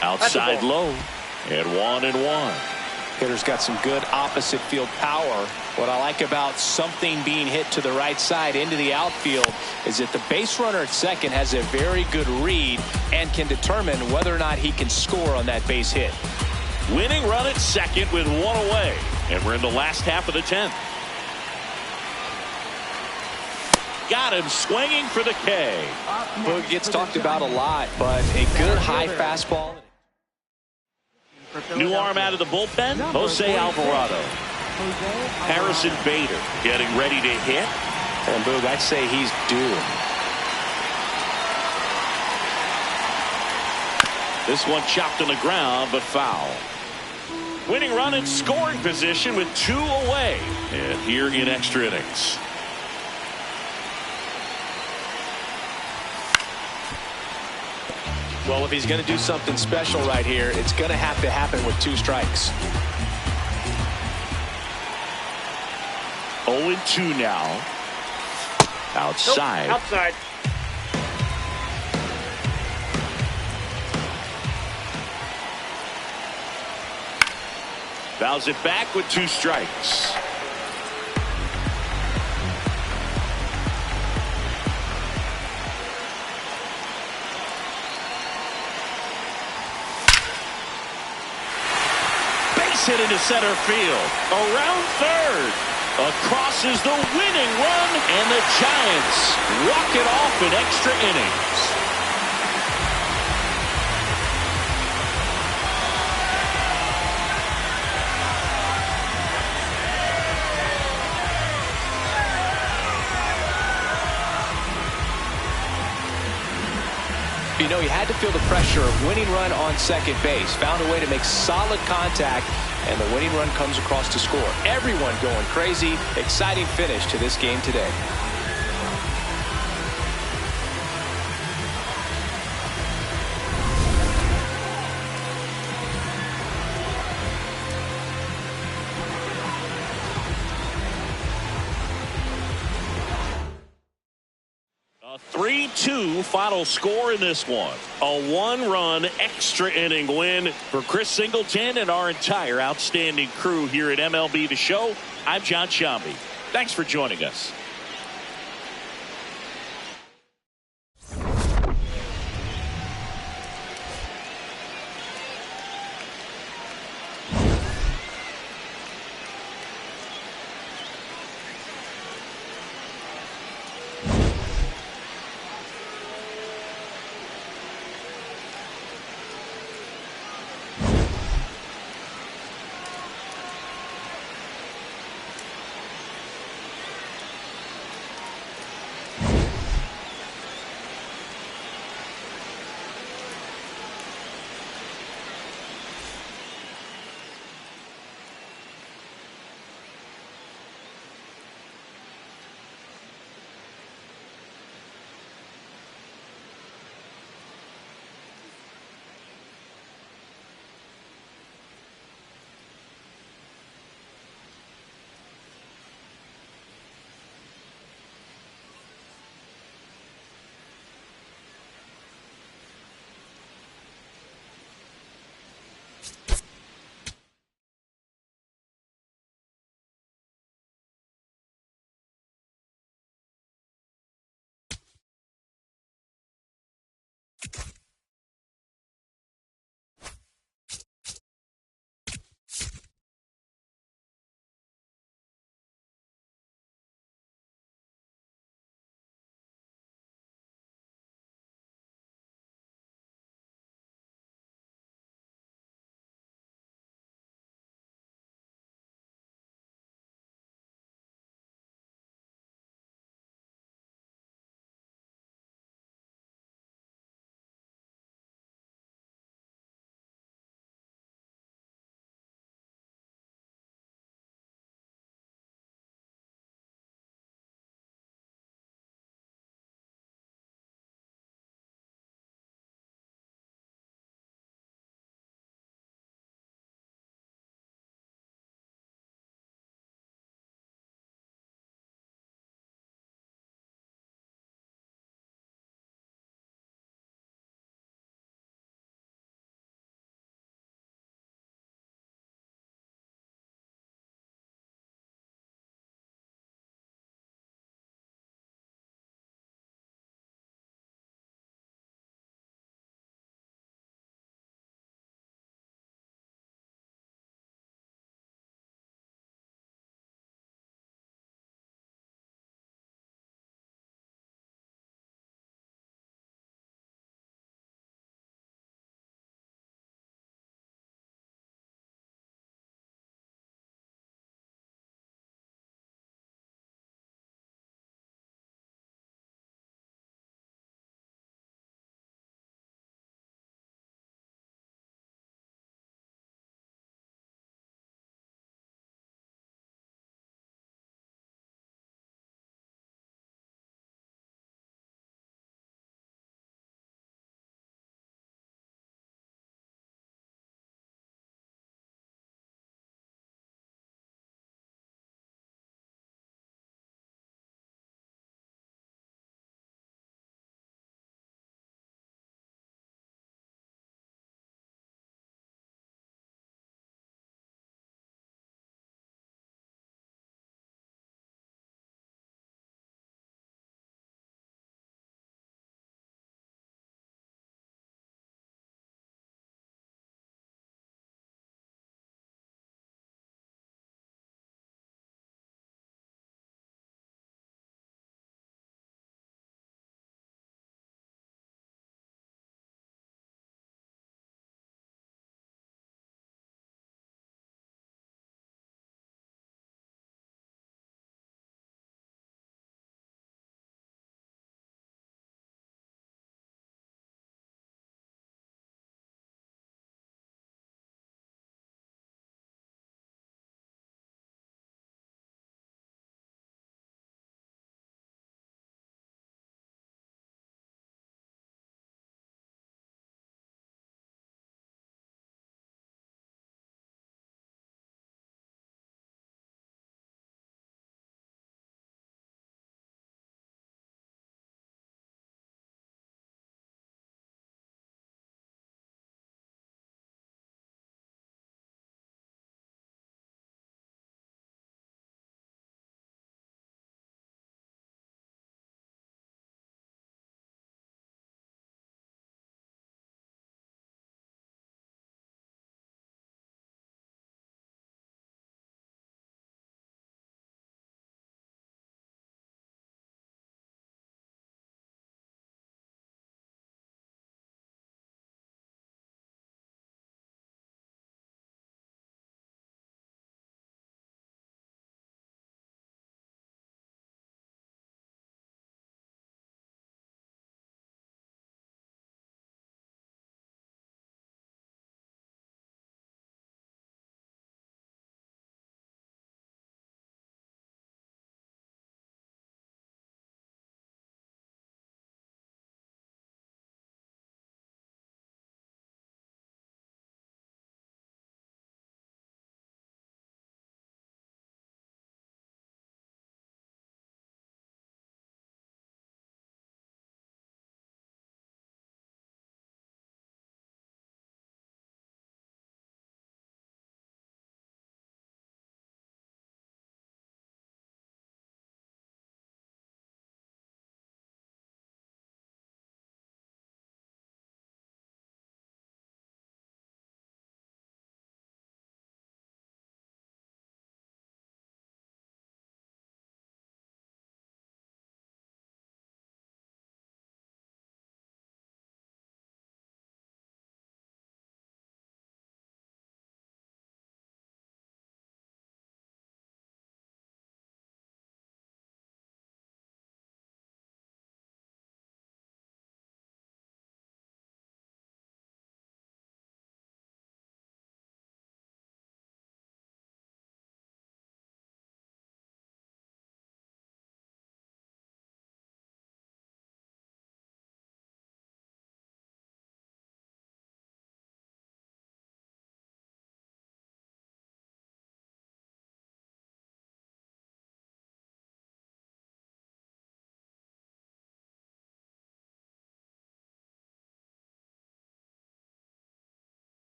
Outside low, and 1-1. Hitter's got some good opposite field power. What I like about something being hit to the right side into the outfield is that the base runner at second has a very good read and can determine whether or not he can score on that base hit. Winning run at second with one away, and we're in the last half of the 10th. Got him swinging for the K. Boog gets talked about a lot, but a good high fastball. New arm out of the bullpen, Jose Alvarado. Harrison Bader getting ready to hit. And Boog, I'd say he's due. This one chopped on the ground, but foul. Winning run in scoring position with 2 away. And here in extra innings. Well, if he's going to do something special right here, it's going to have to happen with 2 strikes. 0-2 now. Outside. Nope, outside. Fouls it back with 2 strikes. Hit into center field. Around third. Across is the winning run, and the Giants walk it off in extra innings. You know, he had to feel the pressure of winning run on second base. Found a way to make solid contact, and the winning run comes across to score. Everyone going crazy. Exciting finish to this game today. A 3-2 final score in this one. A 1-run extra inning win for Chris Singleton and our entire outstanding crew here at MLB The Show. I'm John Shambi. Thanks for joining us.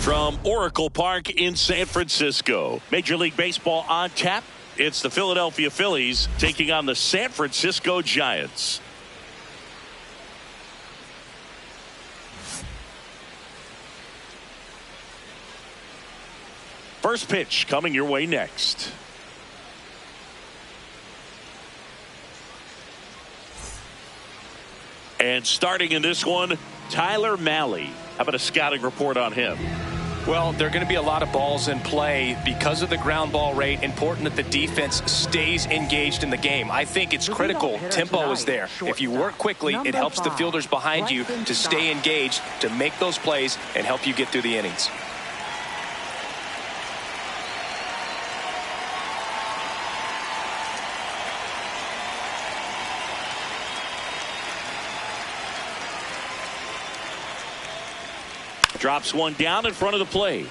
From Oracle Park in San Francisco, Major League Baseball on tap. It's the Philadelphia Phillies taking on the San Francisco Giants. First pitch coming your way next. And starting in this one, Tyler Mahle. How about a scouting report on him? Well, there are going to be a lot of balls in play because of the ground ball rate. Important that the defense stays engaged in the game. I think it's critical. Tempo is there. If you work quickly, it helps the fielders behind you to stay engaged, to make those plays, and help you get through the innings. Drops one down in front of the plate.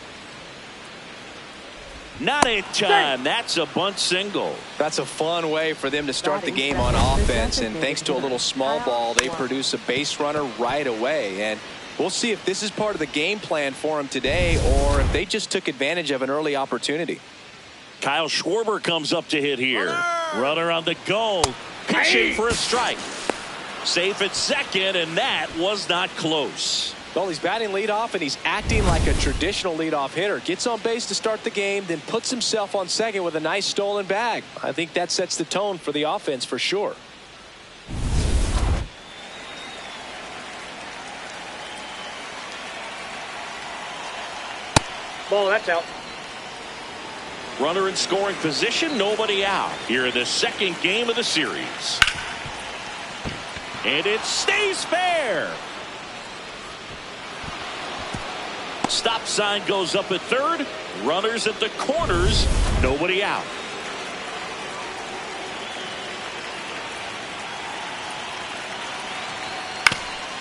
Not in time. That's a bunt single. That's a fun way for them to start the game on offense, and thanks to a little small ball, they produce a base runner right away. And we'll see if this is part of the game plan for them today or if they just took advantage of an early opportunity. Kyle Schwarber comes up to hit here. Runner on the go. Pitching for a strike. Safe at second, and that was not close. Well, he's batting leadoff, and he's acting like a traditional leadoff hitter. Gets on base to start the game, then puts himself on second with a nice stolen bag. I think that sets the tone for the offense for sure. Ball, that's out. Runner in scoring position, nobody out. Here in the second game of the series. And it stays fair. Stop sign goes up at third. Runners at the corners. Nobody out.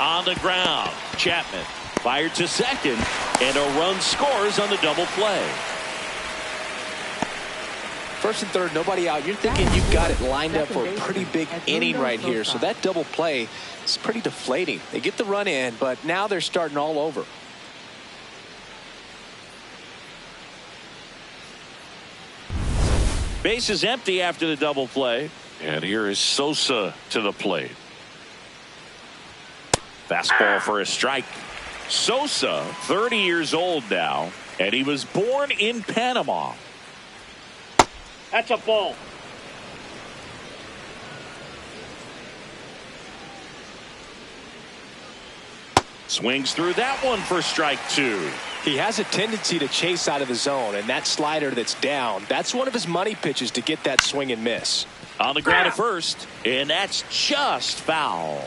On the ground. Chapman fired to second. And a run scores on the double play. First and third, nobody out. You're thinking you've got it lined up for a pretty big inning right here. So that double play is pretty deflating. They get the run in, but now they're starting all over. Base is empty after the double play. And here is Sosa to the plate. Fastball for a strike. Sosa, 30 years old now, and he was born in Panama. That's a ball. Swings through that one for strike two. He has a tendency to chase out of the zone, and that slider that's down, that's one of his money pitches to get that swing and miss. On the ground at first, and that's just foul.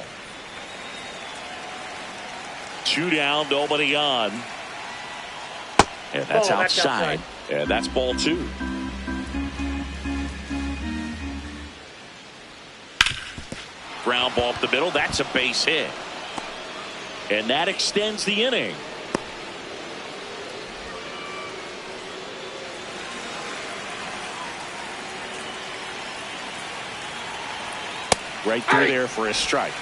2 down, nobody on. And that's outside. And that's ball 2. ground ball up the middle. That's a base hit. And that extends the inning. Right through there for a strike.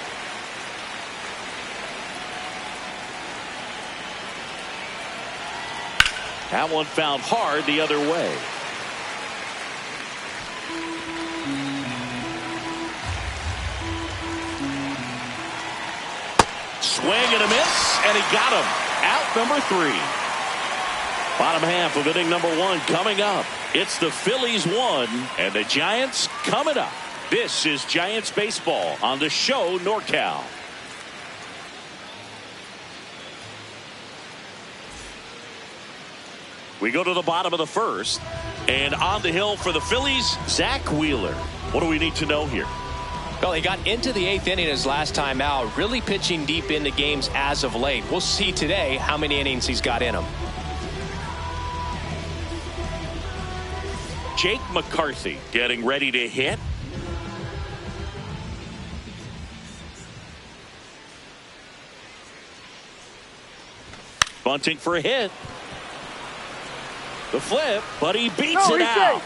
That one found hard the other way. Swing and a miss, and he got him. Out number 3. Bottom half of inning number 1 coming up. It's the Phillies 1 and the Giants coming up. This is Giants baseball on the show NorCal. We go to the bottom of the first, and on the hill for the Phillies, Zach Wheeler. What do we need to know here? Well, he got into the 8th inning his last time out, really pitching deep into games as of late. We'll see today how many innings he's got in him. Jake McCarthy getting ready to hit. Bunting for a hit. The flip, but he beats it out.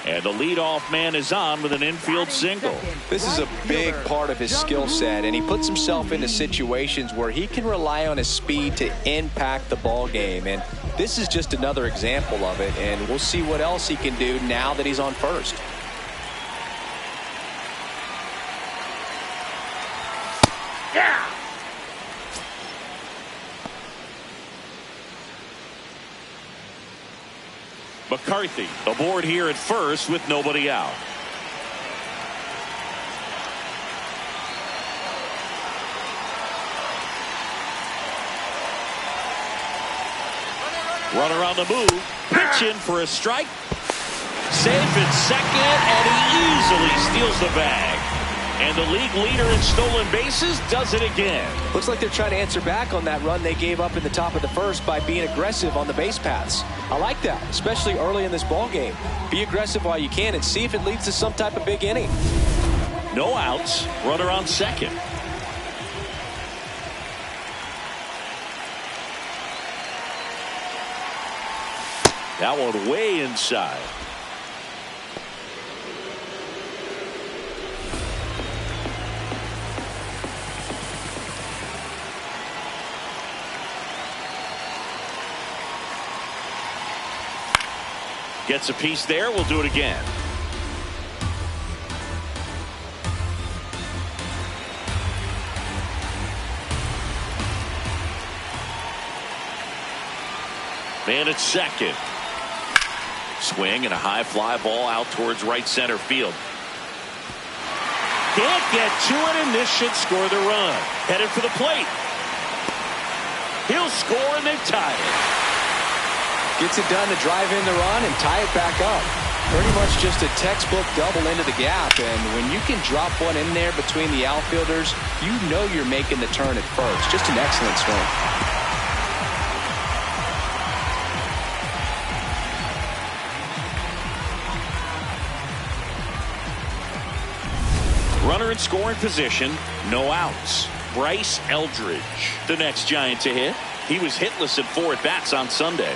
And the leadoff man is on with an infield single. This is a big part of his skill set, and he puts himself into situations where he can rely on his speed to impact the ball game. And this is just another example of it, and we'll see what else he can do now that he's on first. Yeah. McCarthy aboard here at first with nobody out. Runner on the move, pitching for a strike. Safe in second, and he easily steals the bag. And the league leader in stolen bases does it again. Looks like they're trying to answer back on that run they gave up in the top of the first by being aggressive on the base paths. I like that, especially early in this ball game. Be aggressive while you can and see if it leads to some type of big inning. No outs, runner on second. That one way inside. Gets a piece there. We'll do it again. Man at second. Swing and a high fly ball out towards right center field. Can't get to it, and this should score the run. Headed for the plate. He'll score, and they've tied it. Gets it done to drive in the run and tie it back up. Pretty much just a textbook double into the gap, and when you can drop one in there between the outfielders, you know you're making the turn at first. Just an excellent swing. Runner in scoring position, no outs. Bryce Eldridge, the next Giant to hit. He was hitless at 4 at-bats on Sunday.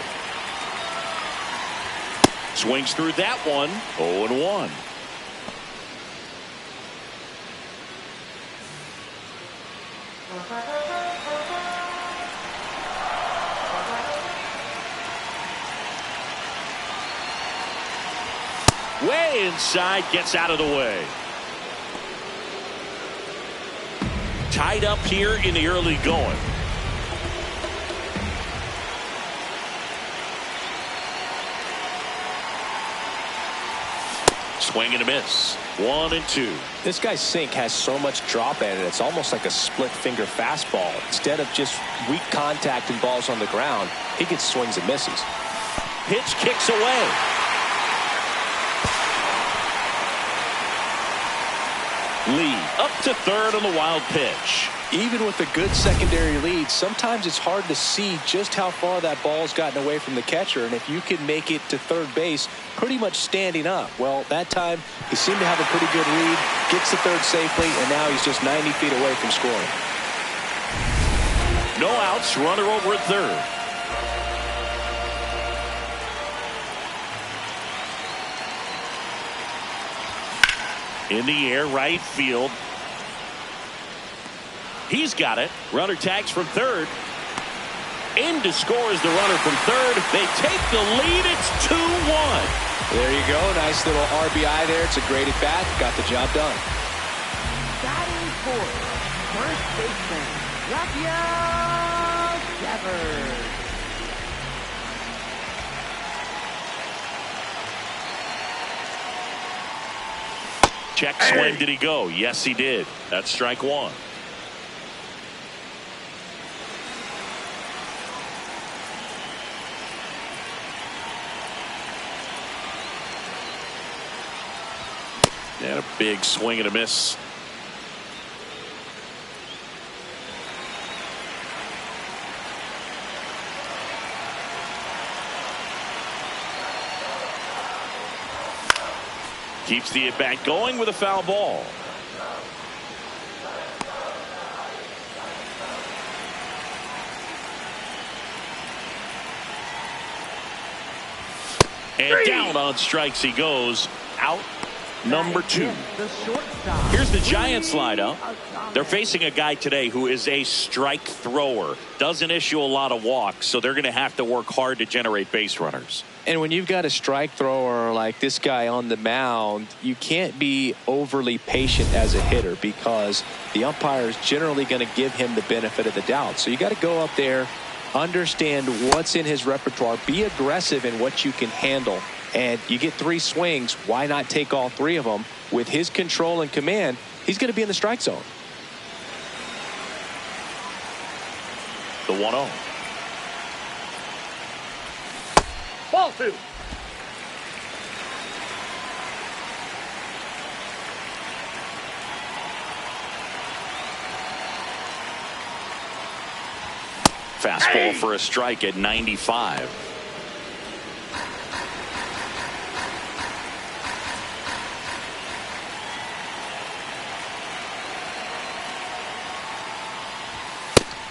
Swings through that one, 0-1. Way inside, gets out of the way. Tied up here in the early going. Swing and a miss. 1-2. This guy's sink has so much drop at it. It's almost like a split finger fastball. Instead of just weak contact and balls on the ground, he gets swings and misses. Pitch kicks away. Lee up to third on the wild pitch. Even with a good secondary lead, sometimes it's hard to see just how far that ball's gotten away from the catcher. And if you can make it to third base pretty much standing up, well, that time he seemed to have a pretty good read, gets to third safely, and now he's just 90 feet away from scoring. No outs, runner over at third. In the air, right field. He's got it. Runner tags from third. In to score is the runner from third. They take the lead. It's 2-1. There you go. Nice little RBI there. It's a great at bat. Got the job done. Batting fourth, first baseman, Rafael Devers. Check swing. Did he go? Yes, he did. That's strike one. And a big swing and a miss. Keeps the at-bat going with a foul ball. And down on strikes he goes. Out. Number 2. Here's the Giants lineup. They're facing a guy today who is a strike thrower. Doesn't issue a lot of walks, so they're going to have to work hard to generate base runners. And when you've got a strike thrower like this guy on the mound, you can't be overly patient as a hitter because the umpire is generally going to give him the benefit of the doubt. So you got to go up there, understand what's in his repertoire, be aggressive in what you can handle. And you get 3 swings. Why not take all 3 of them? With his control and command, he's going to be in the strike zone. The 1-0. Ball 2. Fastball for a strike at 95.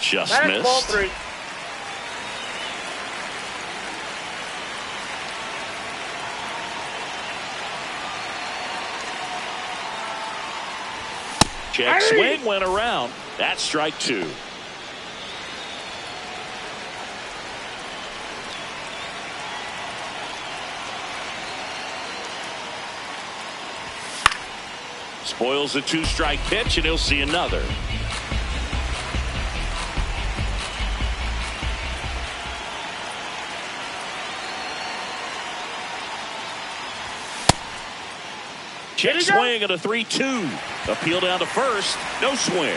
Just That's missed. ball 3. Check swing went around. That's strike 2. Spoils the 2-strike pitch, and he'll see another. Check swing at a 3-2. Appeal down to first. No swing.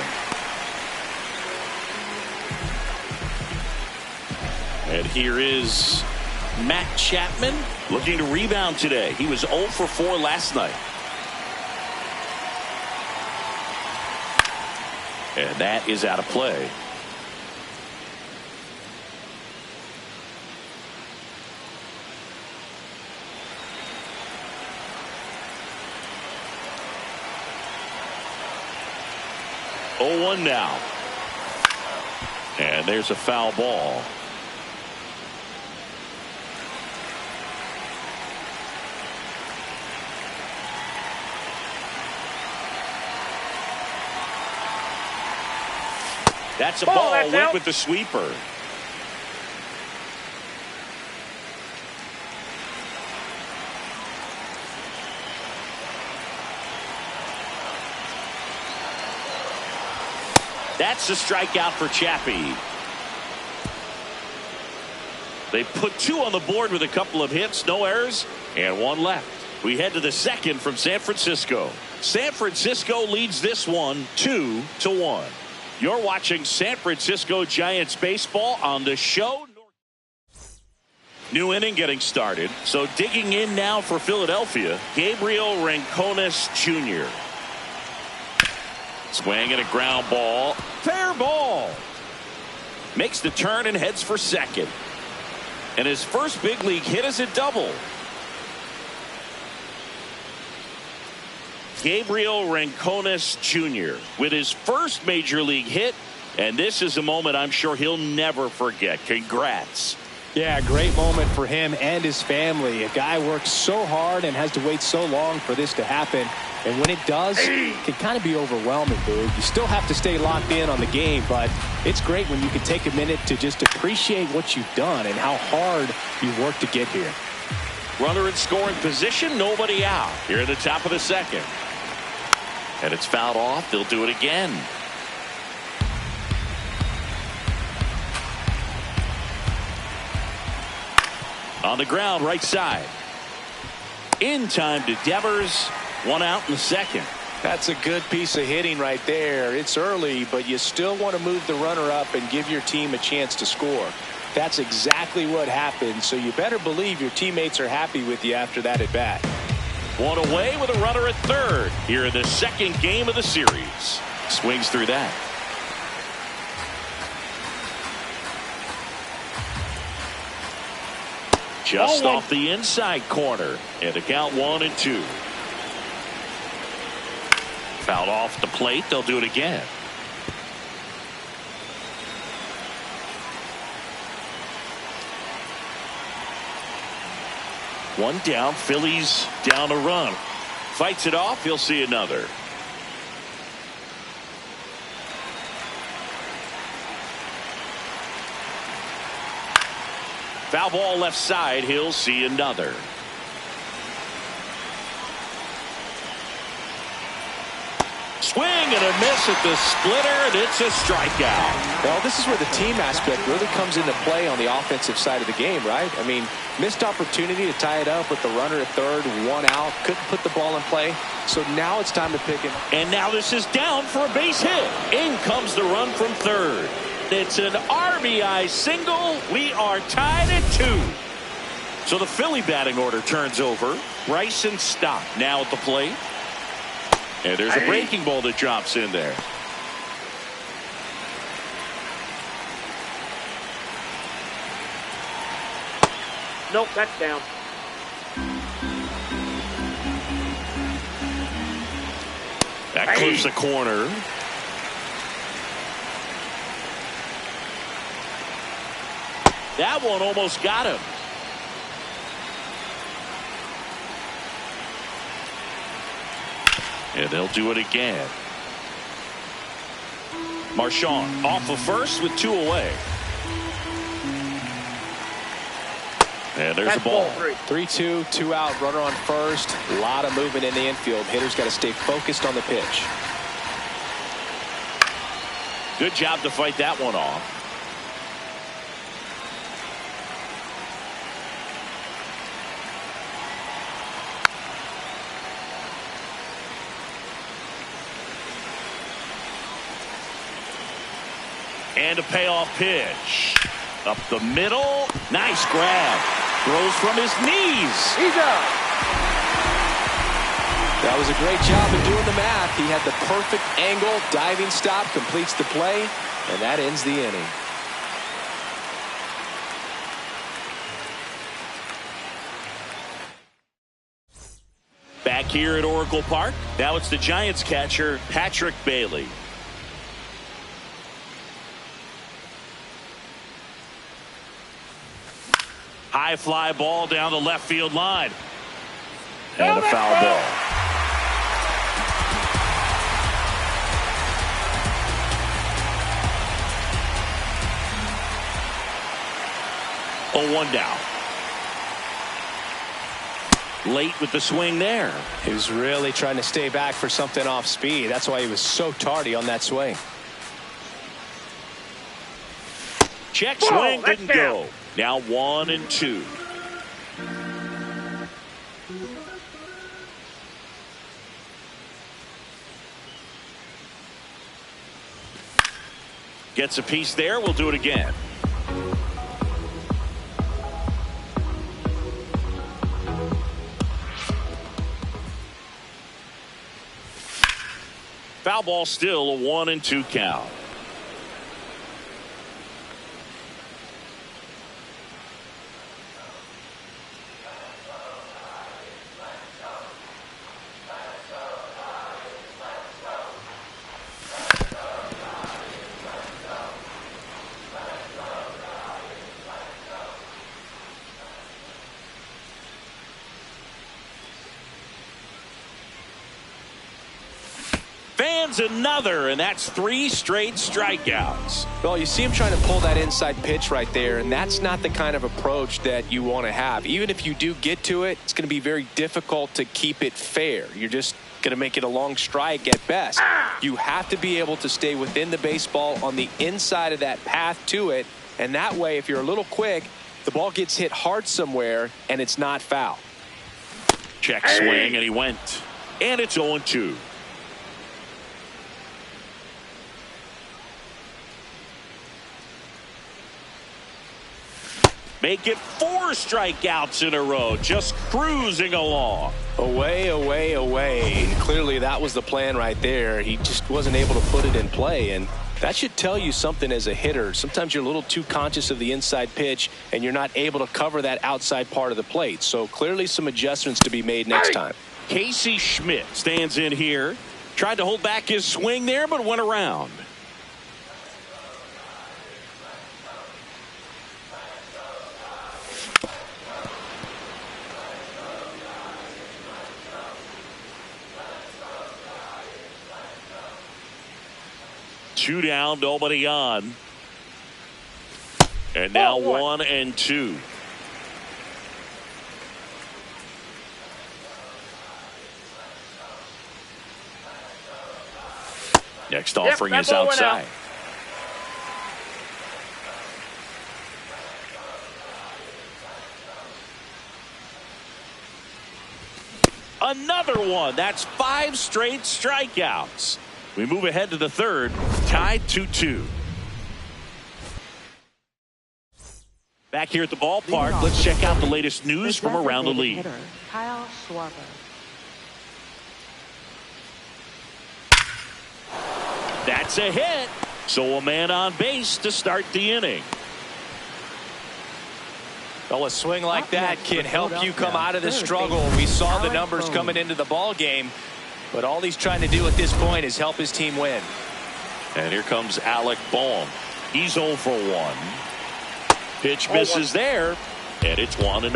And here is Matt Chapman looking to rebound today. He was 0 for 4 last night. And that is out of play. Oh, 1 now. And there's a foul ball. That's a ball. Went out with the sweeper. That's a strikeout for Chappie. They put 2 on the board with a couple of hits, no errors, and 1 left. We head to the second from San Francisco. San Francisco leads this one 2-1. You're watching San Francisco Giants baseball on the show. New inning getting started. So digging in now for Philadelphia, Gabriel Rincones Jr. Swing and a ground ball. Fair ball. Makes the turn and heads for second. And his first big league hit is a double. Gabriel Rincones Jr. with his first major league hit. And this is a moment I'm sure he'll never forget. Congrats. Yeah, great moment for him and his family. A guy works so hard and has to wait so long for this to happen. And when it does, it can kind of be overwhelming, dude. You still have to stay locked in on the game, but it's great when you can take a minute to just appreciate what you've done and how hard you worked to get here. Runner in scoring position, nobody out. Here at the top of the second. And it's fouled off. They'll do it again. On the ground, right side. In time to Devers. One out in the second. That's a good piece of hitting right there. It's early, but you still want to move the runner up and give your team a chance to score. That's exactly what happened, so you better believe your teammates are happy with you after that at bat. One away with a runner at third here in the second game of the series. Swings through that. Just off the inside corner. And the count 1-2. Fouled off the plate. They'll do it again. One down. Phillies down a run. Fights it off. He'll see another. Foul ball left side. He'll see another. Swing and a miss at the splitter, and it's a strikeout. Well, this is where the team aspect really comes into play on the offensive side of the game, right? I mean, missed opportunity to tie it up with the runner at third, one out, couldn't put the ball in play. So now it's time to pick him. And now this is down for a base hit. In comes the run from third. It's an RBI single. We are tied at 2. So the Philly batting order turns over. Bryson Stott now at the plate. And there's a breaking ball that drops in there. Nope, that's down. That clips the corner. That one almost got him. And they'll do it again. Marchand off of first with 2 away. And there's the ball. 3-2, 2 out, runner on first. A lot of movement in the infield. Hitter's got to stay focused on the pitch. Good job to fight that one off. And a payoff pitch. Up the middle. Nice grab. Throws from his knees. He's out. That was a great job of doing the math. He had the perfect angle. Diving stop completes the play. And that ends the inning. Back here at Oracle Park. Now it's the Giants catcher, Patrick Bailey. High fly ball down the left field line. And a foul ball. Oh, 1 down. Late with the swing there. He was really trying to stay back for something off speed. That's why he was so tardy on that swing. Check swing, didn't go. Now 1-2. Gets a piece there. We'll do it again. Foul ball, still a 1-2 count. Fans another, and that's 3 straight strikeouts. Well, you see him trying to pull that inside pitch right there, and that's not the kind of approach that you want to have. Even if you do get to it, it's going to be very difficult to keep it fair. You're just going to make it a long strike at best. You have to be able to stay within the baseball on the inside of that path to it, and that way, if you're a little quick, the ball gets hit hard somewhere, and it's not foul. Check swing, and he went. And it's 0-2. Make it 4 strikeouts in a row, just cruising along. Away, away, away. And clearly that was the plan right there. He just wasn't able to put it in play, and that should tell you something as a hitter. Sometimes you're a little too conscious of the inside pitch, and you're not able to cover that outside part of the plate. So clearly some adjustments to be made next time. Casey Schmidt stands in here. Tried to hold back his swing there, but went around. Two down, nobody on. And now 1-2. Next offering is outside. Another one. That's 5 straight strikeouts. We move ahead to the third, tied 2-2. Back here at the ballpark, let's check out the latest news from around the league. Kyle Schwarber. That's a hit. So a man on base to start the inning. Well, a swing like that can help you come out of the struggle. We saw the numbers coming into the ball game. But all he's trying to do at this point is help his team win. And here comes Alec Bohm. He's 0 for 1. Pitch misses there, and it's 1-0.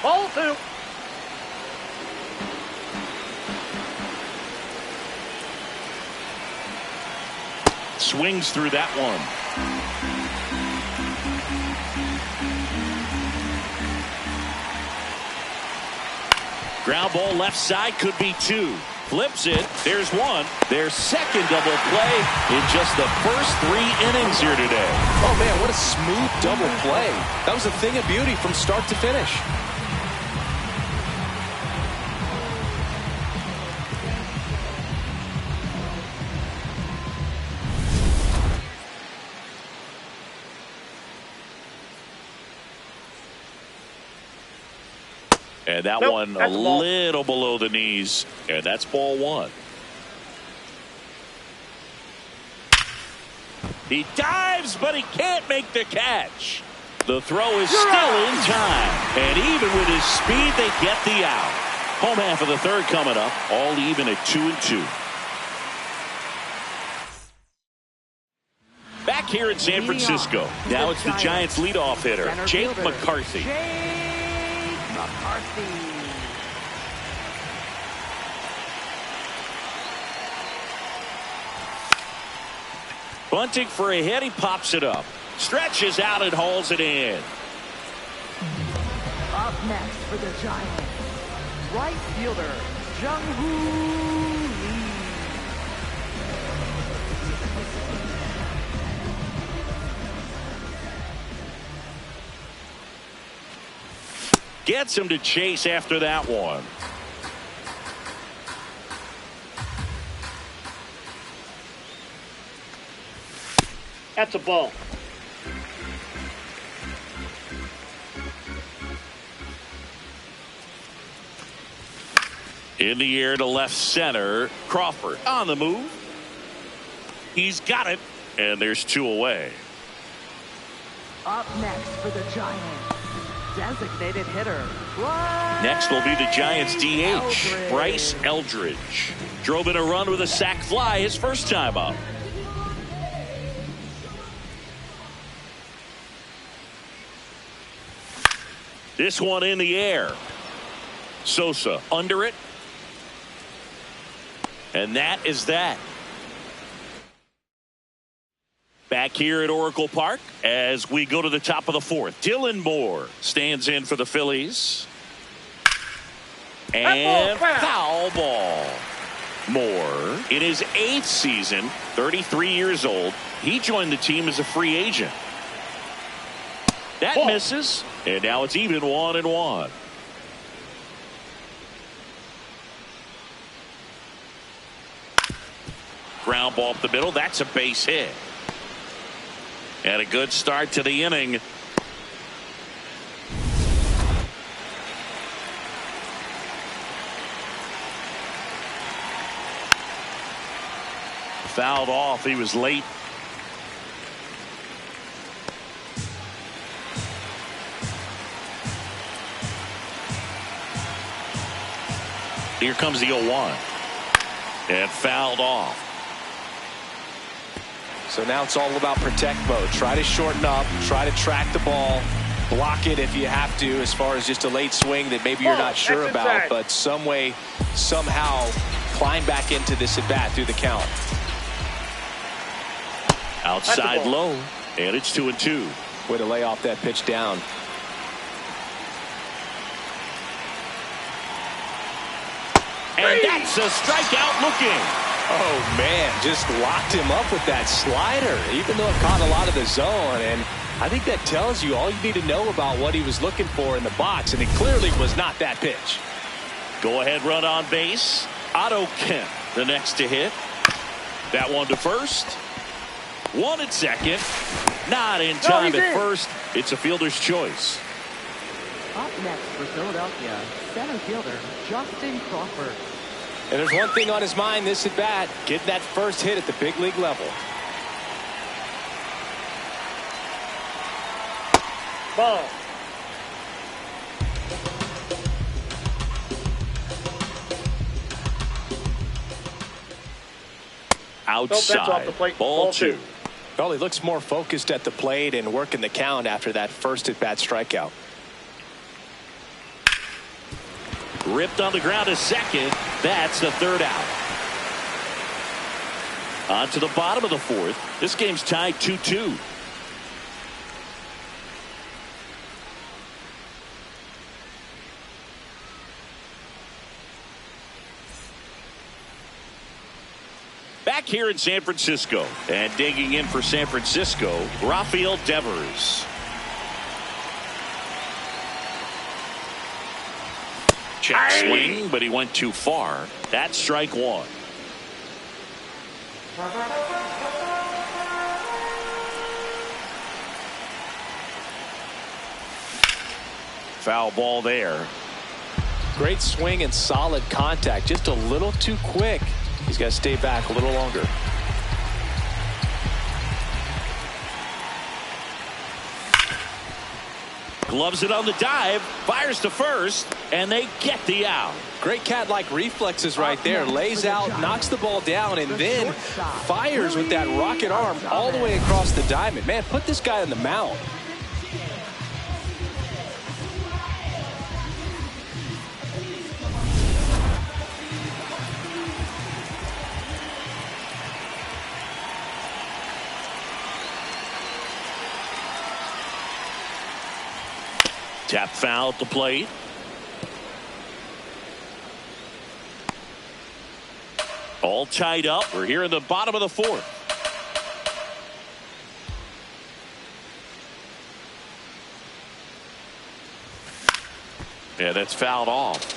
Ball 2. Swings through that one. Ground ball left side, could be 2. Flips it. There's 1. Their second double play in just the first 3 innings here today. Oh, man, what a smooth double play. That was a thing of beauty from start to finish. And that one a little below the knees. And that's ball 1. He dives, but he can't make the catch. The throw is still in time. And even with his speed, they get the out. Home half of the third coming up. All even at 2-2. Back here in San Francisco. Now it's the Giants leadoff hitter, Jake McCarthy. Bunting for a hit. He pops it up. Stretches out and hauls it in. Up next for the Giants, right fielder, Jung-Hoo Lee. Gets him to chase after that one. That's a ball. In the air to left center. Crawford on the move. He's got it. And there's 2 away. Up next for the Giants, designated hitter. Next will be the Giants DH, Eldridge. Bryce Eldridge. Drove in a run with a sac fly his first time up. This one in the air. Sosa under it. And that is that. Back here at Oracle Park as we go to the top of the 4th. Dylan Moore stands in for the Phillies. And foul ball. Moore in his 8th season, 33 years old. He joined the team as a free agent. That misses. And now it's even 1-1. Ground ball up the middle. That's a base hit. And a good start to the inning. Fouled off. He was late. Here comes the 0-1. And fouled off. So now it's all about protect mode. Try to shorten up, try to track the ball, block it if you have to, as far as just a late swing that maybe you're not sure about, but some way, somehow climb back into this at bat through the count. Outside low, and it's 2-2. Way to lay off that pitch down. And that's a strikeout looking. Oh, man, just locked him up with that slider, even though it caught a lot of the zone. And I think that tells you all you need to know about what he was looking for in the box, and it clearly was not that pitch. Go ahead run on base. Otto Kemp, the next to hit. That one to first. One at second. Not in time at first. It's a fielder's choice. Up next for Philadelphia, center fielder Justin Crawford. And there's one thing on his mind this at bat, getting that first hit at the big league level. Ball. Outside. Ball 2. Well, he looks more focused at the plate and working the count after that first at bat strikeout. Ripped on the ground to second. That's the 3rd out. On to the bottom of the 4th. This game's tied 2-2. Back here in San Francisco, and digging in for San Francisco, Rafael Devers. Check swing, but he went too far. That's strike 1. Foul ball there. Great swing and solid contact. Just a little too quick. He's got to stay back a little longer. Gloves it on the dive, fires to first, and they get the out. Great cat-like reflexes right there. Lays out, knocks the ball down, and then fires with that rocket arm all the way across the diamond. Man, put this guy on the mound. Tap foul at the plate. All tied up. We're here in the bottom of the 4th. Yeah, that's fouled off.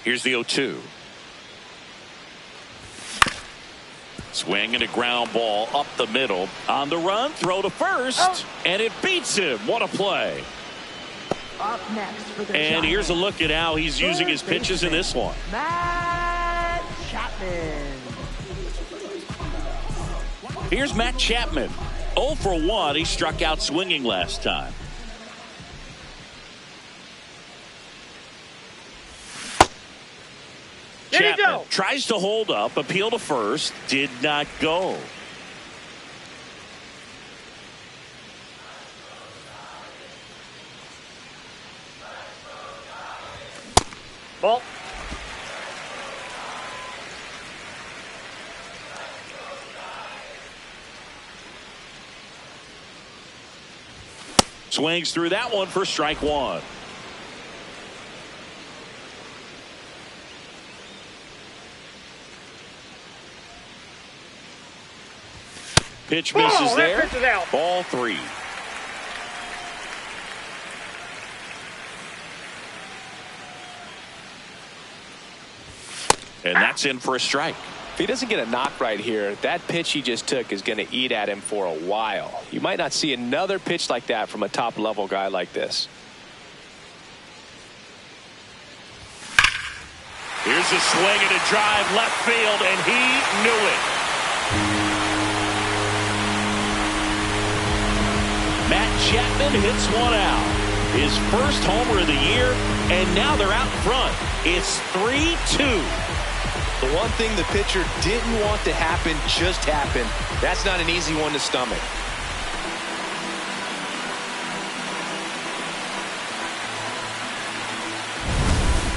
Here's the 0-2. Swing and a ground ball up the middle. On the run, throw to first, and it beats him. What a play. Up next for the And Giants, here's a look at how he's using his pitches in this one. Matt Chapman. Here's Matt Chapman. 0 for 1. He struck out swinging last time. Chapman tries to hold up, appeal to first, did not go. Ball. Swings through that one for strike one. Pitch misses there. Pitch is out. Ball 3. And that's in for a strike. If he doesn't get a knock right here, that pitch he just took is going to eat at him for a while. You might not see another pitch like that from a top-level guy like this. Here's a swing and a drive left field, and he knew it. Matt Chapman hits one out. His first homer of the year, and now they're out in front. It's 3-2. The one thing the pitcher didn't want to happen just happened. That's not an easy one to stomach.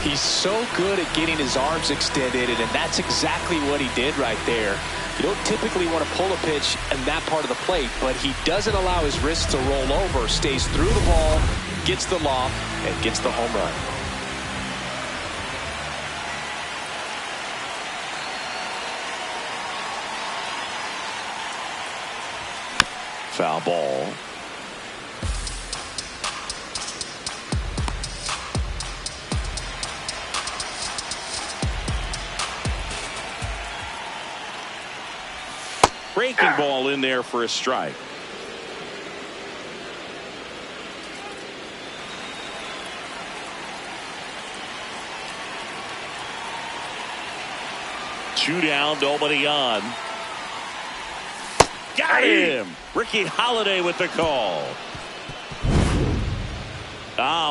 He's so good at getting his arms extended, and that's exactly what he did right there. You don't typically want to pull a pitch in that part of the plate, but he doesn't allow his wrist to roll over, stays through the ball, gets the loft, and gets the home run. Foul ball. Breaking ball in there for a strike. Two down, nobody on. Got him. Ricky Holiday with the call.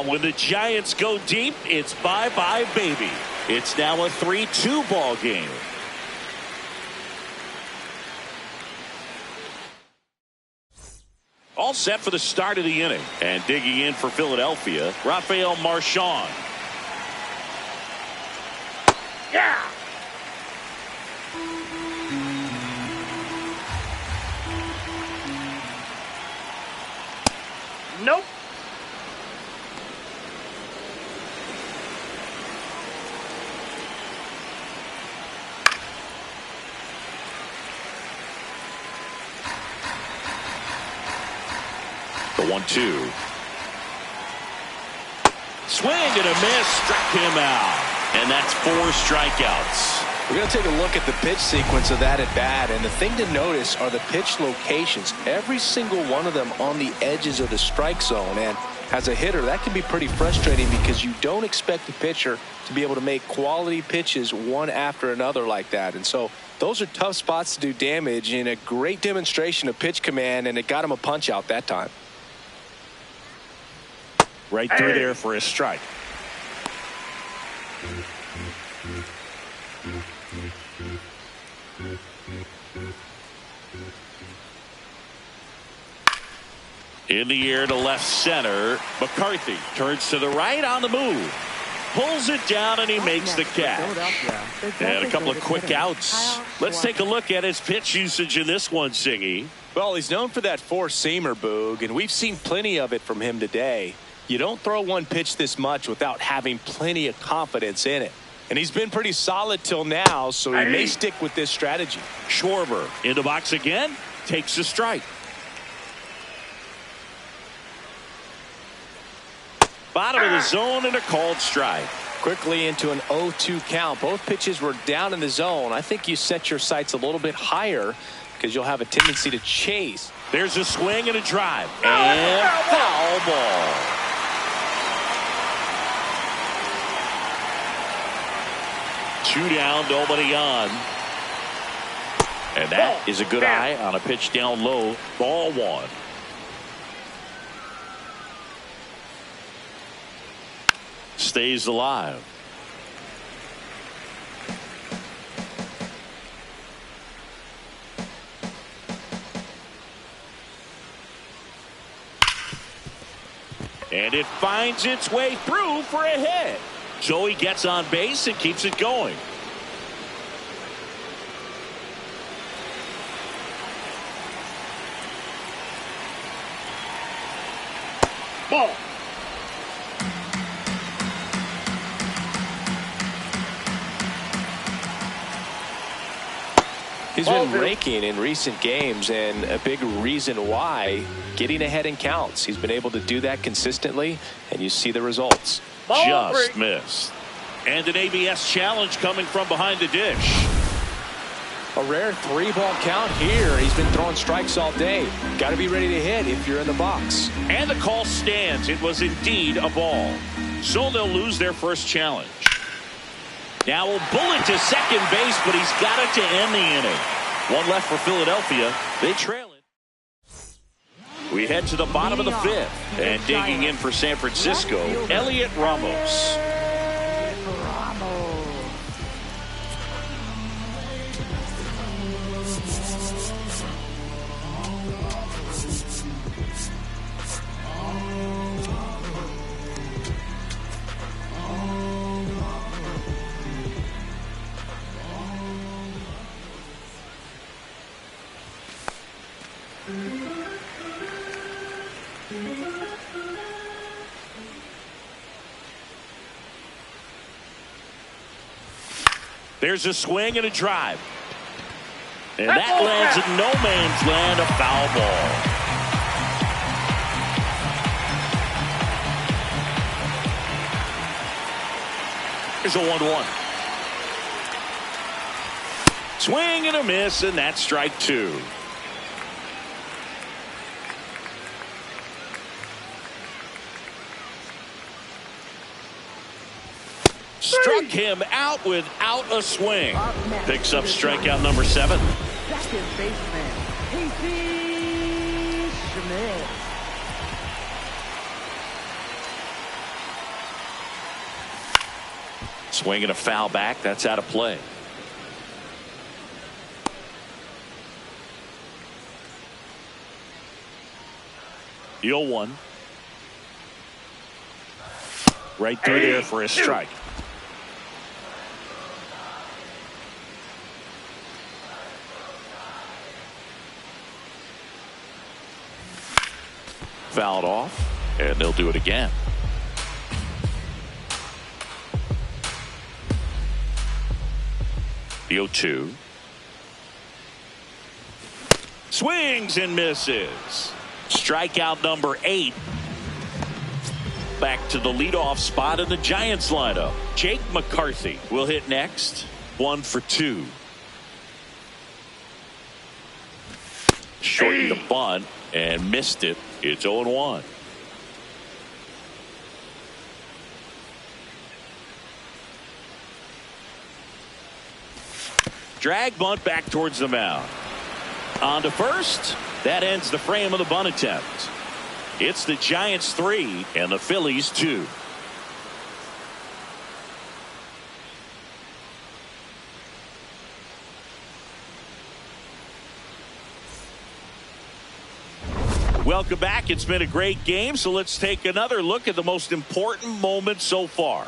When the Giants go deep, it's bye-bye, baby. It's now a 3-2 ball game. All set for the start of the inning. And digging in for Philadelphia, Rafael Marchand. Yeah. Nope. The 1-2. Swing and a miss. Struck him out. And that's 4 strikeouts. We're going to take a look at the pitch sequence of that at bat, and the thing to notice are the pitch locations. Every single one of them on the edges of the strike zone, and as a hitter, that can be pretty frustrating because you don't expect the pitcher to be able to make quality pitches one after another like that. And so those are tough spots to do damage, and a great demonstration of pitch command, and it got him a punch out that time. Right through there for a strike. In the air to left center. McCarthy turns to the right on the move. Pulls it down and he makes the catch. And a couple of quick outs. Let's take a look at his pitch usage in this one, Singy. Well, he's known for that four-seamer, Boog, and we've seen plenty of it from him today. You don't throw one pitch this much without having plenty of confidence in it. And he's been pretty solid till now, so he may stick with this strategy. Schwarber in the box again, takes a strike. Bottom of the zone and a called strike. quickly into an 0-2 count. Both pitches were down in the zone. I think you set your sights a little bit higher because you'll have a tendency to chase. There's a swing and a drive. And foul ball. Two down, nobody on. And that is a good eye on a pitch down low. Ball one. Stays alive. And it finds its way through for a hit. So he gets on base and keeps it going. Ball. He's been raking in recent games, and a big reason why, getting ahead in counts. He's been able to do that consistently, and you see the results. Just missed. And an ABS challenge coming from behind the dish. A rare 3-ball count here. He's been throwing strikes all day. Got to be ready to hit if you're in the box. And the call stands. It was indeed a ball. So they'll lose their first challenge. Now a bullet to second base, but he's got it to end the inning. One left for Philadelphia. They trail it. We head to the bottom of the fifth. And digging in for San Francisco, Elliot Ramos. There's a swing and a drive. And that lands in no man's land, a foul ball. Here's a 1-1. Swing and a miss, and that's strike two. Struck him out without a swing. Picks up strikeout number 7. Second baseman, Casey Schmidt. Swing and a foul back. That's out of play. The 0-1. Right through there for a strike. Fouled off, and they'll do it again. The 0-2. Swings and misses. Strikeout number 8. Back to the leadoff spot in the Giants lineup. Jake McCarthy will hit next. 1 for 2. Shortened the bunt and missed it. It's 0-1. Drag bunt back towards the mound. On to first. That ends the frame of the bunt attempt. It's the Giants 3 and the Phillies 2. Welcome back. It's been a great game, so let's take another look at the most important moment so far.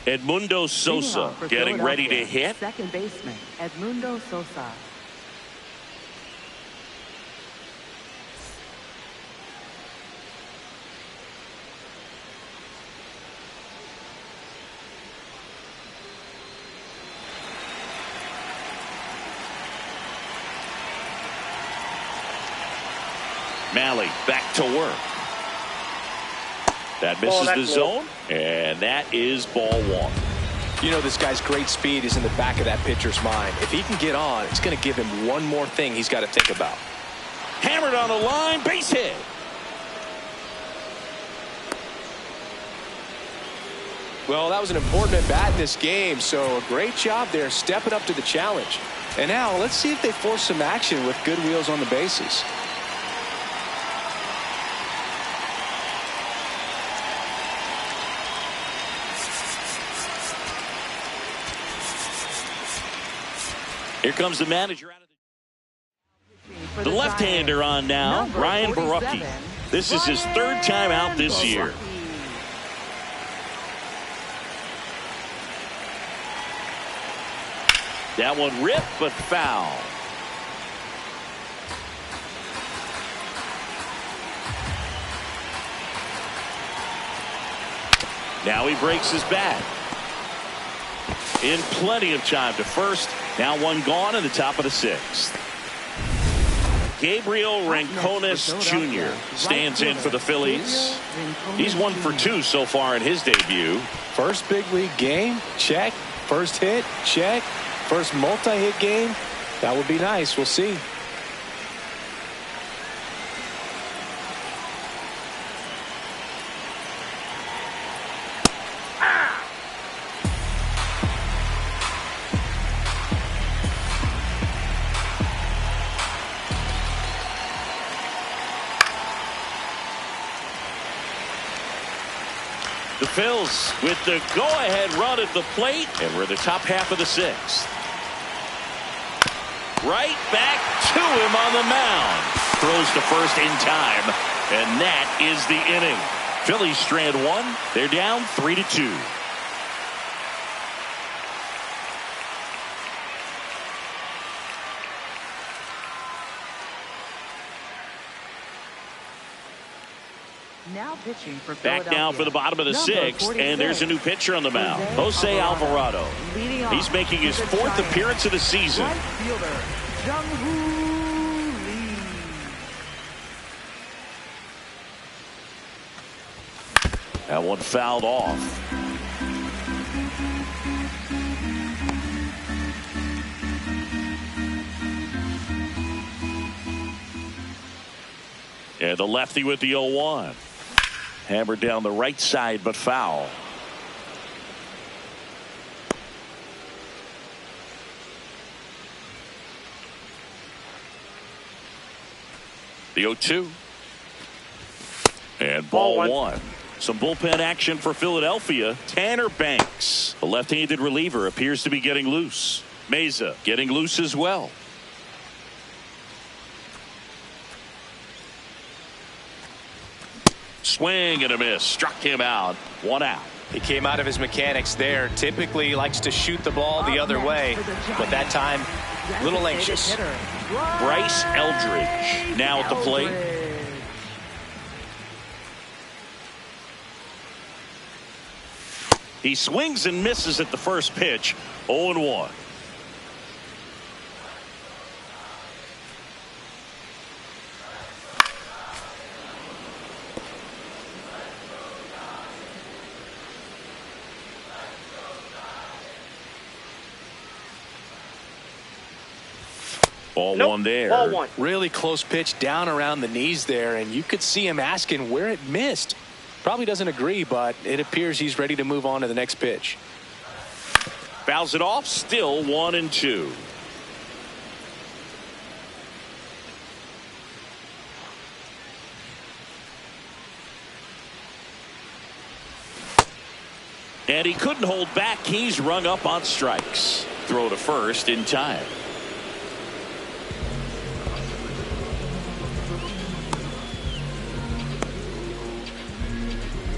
Edmundo Sosa getting ready to hit. Second baseman, Edmundo Sosa. Malley back to work. That misses the zone, and that is ball one. You know, this guy's great speed is in the back of that pitcher's mind. If he can get on, it's going to give him one more thing he's got to think about. Hammered on the line, base hit. Well, that was an important at bat in this game, so a great job there stepping up to the challenge. And now let's see if they force some action with good wheels on the bases. Here comes the manager out of the left-hander on now, Ryan Barucki. This is his third time out this year. That one ripped, but foul. Now he breaks his bat. In plenty of time to first. Now one gone in the top of the sixth. Gabriel Rincones Jr. stands in for the Phillies. He's 1 for 2 so far in his debut. First big league game, check. First hit, check. First multi-hit game, that would be nice. We'll see. The Phils with the go-ahead run at the plate, and we're in the top half of the sixth. Right back to him on the mound. Throws to first in time, and that is the inning. Phillies strand one. They're down 3-2. Now pitching for Back now for the bottom of the sixth, and there's a new pitcher on the mound, Jose Alvarado. He's making his fourth appearance of the season. Right fielder, Jung-Hoo Lee. That one fouled off. And the lefty with the 0-1. Hammered down the right side, but foul. The 0-2. And ball one. Some bullpen action for Philadelphia. Tanner Banks, the left-handed reliever, appears to be getting loose. Meza getting loose as well. Swing and a miss. Struck him out. 1 out. He came out of his mechanics there. Typically likes to shoot the ball the other way, but that time a little anxious. Bryce Eldridge now at the plate. He swings and misses at the first pitch. 0-1. Ball one there. Ball one. Really close pitch down around the knees there, and you could see him asking where it missed. Probably doesn't agree, but it appears he's ready to move on to the next pitch. Fouls it off. Still 1-2. And he couldn't hold back. He's rung up on strikes. Throw to first in time.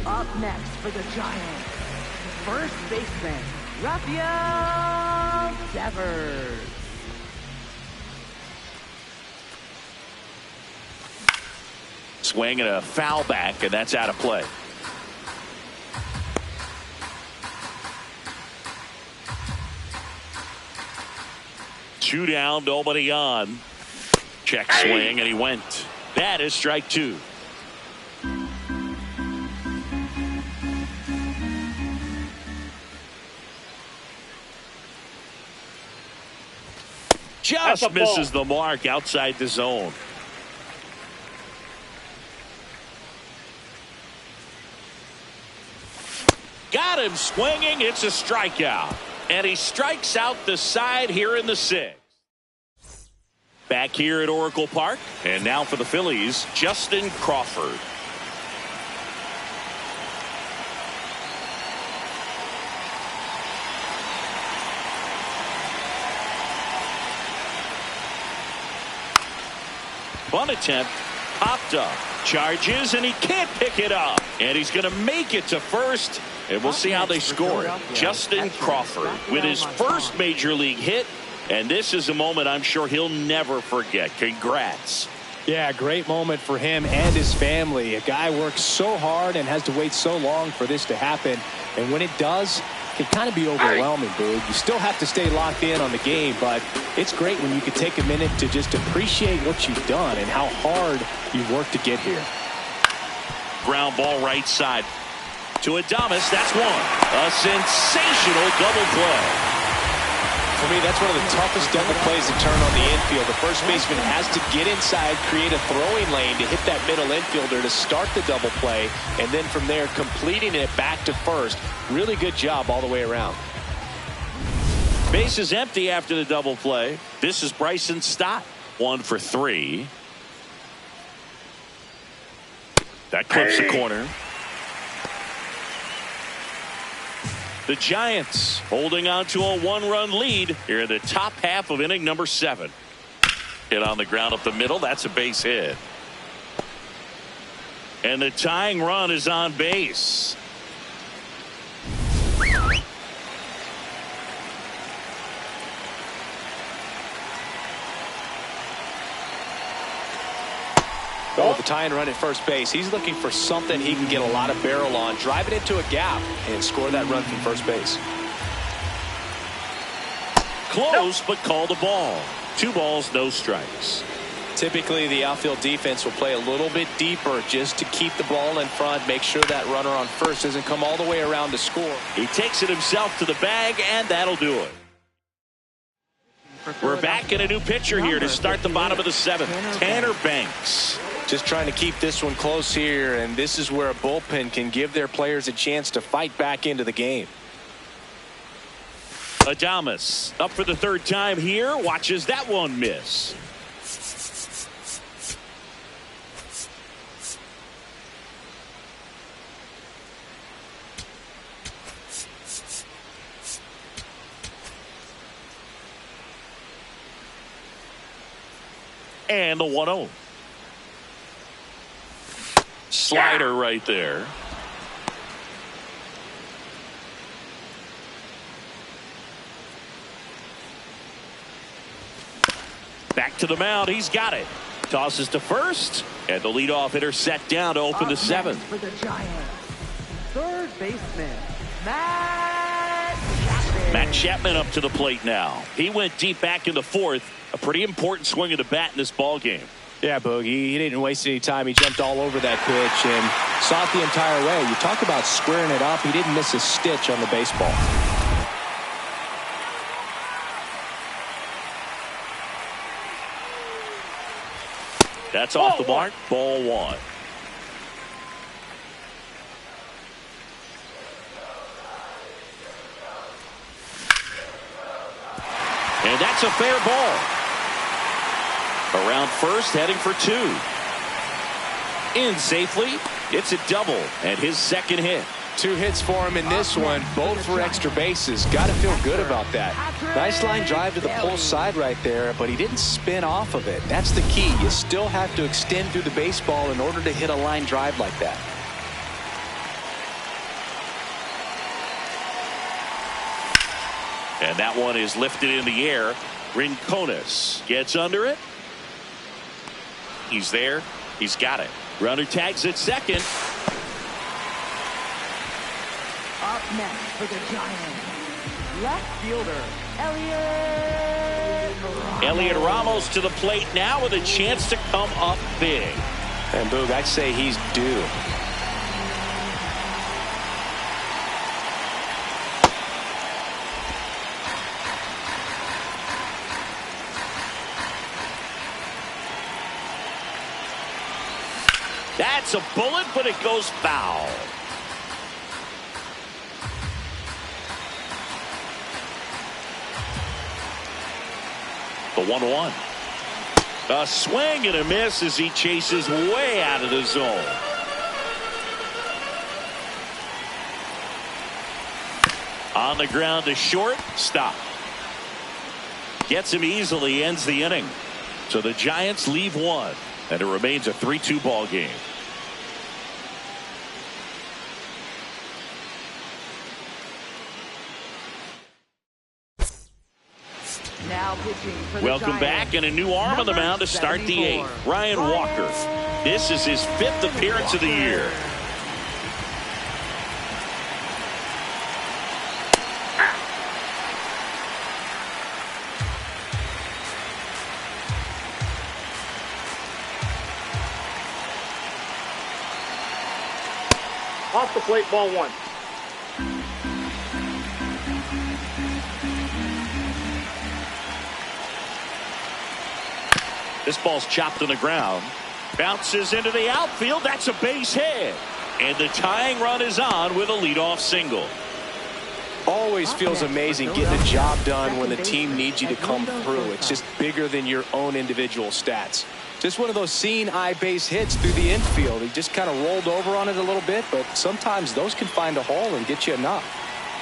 Up next for the Giants, first baseman, Rafael Devers. Swing and a foul back, and that's out of play. Two down, nobody on. Check swing, and he went. That is strike two. Just misses the mark outside the zone. Got him swinging. It's a strikeout. And he strikes out the side here in the sixth. Back here at Oracle Park. And now for the Phillies, Justin Crawford. Bunt attempt. Popped up. Charges, and he can't pick it up. And he's going to make it to first. And we'll see how they score it. Justin Crawford with his first major league hit. And this is a moment I'm sure he'll never forget. Congrats. Yeah, great moment for him and his family. A guy works so hard and has to wait so long for this to happen. And when it does, it can kind of be overwhelming, Boog. You still have to stay locked in on the game, but it's great when you can take a minute to just appreciate what you've done and how hard you've worked to get here. Ground ball right side to Adames. That's one. A sensational double play. For me, that's one of the toughest double plays to turn on the infield. The first baseman has to get inside, create a throwing lane to hit that middle infielder to start the double play, and then from there completing it back to first. Really good job all the way around. Base is empty after the double play. This is Bryson Stott. 1 for 3. That clips the corner. The Giants holding on to a 1-run lead here in the top half of inning number 7. Hit on the ground up the middle. That's a base hit. And the tying run is on base. Well, the tying run at first base, he's looking for something he can get a lot of barrel on, drive it into a gap, and score that run from first base. Close, but called a ball. 2 balls, no strikes. Typically, the outfield defense will play a little bit deeper just to keep the ball in front, make sure that runner on first doesn't come all the way around to score. He takes it himself to the bag, and that'll do it. We're back in a new pitcher here to start the bottom of the 7th. Tanner Banks. Just trying to keep this one close here, and this is where a bullpen can give their players a chance to fight back into the game. Adames up for the 3rd time here. Watches that one miss. And the 1-0. Slider right there. Back to the mound. He's got it. Tosses to first. And the leadoff hitter set down to open the 7th. For the Giants, 3rd baseman, Matt Chapman. Matt Chapman up to the plate now. He went deep back in the 4th. A pretty important swing of the bat in this ball game. Yeah, Boogie, he didn't waste any time. He jumped all over that pitch and saw it the entire way. You talk about squaring it up. He didn't miss a stitch on the baseball. That's off the mark. Ball 1. And that's a fair ball. Around first, heading for 2. In safely. It's a double and his 2nd hit. 2 hits for him in this one, both for extra bases. Got to feel good about that. Nice line drive to the pull side right there, but he didn't spin off of it. That's the key. You still have to extend through the baseball in order to hit a line drive like that. And that one is lifted in the air. Rincones gets under it. He's there. He's got it. Runner tags at second. Up next for the Giants, left fielder, Elliot Ramos to the plate now with a chance to come up big. And Boog, I'd say he's due. That's a bullet, but it goes foul. The 1-1. A swing and a miss as he chases way out of the zone. On the ground to short. Stop. Gets him easily. Ends the inning. So the Giants leave one. And it remains a 3-2 ball game. now pitching for the Welcome Giants, back, and a new arm on the mound to start the 8th. Ryan Walker. This is his 5th appearance of the year. Off the plate, ball 1. This ball's chopped on the ground. Bounces into the outfield. That's a base hit. And the tying run is on with a leadoff single. Always feels amazing getting the job done when the team needs you to come through. It's just bigger than your own individual stats. Just one of those seeing eye base hits through the infield. He just kind of rolled over on it a little bit, but sometimes those can find a hole and get you enough.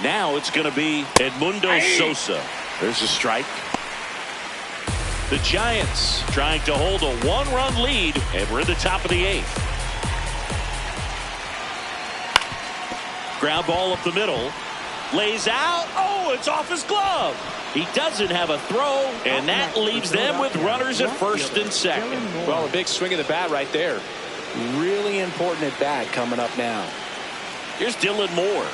Now it's going to be Edmundo Sosa. There's a strike. The Giants trying to hold a 1-run lead, and we're at the top of the 8th. Ground ball up the middle. Lays out. Oh, it's off his glove. He doesn't have a throw, and that leaves them with runners at first and second. Well, a big swing of the bat right there. Really important at bat coming up now. Here's Dylan Moore.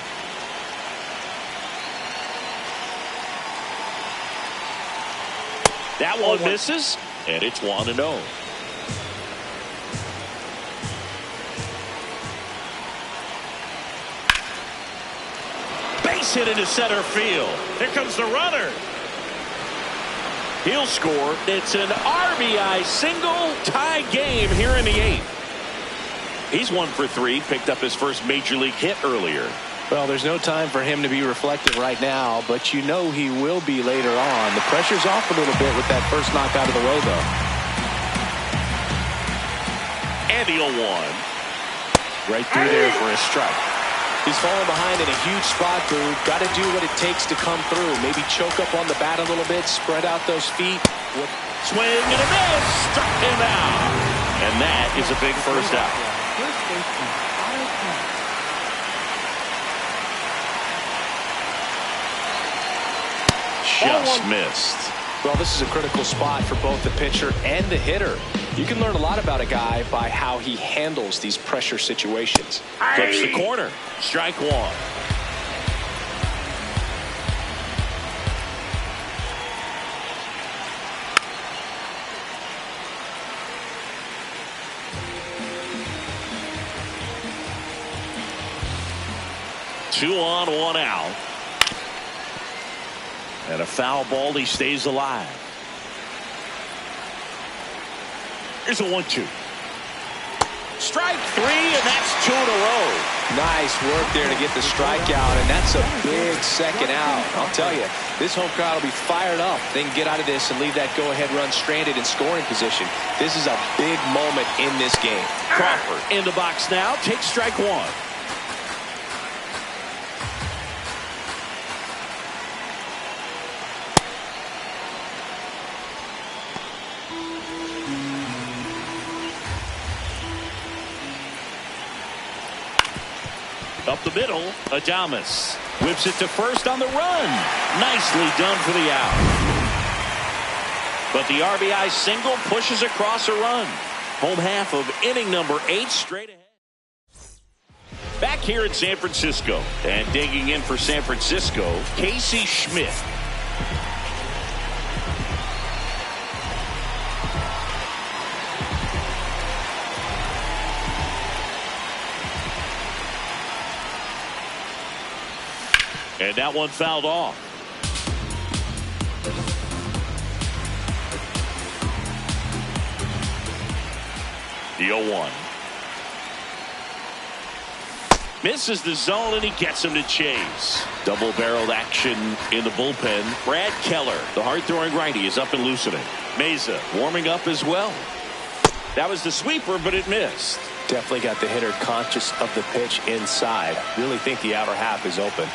That one misses, and it's 1-0. Base hit into center field. Here comes the runner. He'll score. It's an RBI single, tie game here in the 8th. He's 1 for 3, picked up his first major league hit earlier. Well, there's no time for him to be reflective right now, but you know he will be later on. The pressure's off a little bit with that first knock out of the way, though. And the 0-1. Right through there for a strike. He's falling behind in a huge spot, dude. Got to do what it takes to come through. Maybe choke up on the bat a little bit, spread out those feet. Swing and a miss. Struck him out. And that is a big first out. First baseman, Auto Kemp. Just missed. Well, this is a critical spot for both the pitcher and the hitter. You can learn a lot about a guy by how he handles these pressure situations. Clips the corner. Strike 1. Two on, 1 out. And a foul ball. He stays alive. Here's a 1-2. Strike 3, and that's 2 in a row. Nice work there to get the strikeout, and that's a big second out. I'll tell you, this home crowd will be fired up. They can get out of this and leave that go-ahead run stranded in scoring position. This is a big moment in this game. Crawford in the box now. Takes strike 1. Up the middle, Adames. Whips it to first on the run. Nicely done for the out. But the RBI single pushes across a run. Home half of inning number 8 straight ahead. Back here in San Francisco. And digging in for San Francisco, Casey Schmidt. And that one fouled off. The 0-1. Misses the zone, and he gets him to chase. Double-barreled action in the bullpen. Brad Keller, the hard-throwing righty, is up and loosening. Meza warming up as well. That was the sweeper, but it missed. Definitely got the hitter conscious of the pitch inside. Really think the outer half is open.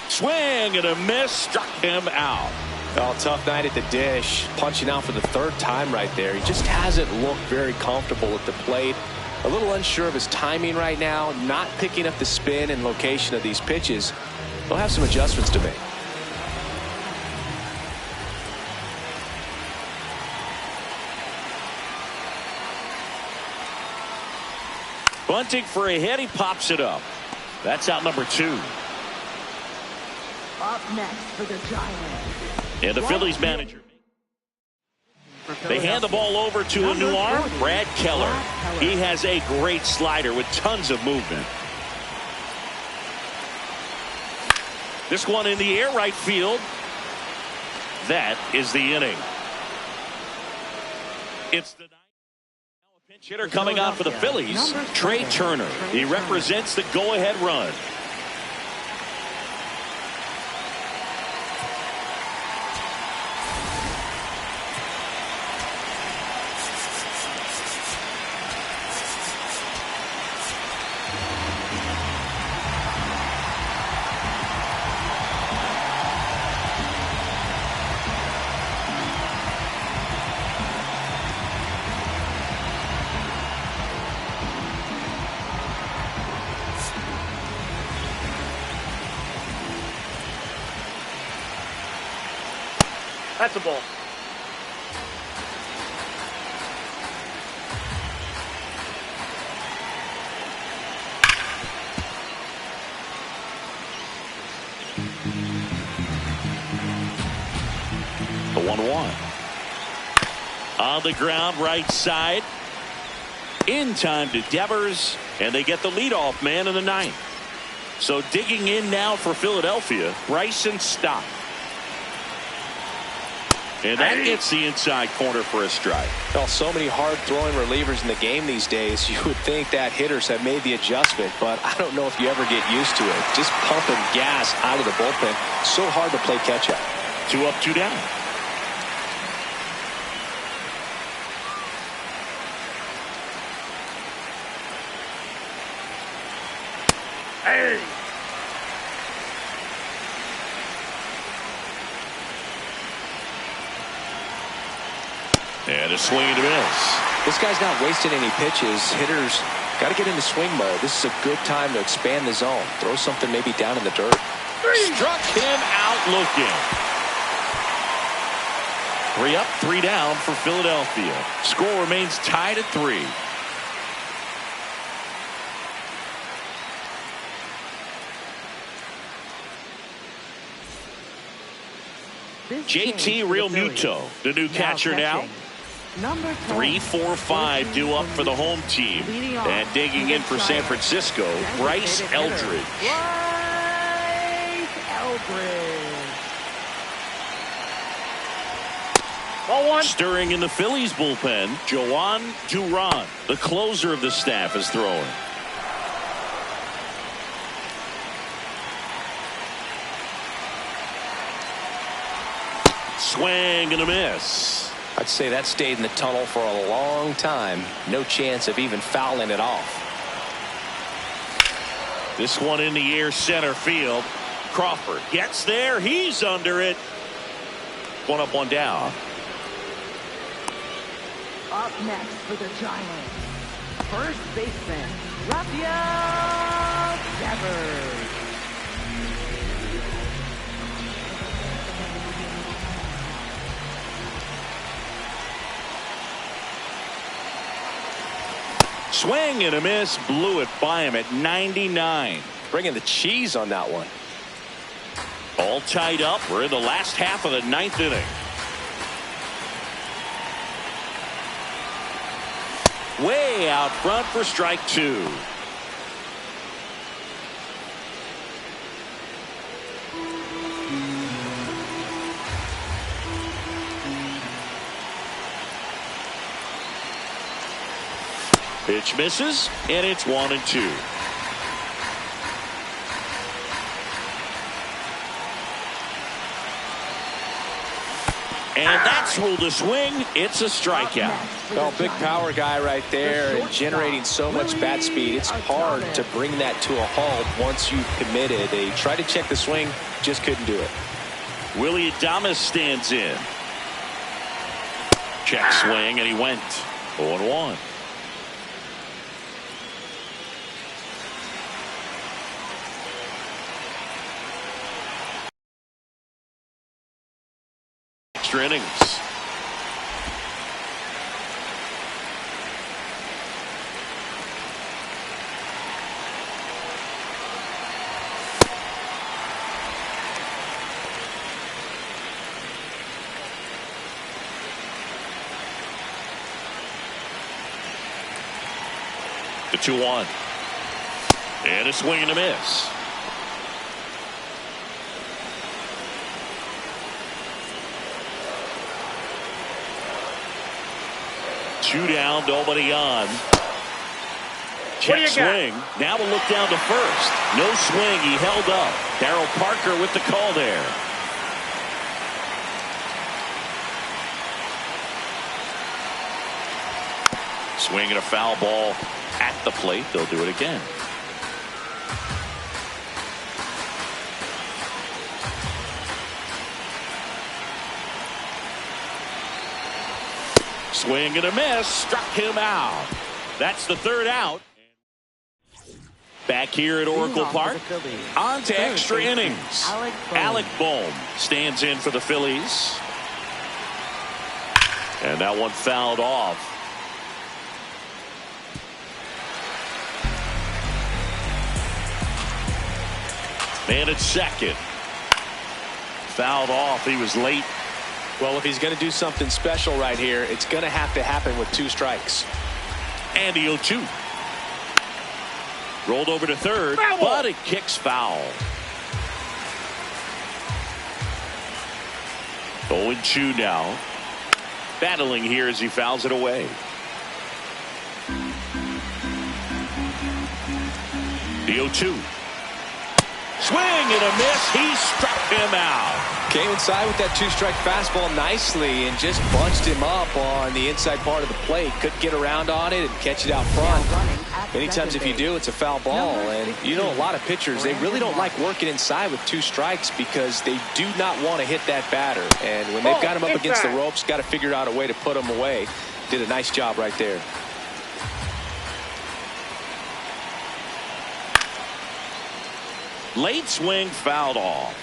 Swing and a miss, struck him out. Oh, tough night at the dish. Punching out for the 3rd time right there. He just hasn't looked very comfortable at the plate. A little unsure of his timing right now. Not picking up the spin and location of these pitches. He'll have some adjustments to make. Bunting for a hit. He pops it up. That's out number 2. Up next for the Giants. And the Phillies manager. They hand the ball over to a new arm, Brad Keller. He has a great slider with tons of movement. This one in the air, right field. That is the inning. It's the pinch hitter coming on for the Phillies, Trey Turner. He represents the go-ahead run. That's a ball. The 1-1. On the ground, right side. In time to Devers, and they get the leadoff man in the 9th. So digging in now for Philadelphia, Bryson Stott. And that gets the inside corner for a strike. Well, so many hard-throwing relievers in the game these days. You would think that hitters have made the adjustment, but I don't know if you ever get used to it. Just pumping gas out of the bullpen. So hard to play catch-up. 2 up, 2 down. Hey! And a swing and a miss. This guy's not wasting any pitches. Hitters got to get into swing mode. This is a good time to expand the zone. Throw something maybe down in the dirt. Struck him out looking. 3 up, 3 down for Philadelphia. Score remains tied at 3. JT Realmuto, the new catcher now. Number 3, 4, 5 due up for the home team. And digging in for San Francisco, Bryce Eldridge. Bryce Eldridge. Ball 1. Stirring in the Phillies bullpen, Joan Duran, the closer of the staff, is throwing. Swing and a miss. I'd say that stayed in the tunnel for a long time. No chance of even fouling it off. This one in the air, center field. Crawford gets there. He's under it. 1 up, 1 down. Up next for the Giants, first baseman, Rafael Devers. Swing and a miss, blew it by him at 99. Bringing the cheese on that one. All tied up. We're in the last half of the 9th inning. Way out front for strike 2. Pitch misses, and it's 1-2. And that's ruled a swing. It's a strikeout. Well, big power guy right there and generating so much bat speed. It's hard to bring that to a halt once you've committed. They tried to check the swing, just couldn't do it. Willie Adames stands in. Check swing, and he went 0-1. Extra innings. The 2-1. And a swing and a miss. Two down, nobody on. Check swing. Now we'll look down to first. No swing. He held up. Darryl Parker with the call there. Swing and a foul ball at the plate. They'll do it again. Swing and a miss. Struck him out. That's the 3rd out. Back here at Oracle Park. On to extra innings. Alec Bohm stands in for the Phillies. And that one fouled off. Man at second. Fouled off. He was late. Well, if he's going to do something special right here, it's going to have to happen with 2 strikes. And the 0-2. Rolled over to third, but it kicks foul. 0-2 now. Battling here as he fouls it away. The 0-2. Swing and a miss. He struck him out. Came inside with that 2-strike fastball nicely and just bunched him up on the inside part of the plate. Couldn't get around on it and catch it out front. Many times if you do, it's a foul ball. And you know, a lot of pitchers, they really don't like working inside with 2 strikes because they do not want to hit that batter. And when they've got him up against the ropes, got to figure out a way to put him away. Did a nice job right there. Late swing fouled off.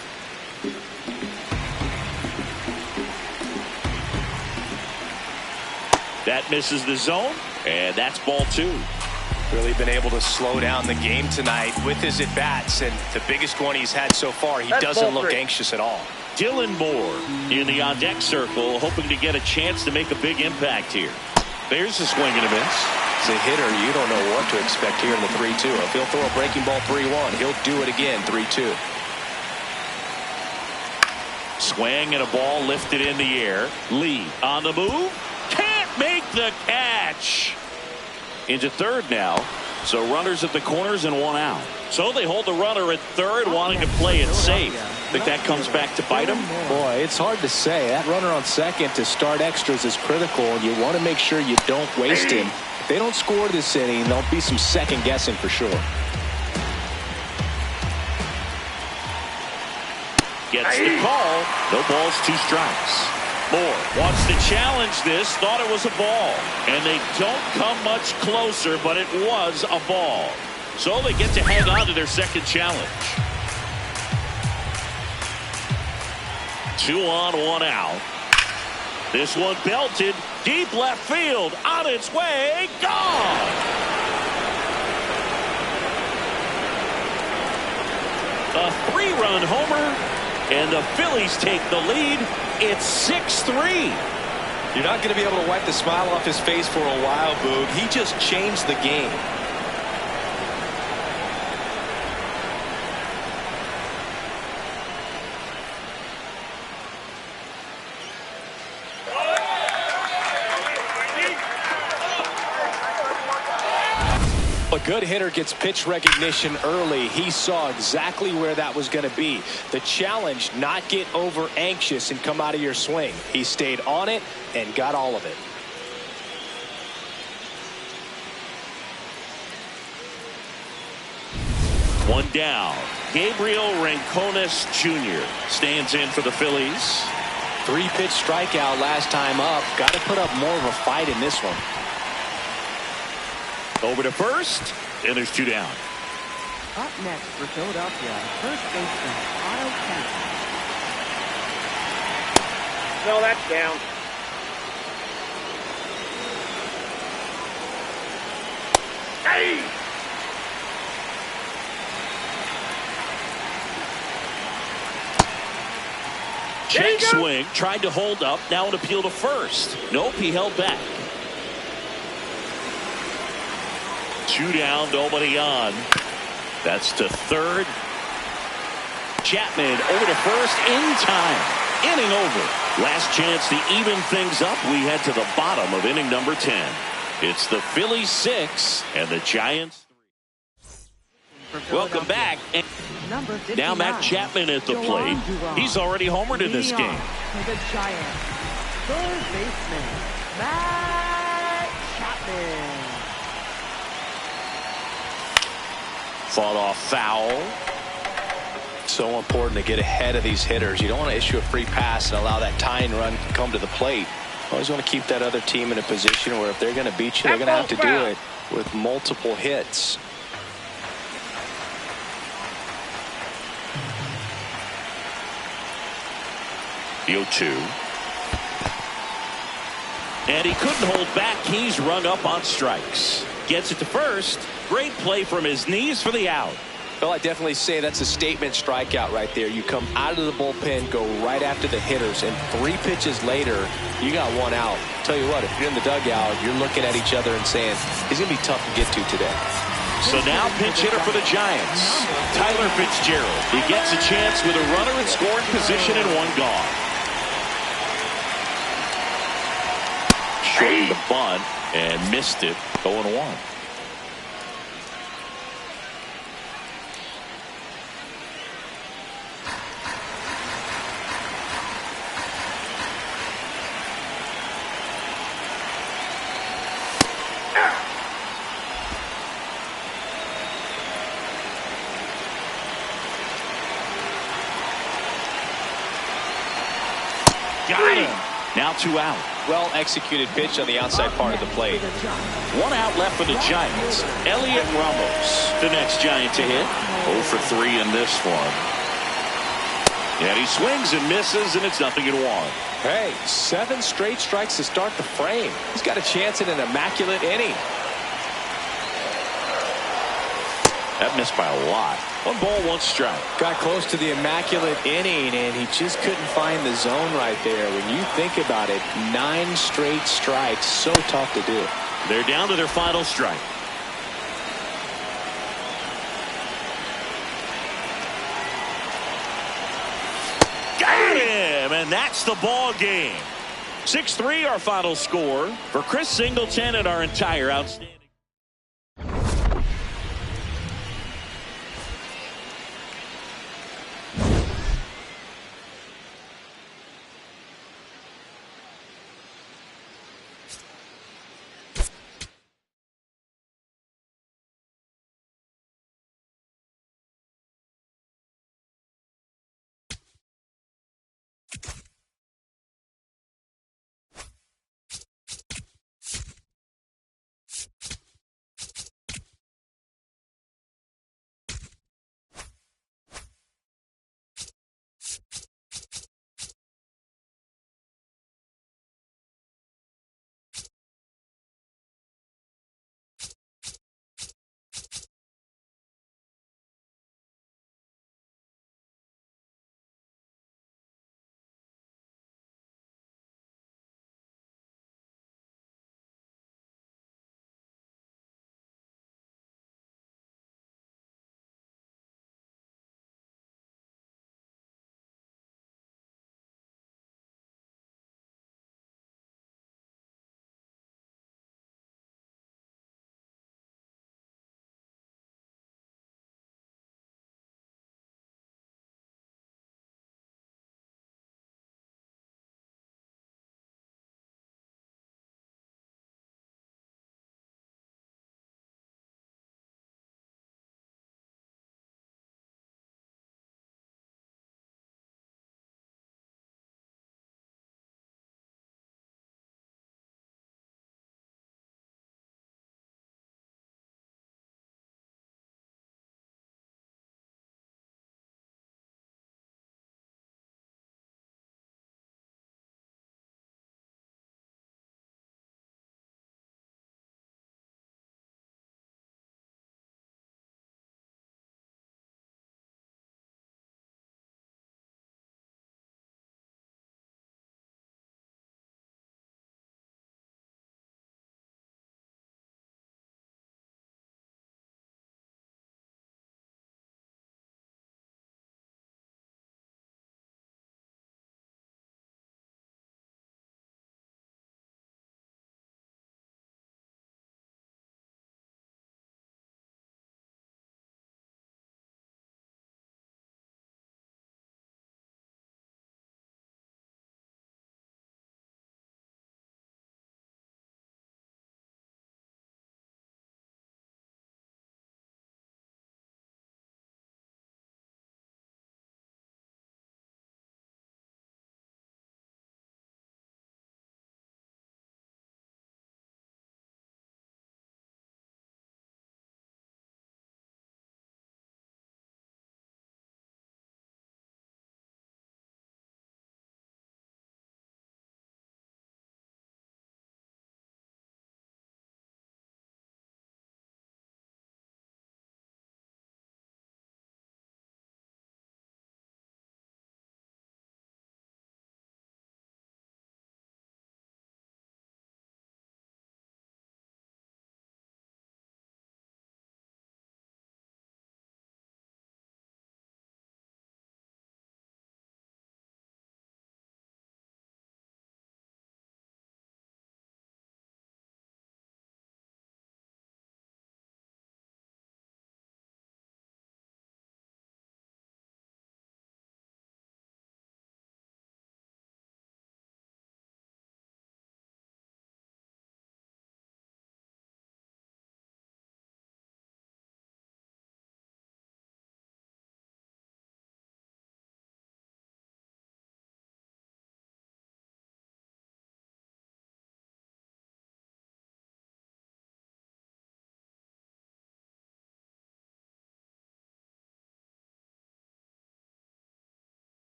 That misses the zone, and that's ball 2. Really been able to slow down the game tonight with his at-bats, and the biggest one he's had so far, he doesn't look anxious at all. Dylan Moore in the on-deck circle, hoping to get a chance to make a big impact here. There's a swing and a miss. As a hitter, you don't know what to expect here in the 3-2. If he'll throw a breaking ball 3-1, he'll do it again 3-2. Swing and a ball lifted in the air. Lee on the move. Can't make the catch. Into third now. So runners at the corners and 1 out. So they hold the runner at third, wanting to play it safe. Think that comes back to bite him? Boy, it's hard to say. That runner on second to start extras is critical, and you want to make sure you don't waste him. If they don't score this inning, there'll be some second guessing for sure. Gets the call. No balls, 2 strikes. Moore wants to challenge this. Thought it was a ball. And they don't come much closer, but it was a ball. So they get to hang on to their second challenge. 2 on, 1 out. This one belted deep left field, on its way, gone. A 3-run homer, and the Phillies take the lead. It's 6-3. You're not going to be able to wipe the smile off his face for a while, Boog. He just changed the game. A good hitter gets pitch recognition early. He saw exactly where that was going to be. The challenge, not get over anxious and come out of your swing. He stayed on it and got all of it. One down. Gabriel Rincones Jr. stands in for the Phillies. 3-pitch strikeout last time up. Got to put up more of a fight in this one. Over to first, and there's 2 down. Up next for Philadelphia, first baseman Otto Kemp. No, that's down. Hey! Check swing, tried to hold up, now an appeal to first. Nope, he held back. 2 down, nobody on. That's to third. Chapman over to first in time. Inning over. Last chance to even things up. We head to the bottom of inning number 10. It's the Phillies 6 and the Giants 3. Welcome back. And Number 59, now Matt Chapman at the plate. He's already homered in this game. For the Giants, third baseman Matt Chapman. Fought off foul. So important to get ahead of these hitters. You don't want to issue a free pass and allow that tying run to come to the plate. Always want to keep that other team in a position where if they're going to beat you, they're going to have to do it with multiple hits. The 0-2. And he couldn't hold back. He's rung up on strikes. Gets it to first. Great play from his knees for the out. Well, I definitely say that's a statement strikeout right there. You come out of the bullpen, go right after the hitters, and 3 pitches later, you got 1 out. Tell you what, if you're in the dugout, you're looking at each other and saying, he's going to be tough to get to today. So now pinch hitter for the Giants, Tyler Fitzgerald. He gets a chance with a runner in scoring position and 1 gone. Short the bunt and missed it. 0-1. Got him. Now 2 out. Well executed pitch on the outside part of the plate. 1 out left for the Giants. Elliot Ramos, the next Giant to hit. 0 for 3 in this one. And he swings and misses, and it's 0-1. Hey, 7 straight strikes to start the frame. He's got a chance in an immaculate inning. That missed by a lot. 1 ball, 1 strike. Got close to the immaculate inning, and he just couldn't find the zone right there. When you think about it, 9 straight strikes, so tough to do. They're down to their final strike. Got him, and that's the ball game. 6-3 our final score. For Chris Singleton and our entire outstanding.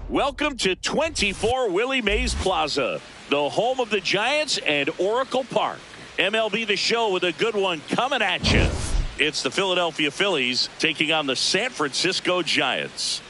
Welcome to 24 Willie Mays Plaza, the home of the Giants and Oracle Park. MLB The Show with a good one coming at you. It's the Philadelphia Phillies taking on the San Francisco Giants.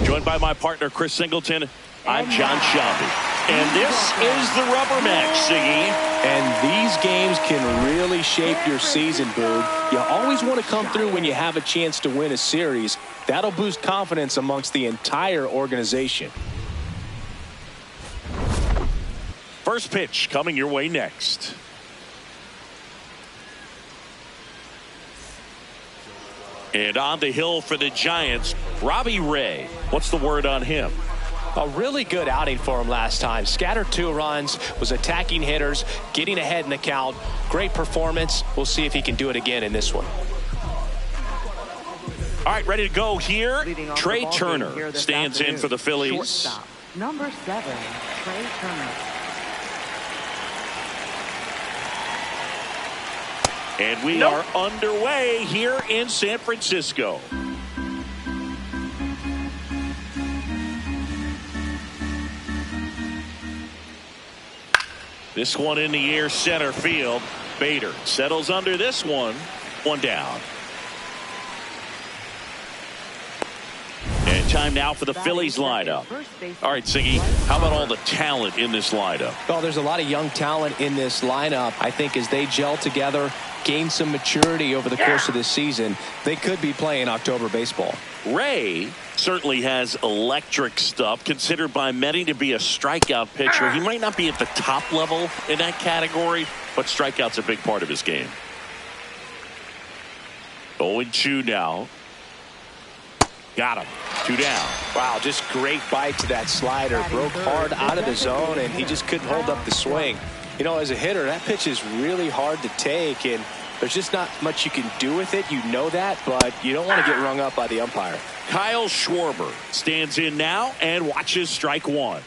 Joined by my partner, Chris Singleton, I'm John Shelby. And this is the rubber match, Siggy. And these games can really shape your season, Boog. You always want to come through when you have a chance to win a series. That'll boost confidence amongst the entire organization. First pitch coming your way next. And on the hill for the Giants, Robbie Ray. What's the word on him? A really good outing for him last time. Scattered 2 runs, was attacking hitters, getting ahead in the count. Great performance. We'll see if he can do it again in this one. All right, ready to go here. Trey here Turner stands in for the Phillies. Shortstop, number 7, Trey Turner. And we are underway here in San Francisco. This one in the air, center field. Bader settles under this one. One down. And time now for the Phillies lineup. All right, Siggy, how about all the talent in this lineup? Well, there's a lot of young talent in this lineup. I think as they gel together, gain some maturity over the course of this season, they could be playing October baseball. Ray certainly has electric stuff, considered by many to be a strikeout pitcher. He might not be at the top level in that category, but strikeout's a big part of his game. 0-2 now. Got him. 2 down. Wow, just great bite to that slider. Broke hard out of the zone, and he just couldn't hold up the swing. You know, as a hitter, that pitch is really hard to take, and there's just not much you can do with it. You know that, but you don't want to get rung up by the umpire. Kyle Schwarber stands in now and watches strike 1.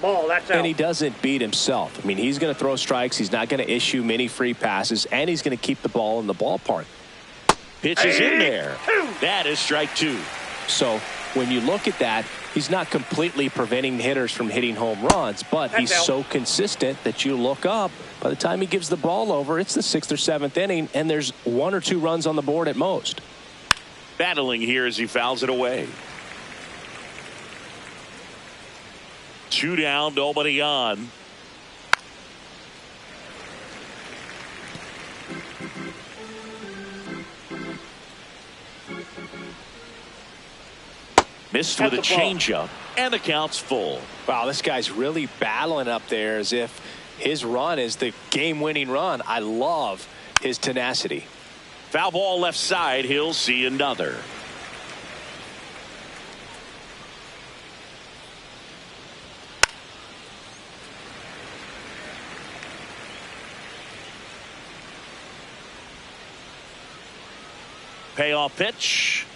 Ball, that's out. And he doesn't beat himself. I mean, he's going to throw strikes. He's not going to issue many free passes, and he's going to keep the ball in the ballpark. Pitch is in there. That is strike 2. So when you look at that, he's not completely preventing hitters from hitting home runs, but he's so consistent that you look up. By the time he gives the ball over, it's the 6th or 7th inning, and there's 1 or 2 runs on the board at most. Battling here as he fouls it away. 2 down, nobody on. Missed with a changeup, and the count's full. Wow, this guy's really battling up there as if his run is the game-winning run. I love his tenacity. Foul ball left side. He'll see another. Payoff pitch.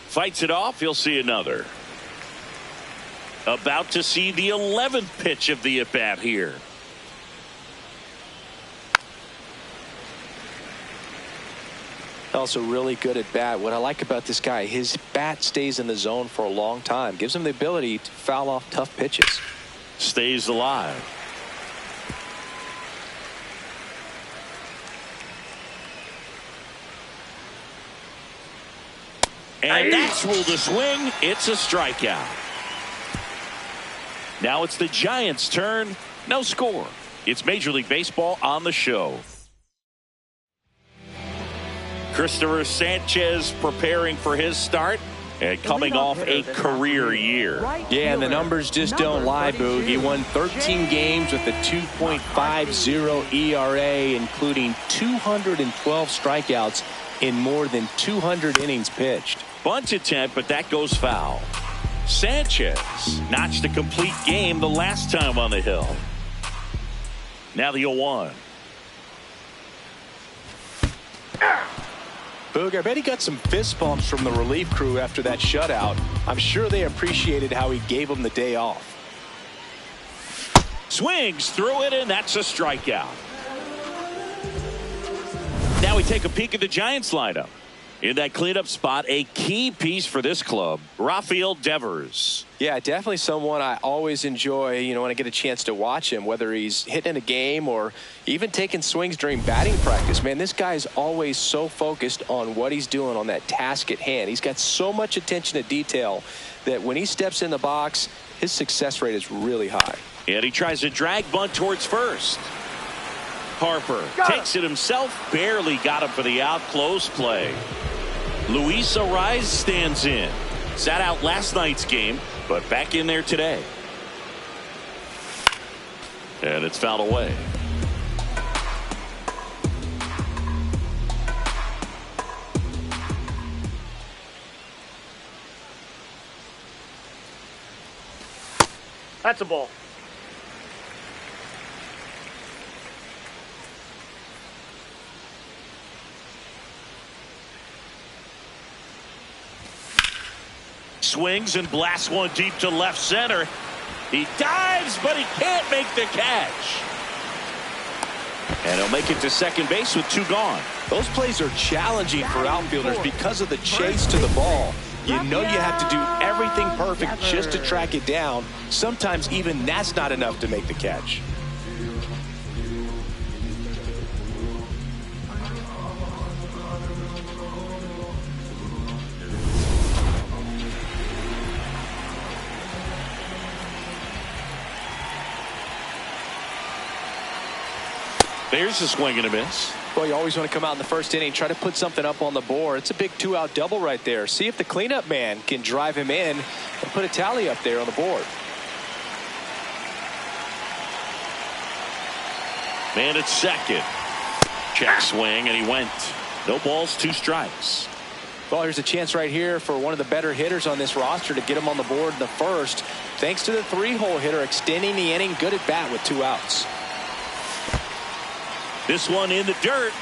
Fights it off. He'll see another. About to see the 11th pitch of the at-bat here. Also really good at bat. What I like about this guy, his bat stays in the zone for a long time. Gives him the ability to foul off tough pitches. Stays alive. And that's ruled a swing. It's a strikeout. Now it's the Giants' turn. No score. It's Major League Baseball on the show. Christopher Sanchez preparing for his start and coming off a career year. Yeah, and the numbers just don't lie, Boog. He won 13 games with a 2.50 ERA, including 212 strikeouts in more than 200 innings pitched. Bunt attempt, but that goes foul. Sanchez notched a complete game the last time on the hill. Now the 0-1. Boog, I bet he got some fist bumps from the relief crew after that shutout. I'm sure they appreciated how he gave him the day off. Swings through it, and that's a strikeout. Now we take a peek at the Giants lineup. In that cleanup spot, a key piece for this club, Rafael Devers. Yeah, definitely someone I always enjoy, when I get a chance to watch him, whether he's hitting a game or even taking swings during batting practice. Man, this guy's always so focused on what he's doing on that task at hand. He's got so much attention to detail that when he steps in the box, his success rate is really high. And he tries a drag bunt towards first. Harper takes it himself, barely got him for the out. Close play. Luis Ariz stands in. Sat out last night's game, but back in there today. And it's fouled away. That's a ball. Swings and blasts one deep to left center. He dives, but he can't make the catch. And he'll make it to second base with two gone. Those plays are challenging for outfielders because of the chase to the ball. You know you have to do everything perfect just to track it down. Sometimes even that's not enough to make the catch. There's a swing and a miss. Well, you always want to come out in the first inning, try to put something up on the board. It's a big two-out double right there. See if the cleanup man can drive him in and put a tally up there on the board. Man at second. Check swing, and he went. No balls, two strikes. Well, here's a chance right here for one of the better hitters on this roster to get him on the board in the first. Thanks to the three-hole hitter extending the inning. Good at bat with two outs. This one in the dirt.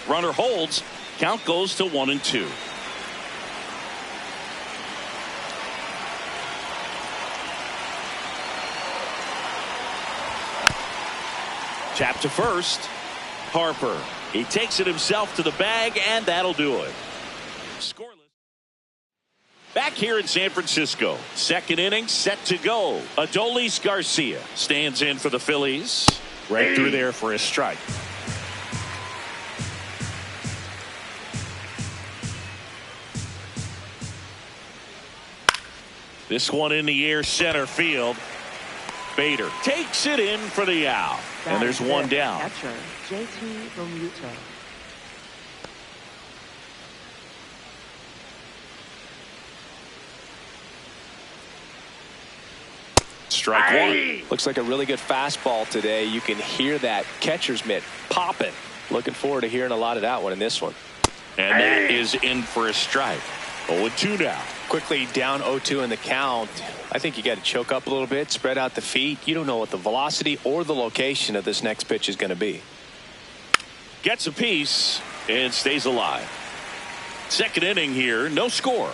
Runner holds. Count goes to 1-2. Tap to first. Harper. He takes it himself to the bag, and that'll do it. Scoreless. Back here in San Francisco, second inning set to go. Adolis Garcia stands in for the Phillies. Right through there for a strike. This one in the air, center field. Bader takes it in for the out. And there's one down. Catcher, JT Realmuto. Strike one. Looks like a really good fastball today. You can hear that catcher's mitt popping. Looking forward to hearing a lot of that one in this one. And that is in for a strike. 0-2 now. Quickly down 0-2 in the count. I think you got to choke up a little bit, spread out the feet. You don't know what the velocity or the location of this next pitch is going to be. Gets a piece and stays alive. Second inning here, no score.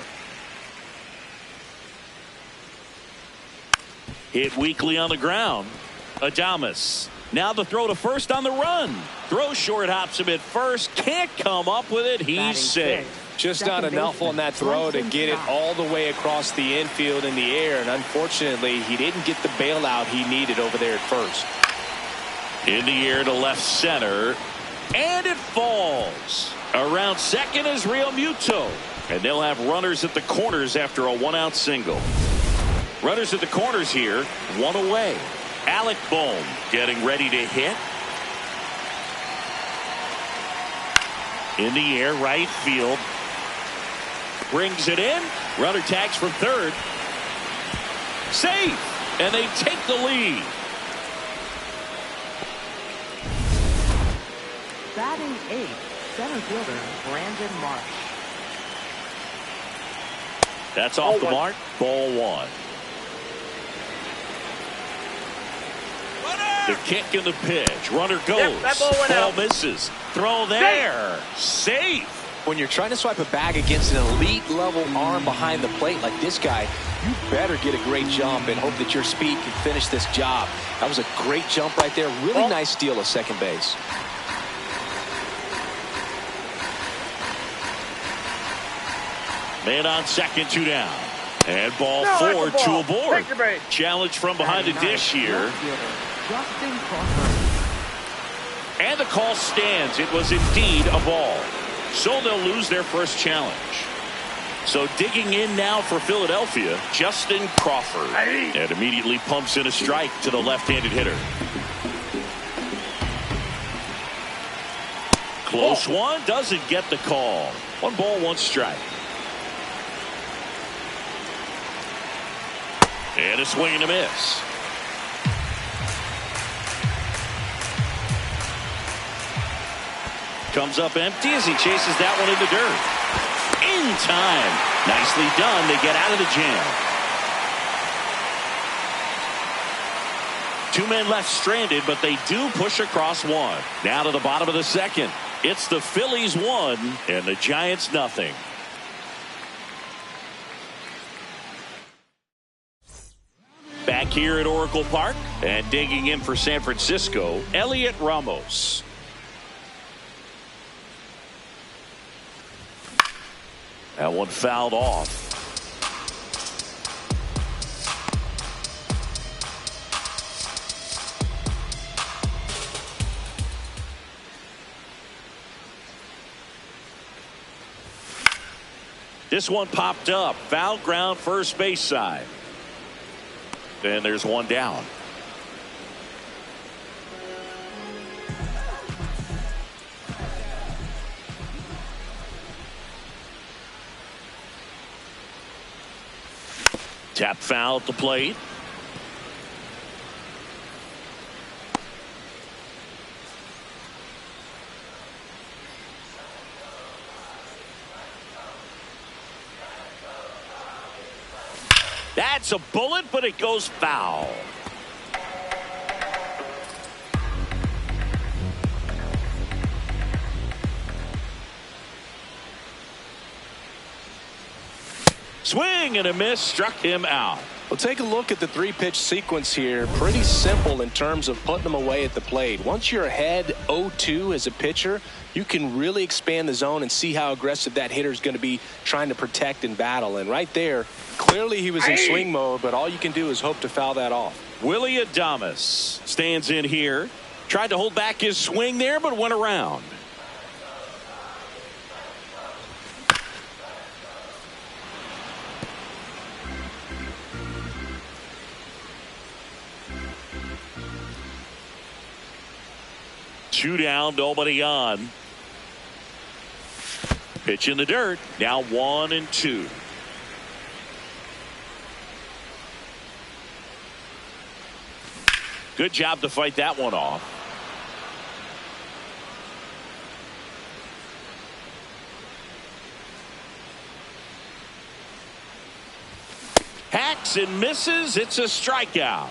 Hit weakly on the ground. Adames. Now the throw to first on the run. Throw short, hops him at first. Can't come up with it. He's safe. Just not enough on that throw to get it all the way across the infield in the air. And unfortunately, he didn't get the bailout he needed over there at first. In the air to left center. And it falls. Around second is Real Muto. And they'll have runners at the corners after a one-out single. Runners at the corners here, one away. Alec Bohm getting ready to hit. In the air, right field. Brings it in. Runner tags from third. Safe. And they take the lead. Batting eighth, center fielder Brandon Marsh. That's off the mark. Ball one. The kick and the pitch. Runner goes. Ball misses. Throw there. Safe. When you're trying to swipe a bag against an elite level arm behind the plate like this guy, you better get a great jump and hope that your speed can finish this job. That was a great jump right there. Really nice steal of second base. Man on second, 2 down. And ball four, 2 aboard. Challenge from behind the dish here. And the call stands. It was indeed a ball. So they'll lose their first challenge. So digging in now for Philadelphia, Justin Crawford. And immediately pumps in a strike to the left-handed hitter. Close one, doesn't get the call. 1 ball, 1 strike. And a swing and a miss. Comes up empty as he chases that one in the dirt. In time. Nicely done. They get out of the jam. 2 men left stranded, but they do push across one. Now to the bottom of the second. It's the Phillies 1 and the Giants nothing. Back here at Oracle Park and digging in for San Francisco, Elliot Ramos. That one fouled off. This one popped up. Foul ground, first base side. And there's 1 down. Tap foul at the plate. That's a bullet, but it goes foul. Swing and a miss, struck him out. Well, take a look at the 3-pitch sequence here. Pretty simple in terms of putting them away at the plate. Once you're ahead 0-2 as a pitcher, you can really expand the zone and see how aggressive that hitter is going to be trying to protect and battle. And right there, clearly he was in swing mode, but all you can do is hope to foul that off. Willie Adames stands in here. Tried to hold back his swing there, but went around. Two down, nobody on. Pitch in the dirt. Now 1-2. Good job to fight that one off. Hacks and misses. It's a strikeout.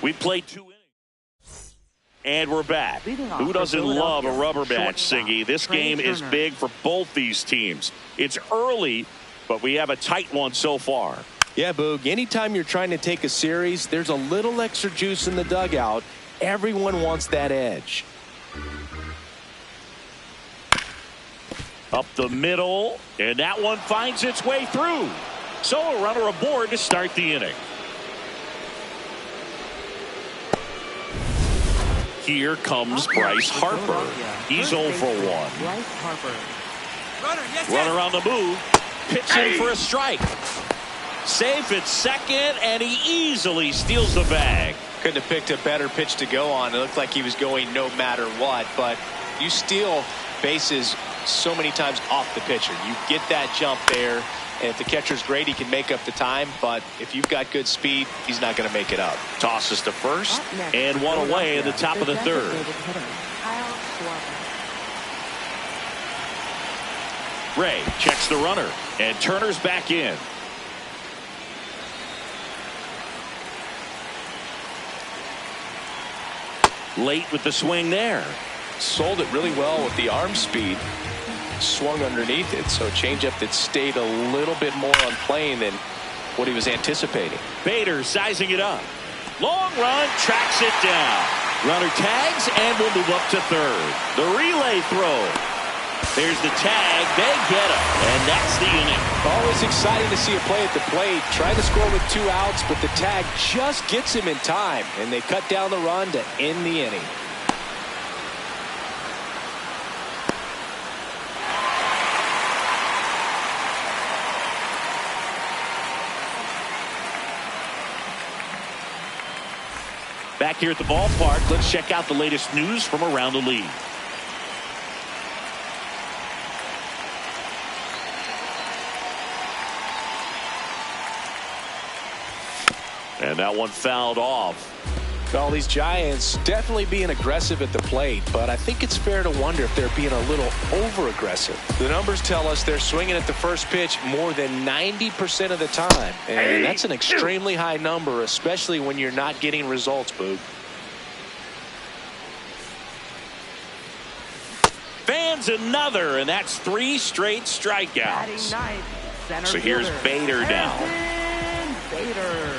We played 2 innings. And we're back. Who doesn't love a rubber match, Siggy? This game is big for both these teams. It's early, but we have a tight one so far. Yeah, Boog, anytime you're trying to take a series, there's a little extra juice in the dugout. Everyone wants that edge. Up the middle, and that one finds its way through. So a runner aboard to start the inning. Here comes Bryce Harper. He's 0 for 1. Bryce Harper. Runner on the move. Pitching for a strike. Safe at second, and he easily steals the bag. Couldn't have picked a better pitch to go on. It looked like he was going no matter what, but you steal bases so many times off the pitcher. You get that jump there, and if the catcher's great, he can make up the time, but if you've got good speed, he's not going to make it up. Tosses to first, and one away in the top of the third. Ray checks the runner, and Turner's back in. Late with the swing there. Sold it really well with the arm speed. Swung underneath it, so a changeup that stayed a little bit more on plane than what he was anticipating. Bader sizing it up. Long run, tracks it down. Runner tags and will move up to third. The relay throw. There's the tag. They get him, and that's the inning. Always exciting to see a play at the plate. Trying to score with 2 outs, but the tag just gets him in time, and they cut down the run to end the inning. Back here at the ballpark, let's check out the latest news from around the league. And that one fouled off. Well, these Giants definitely being aggressive at the plate, but I think it's fair to wonder if they're being a little over-aggressive. The numbers tell us they're swinging at the first pitch more than 90% of the time, and that's an extremely high number, especially when you're not getting results, Boog. Fans another, and that's 3 straight strikeouts. So here's Bader now. Bader.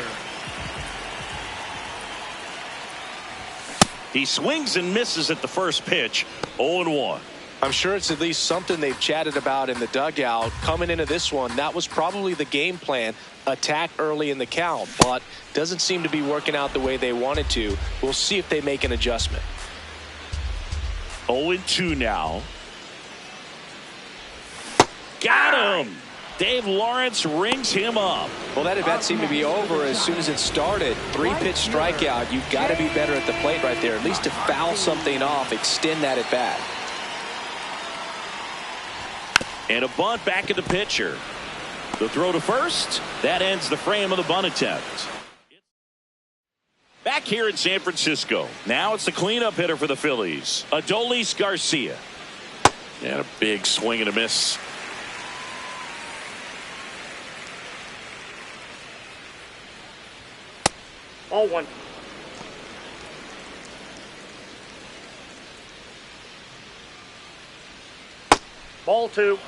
He swings and misses at the first pitch. 0-1. I'm sure it's at least something they've chatted about in the dugout. Coming into this one, that was probably the game plan. Attack early in the count, but doesn't seem to be working out the way they wanted to. We'll see if they make an adjustment. 0-2 now. Got him. Dave Lawrence rings him up. Well, that at-bat seemed to be over as soon as it started. 3-pitch strikeout. You've got to be better at the plate right there, at least to foul something off, extend that at-bat. And a bunt back at the pitcher. The throw to first. That ends the frame of the bunt attempt. Back here in San Francisco. Now it's the cleanup hitter for the Phillies, Adolis Garcia. And a big swing and a miss. All 1. Ball 2.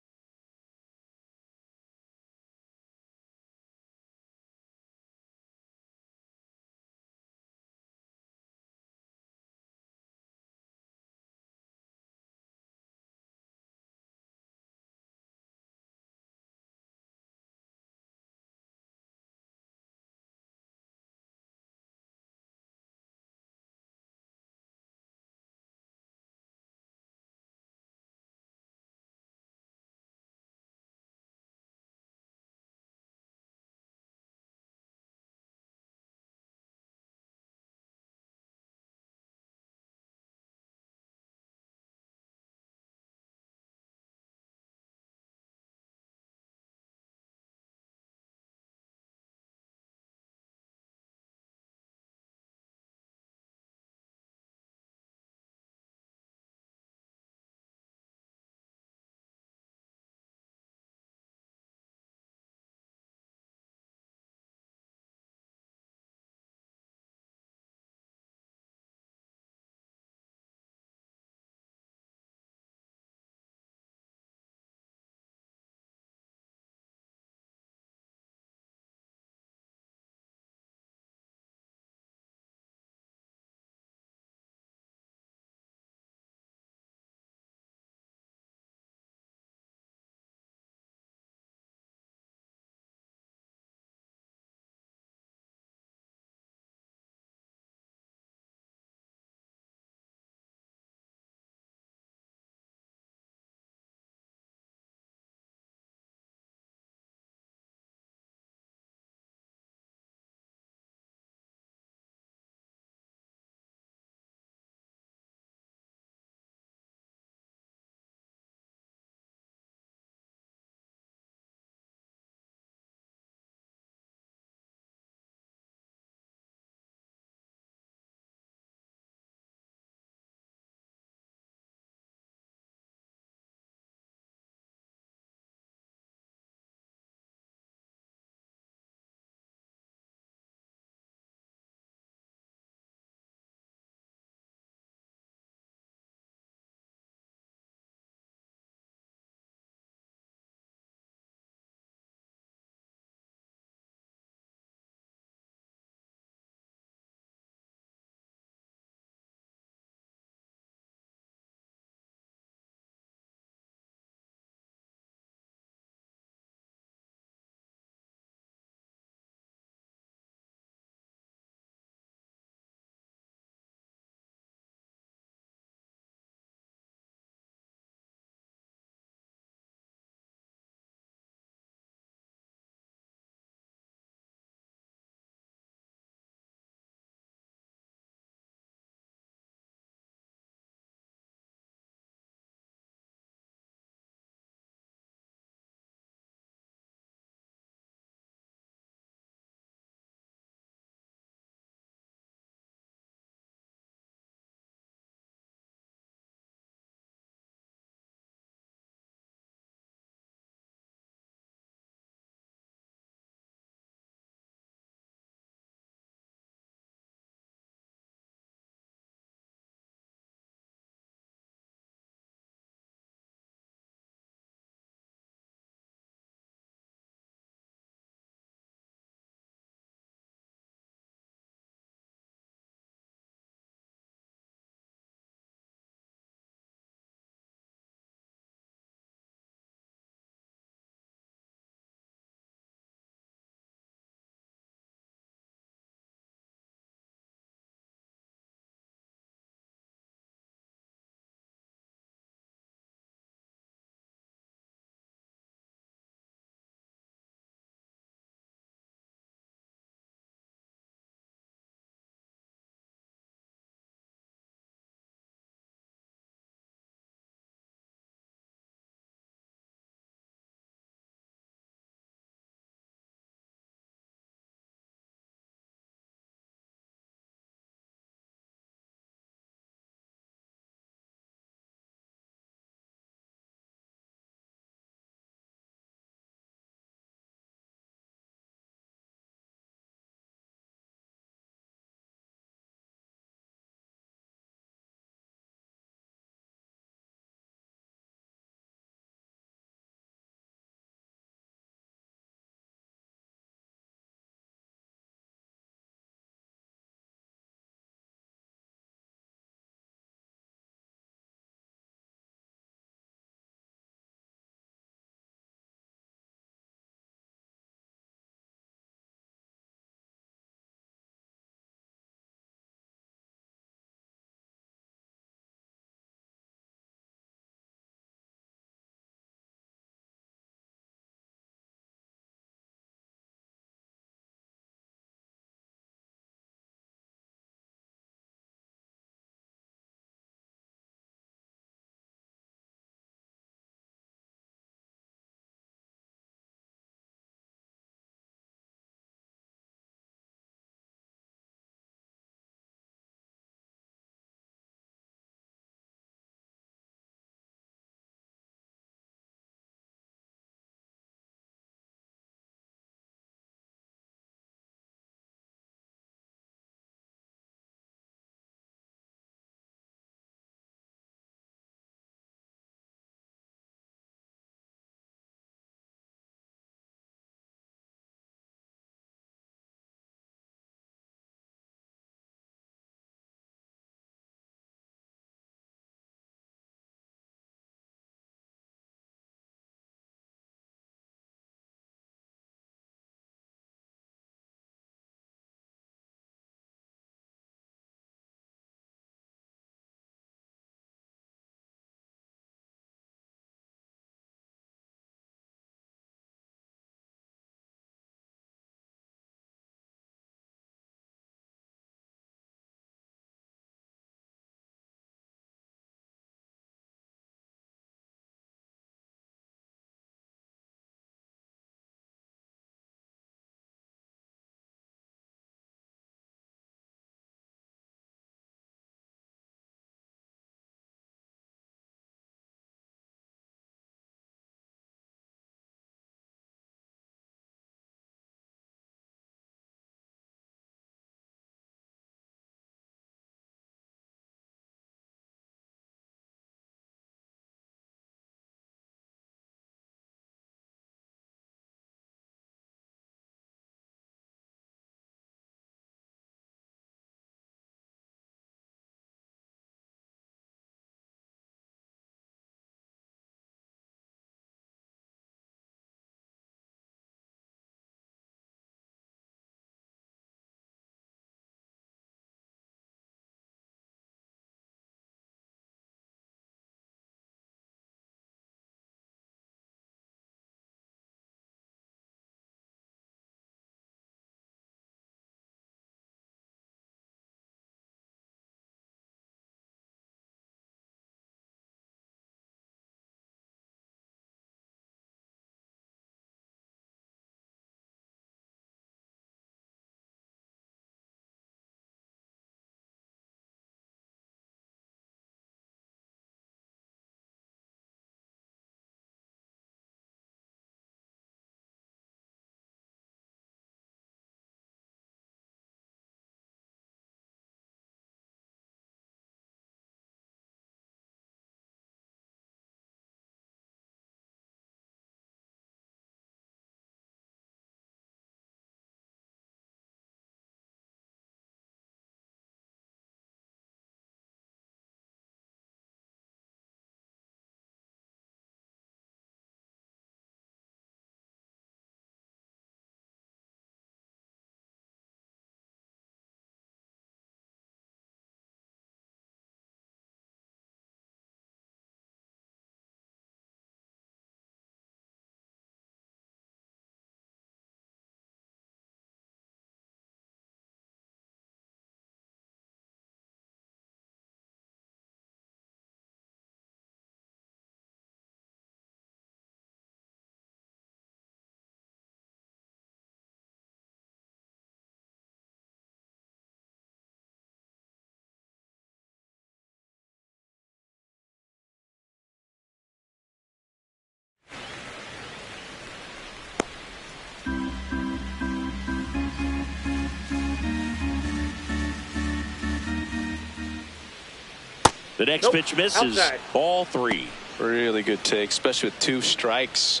The next pitch misses. Outside. Ball 3. Really good take, especially with 2 strikes.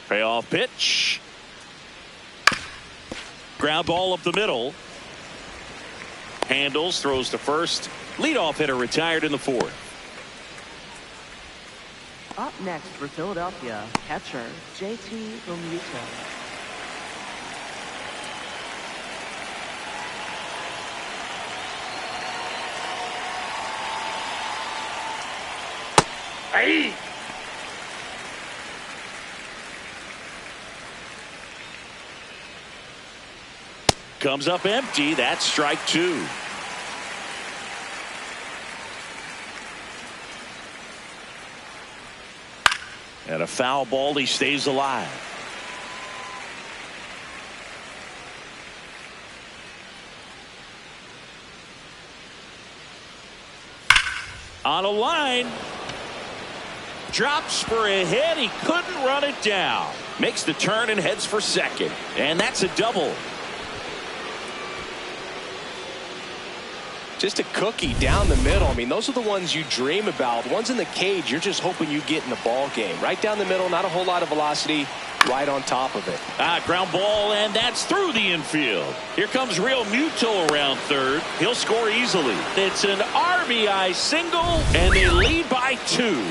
Payoff pitch. Ground ball up the middle. Handles, throws to first. Leadoff hitter retired in the 4th. Up next for Philadelphia, catcher JT Realmuto. Hey! Comes up empty. That's strike 2. And a foul ball. He stays alive. On a line. Drops for a hit. He couldn't run it down. Makes the turn and heads for second. And that's a double. Just a cookie down the middle. I mean, those are the ones you dream about. The ones in the cage, you're just hoping you get in the ball game. Right down the middle, not a whole lot of velocity, right on top of it. Ground ball, and that's through the infield. Here comes Realmuto around third. He'll score easily. It's an RBI single, and they lead by 2.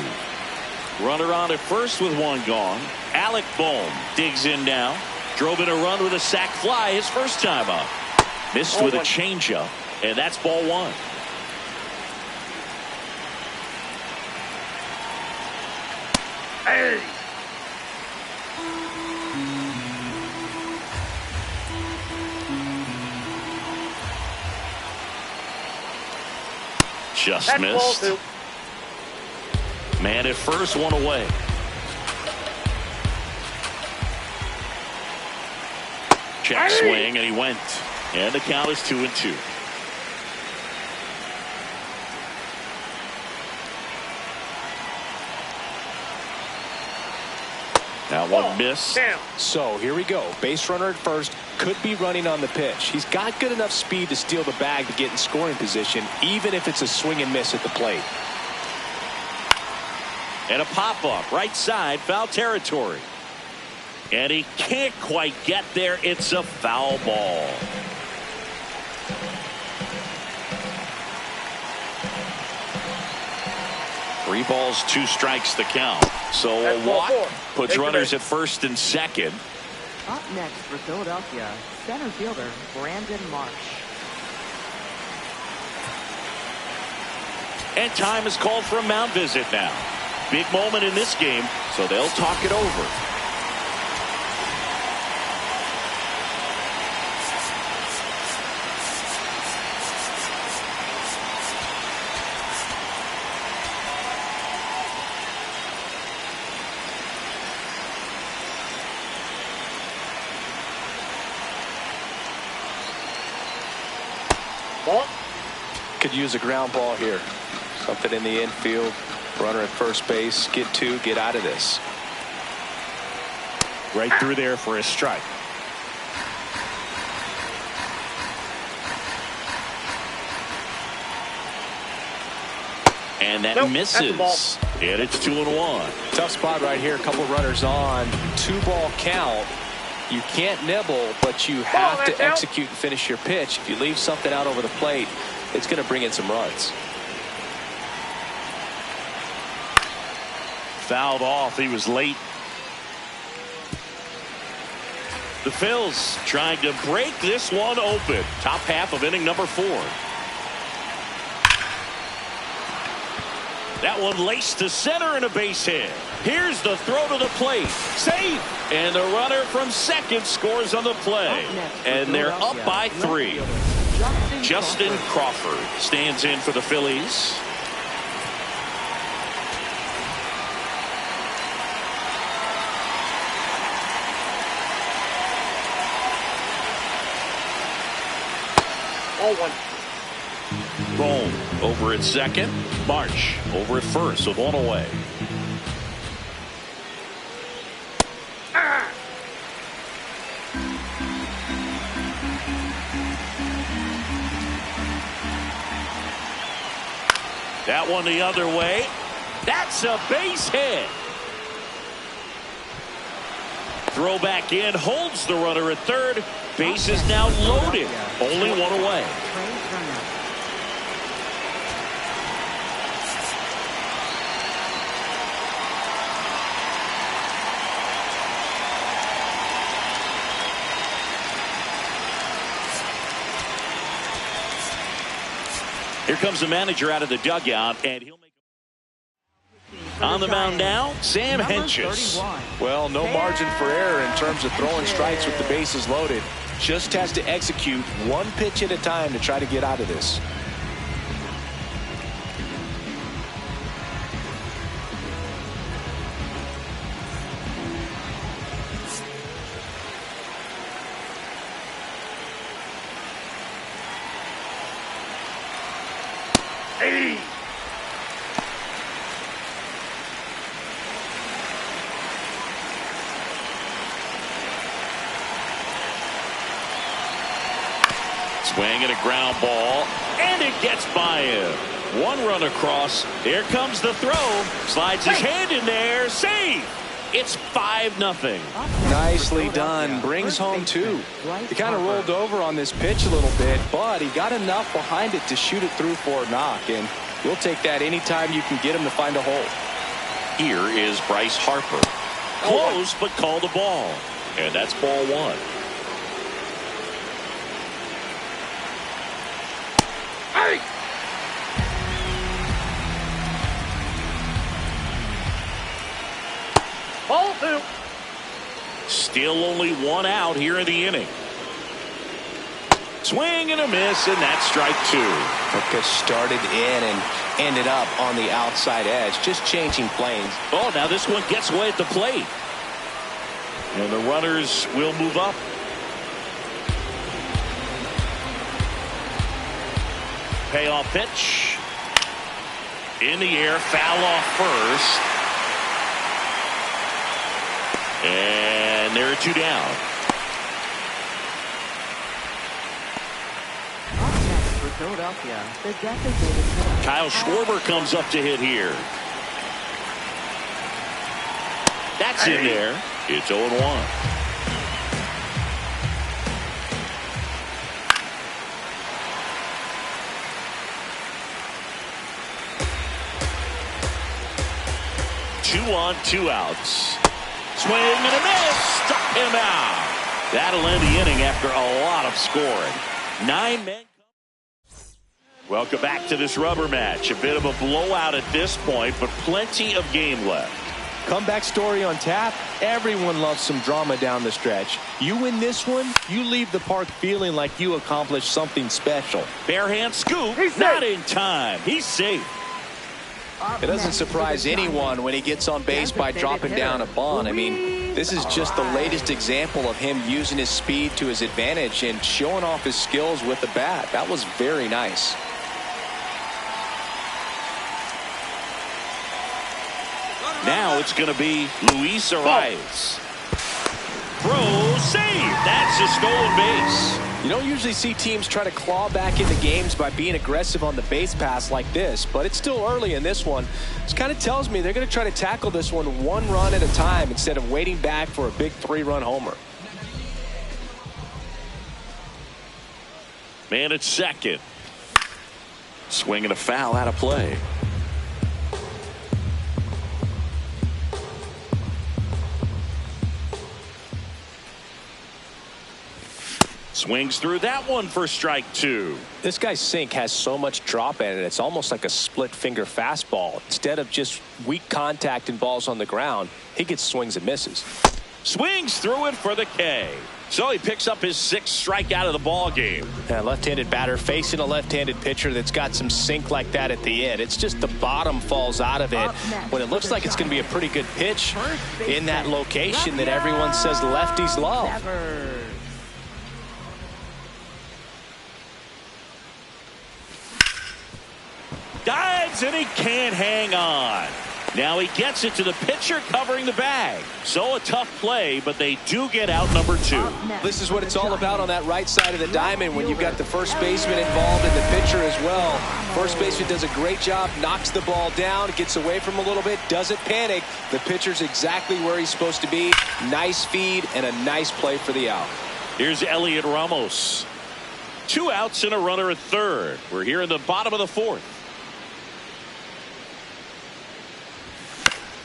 Runner on at first with 1 gone. Alec Bohm digs in now. Drove in a run with a sac fly his first time up. Missed with a changeup. And that's ball 1. Hey! Just That's missed. ball 2. Man at first, 1 away. Check swing, and he went. And the count is 2-2. That one missed. Down. So here we go. Base runner at first, could be running on the pitch. He's got good enough speed to steal the bag to get in scoring position, even if it's a swing and miss at the plate. And a pop-up right side, foul territory. And he can't quite get there. It's a foul ball. Three balls, 2 strikes the count. So a walk puts runners at first and second. Up next for Philadelphia, center fielder Brandon Marsh. And time is called for a mound visit now. Big moment in this game, so they'll talk it over. Could use a ground ball here. Something in the infield. Runner at first base. Get 2. Get out of this. Right through there for a strike. And that misses. And it's 2-1. Tough spot right here. A couple runners on. 2-ball count. You can't nibble, but you have to execute and finish your pitch. If you leave something out over the plate, it's going to bring in some runs. Fouled off. He was late. The Phils trying to break this one open. Top half of inning number 4. That one laced to center and a base hit. Here's the throw to the plate. Safe. And the runner from second scores on the play. And they're up by 3. Justin Crawford stands in for the Phillies. Bohm over at second. Marsh over at first with 1 away. That one the other way. That's a base hit. Throw back in, holds the runner at third. Base is now loaded. Only one away. Here comes the manager out of the dugout, and he'll make on the mound now, Sam Hentges. Well, no margin for error in terms of throwing strikes with the bases loaded. Just has to execute one pitch at a time to try to get out of this. Swing and a ground ball, and it gets by him. One run across. Here comes the throw. Slides his hand in there. Save. It's 5-0. Nicely done. Brings home two. He kind of rolled over on this pitch a little bit, but he got enough behind it to shoot it through for a knock, and you'll take that anytime you can get him to find a hole. Here is Bryce Harper. Close, but called a ball. And that's ball one. Hey! Ball two. Still only one out here in the inning. Swing and a miss, and that's strike two. Because started in and ended up on the outside edge, just changing planes. Oh, now this one gets away at the plate. And the runners will move up. Payoff pitch. In the air, foul off first. And there are two down. Up next for Philadelphia, the designated hitter. Kyle Schwarber comes up to hit here. That's in there. It's 0-1. Two on, two outs. Swing and a miss. Struck him out. That'll end the inning after a lot of scoring. 9 men. Welcome back to this rubber match. A bit of a blowout at this point, but plenty of game left. Comeback story on tap. Everyone loves some drama down the stretch. You win this one, you leave the park feeling like you accomplished something special. Barehand scoop. Not in time. He's safe. It doesn't surprise anyone when he gets on base by dropping down a bunt. I mean, this is just the latest example of him using his speed to his advantage and showing off his skills with the bat. That was very nice. Now it's going to be Luis Arias. Throw, save. That's a stolen base. You don't usually see teams try to claw back into games by being aggressive on the base pass like this, but it's still early in this one. This kind of tells me they're going to try to tackle this one run at a time instead of waiting back for a big 3-run homer. Man at second. Swinging a foul out of play. Swings through that one for strike two. This guy's sink has so much drop in it, it's almost like a split finger fastball. Instead of just weak contact and balls on the ground, he gets swings and misses. Swings through it for the K. So he picks up his 6th strikeout of the ball game. A left-handed batter facing a left-handed pitcher that's got some sink like that at the end. It's just the bottom falls out of it when it looks like it's going to be a pretty good pitch in that location that everyone says lefties love. Dives and he can't hang on. Now he gets it to the pitcher covering the bag. So a tough play, but they do get out number 2. This is what it's all about on that right side of the diamond when you've got the first baseman involved and the pitcher as well. First baseman does a great job, knocks the ball down, gets away from him a little bit, doesn't panic. The pitcher's exactly where he's supposed to be. Nice feed and a nice play for the out. Here's Elliot Ramos. 2 outs and a runner at third. We're here in the bottom of the 4th.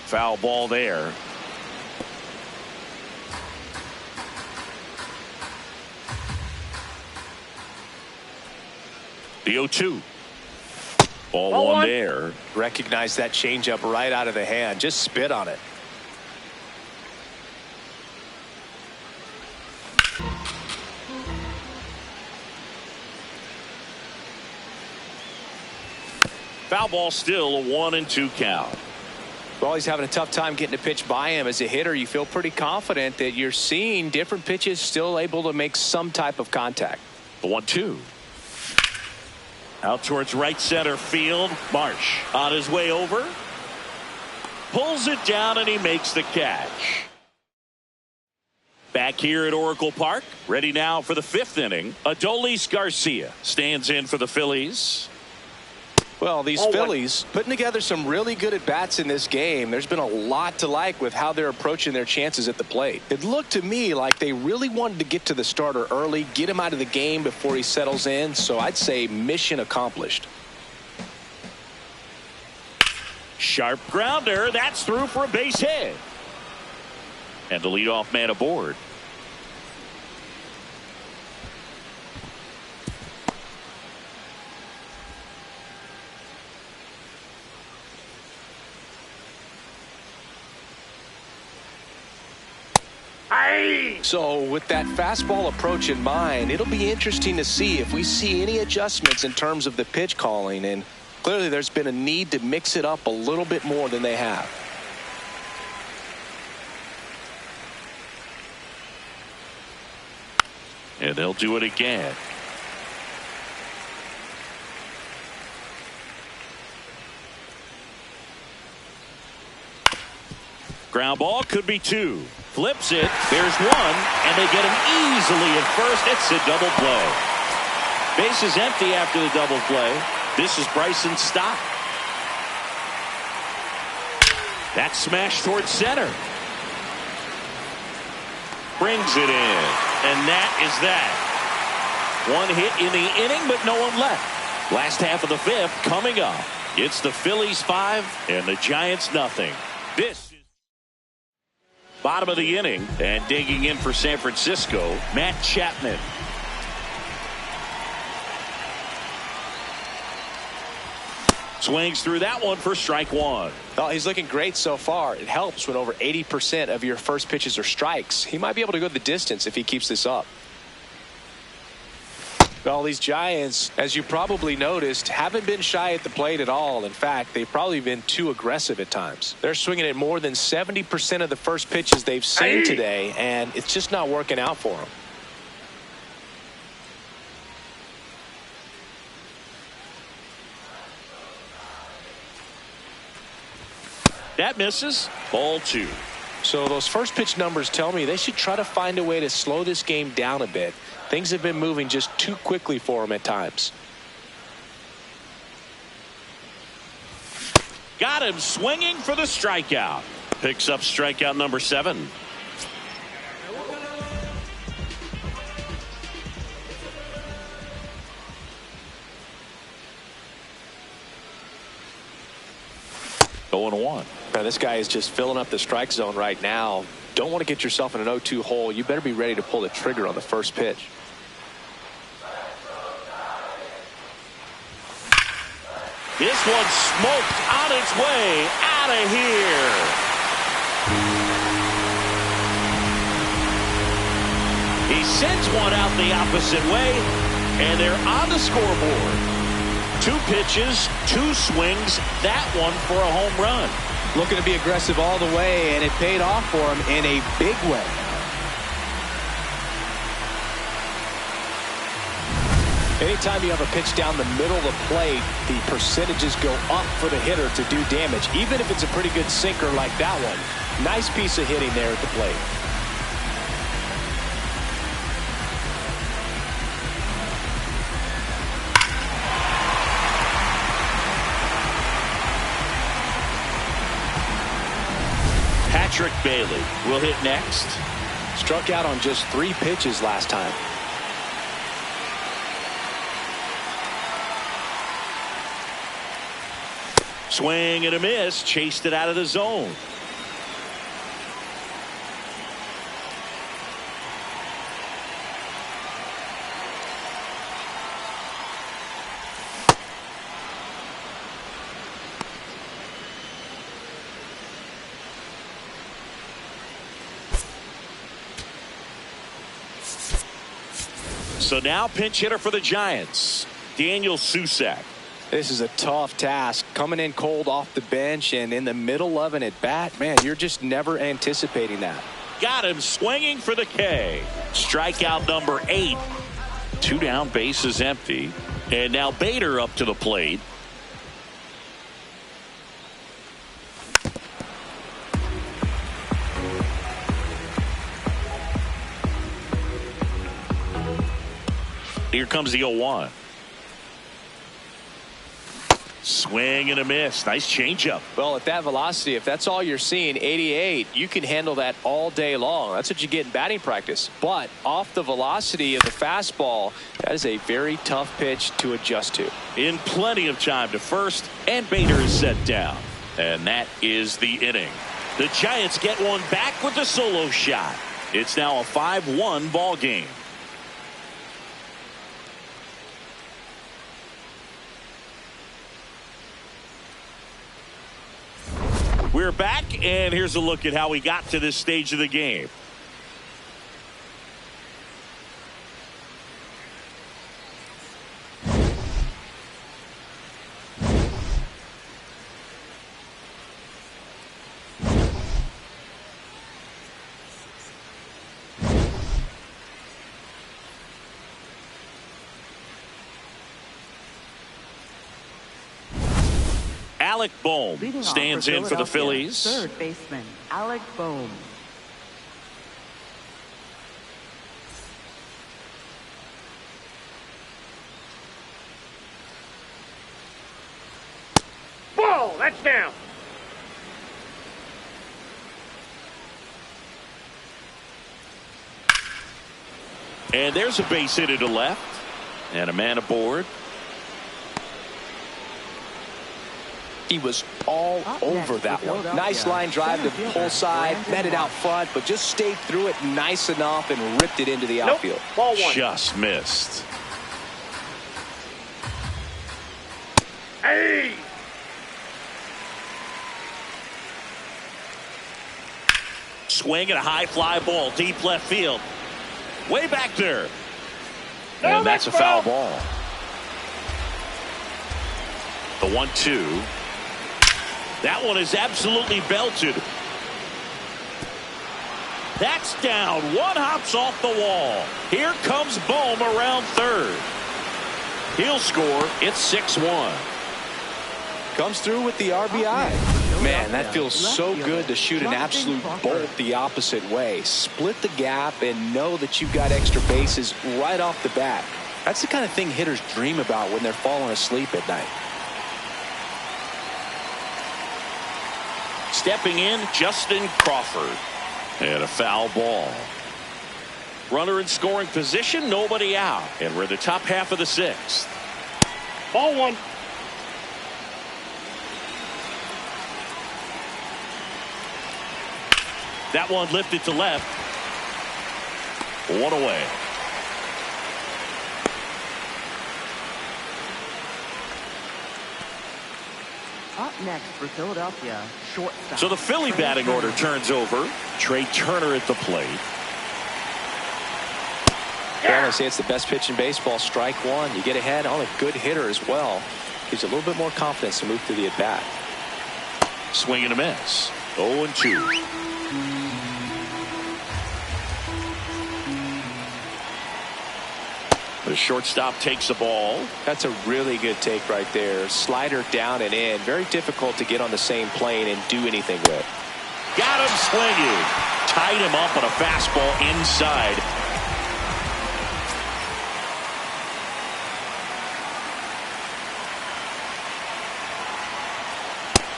Foul ball there. The 0-2. Ball one there. Recognize that changeup right out of the hand. Just spit on it. Foul ball, still a 1-2 count. Well, he's having a tough time getting a pitch by him. As a hitter, you feel pretty confident that you're seeing different pitches still able to make some type of contact. The 1-2. Out towards right center field. Marsh on his way over. Pulls it down and he makes the catch. Back here at Oracle Park. Ready now for the 5th inning. Adolis Garcia stands in for the Phillies. Well, these Phillies putting together some really good at-bats in this game. There's been a lot to like with how they're approaching their chances at the plate. It looked to me like they really wanted to get to the starter early, get him out of the game before he settles in. So I'd say mission accomplished. Sharp grounder. That's through for a base hit. And the leadoff man aboard. So with that fastball approach in mind, it'll be interesting to see if we see any adjustments in terms of the pitch calling. And clearly there's been a need to mix it up a little bit more than they have. And they'll do it again. Ground ball, could be 2. Flips it. There's 1. And they get him easily at first. It's a double play. Base is empty after the double play. This is Bryson Stott. That smash towards center. Brings it in. And that is that. 1 hit in the inning, but no one left. Last half of the 5th coming up. It's the Phillies 5 and the Giants nothing. This is bottom of the inning, and digging in for San Francisco, Matt Chapman. Swings through that one for strike 1. Well, he's looking great so far. It helps when over 80% of your first pitches are strikes. He might be able to go the distance if he keeps this up. Well, these Giants, as you probably noticed, haven't been shy at the plate at all. In fact, they've probably been too aggressive at times. They're swinging at more than 70% of the first pitches they've seen today, and it's just not working out for them. That misses. Ball 2. So those first pitch numbers tell me they should try to find a way to slow this game down a bit. Things have been moving just too quickly for them at times. Got him swinging for the strikeout. Picks up strikeout number 7. Going 1. Now, this guy is just filling up the strike zone right now. Don't want to get yourself in an 0-2 hole. You better be ready to pull the trigger on the first pitch. This one smoked on its way out of here. He sends one out the opposite way, and they're on the scoreboard. 2 pitches, 2 swings, that one for a home run. Looking to be aggressive all the way, and it paid off for him in a big way. Anytime you have a pitch down the middle of the plate, the percentages go up for the hitter to do damage, even if it's a pretty good sinker like that one. Nice piece of hitting there at the plate. Patrick Bailey will hit next. Struck out on just 3 pitches last time. Swing and a miss. Chased it out of the zone. So now pinch hitter for the Giants, Daniel Susac. This is a tough task, coming in cold off the bench and in the middle of an at-bat. Man, you're just never anticipating that. Got him swinging for the K. Strikeout number 8. 2 down, bases empty. And now Bader up to the plate. Here comes the 0-1. Swing and a miss. Nice changeup. Well, at that velocity, if that's all you're seeing, 88, you can handle that all day long. That's what you get in batting practice. But off the velocity of the fastball, that is a very tough pitch to adjust to. In plenty of time to first, and Bader is set down. And that is the inning. The Giants get one back with a solo shot. It's now a 5-1 ball game. We're back, and here's a look at how we got to this stage of the game. Alec Bohm stands in for the Phillies. Third baseman, Alec Bohm. Ball, that's down. And there's a base hit to left. And a man aboard. He was all over that one. Nice line drive to pull side, met it out front, but just stayed through it nice enough and ripped it into the outfield. Ball 1. Just missed. Hey! Swing and a high fly ball deep left field. Way back there. And that's a foul ball. The 1-2. That one is absolutely belted. That's down. One hops off the wall. Here comes Bohm around third. He'll score. It's 6-1. Comes through with the RBI. Man, that feels so good to shoot an absolute bolt the opposite way. Split the gap and know that you've got extra bases right off the bat. That's the kind of thing hitters dream about when they're falling asleep at night. Stepping in, Justin Crawford. And a foul ball. Runner in scoring position, nobody out. And we're in the top half of the 6th. Ball 1. That one lifted to left. 1 away. Up next for Philadelphia, shortstop. So the Philly batting order turns over. Trey Turner at the plate. Well, I say it's the best pitch in baseball. Strike one. You get ahead on a good hitter as well. Gives you a little bit more confidence to move through the at-bat. Swing and a miss. 0-2. The shortstop takes the ball. That's a really good take right there. Slider down and in. Very difficult to get on the same plane and do anything with. Got him swinging. Tied him up on a fastball inside.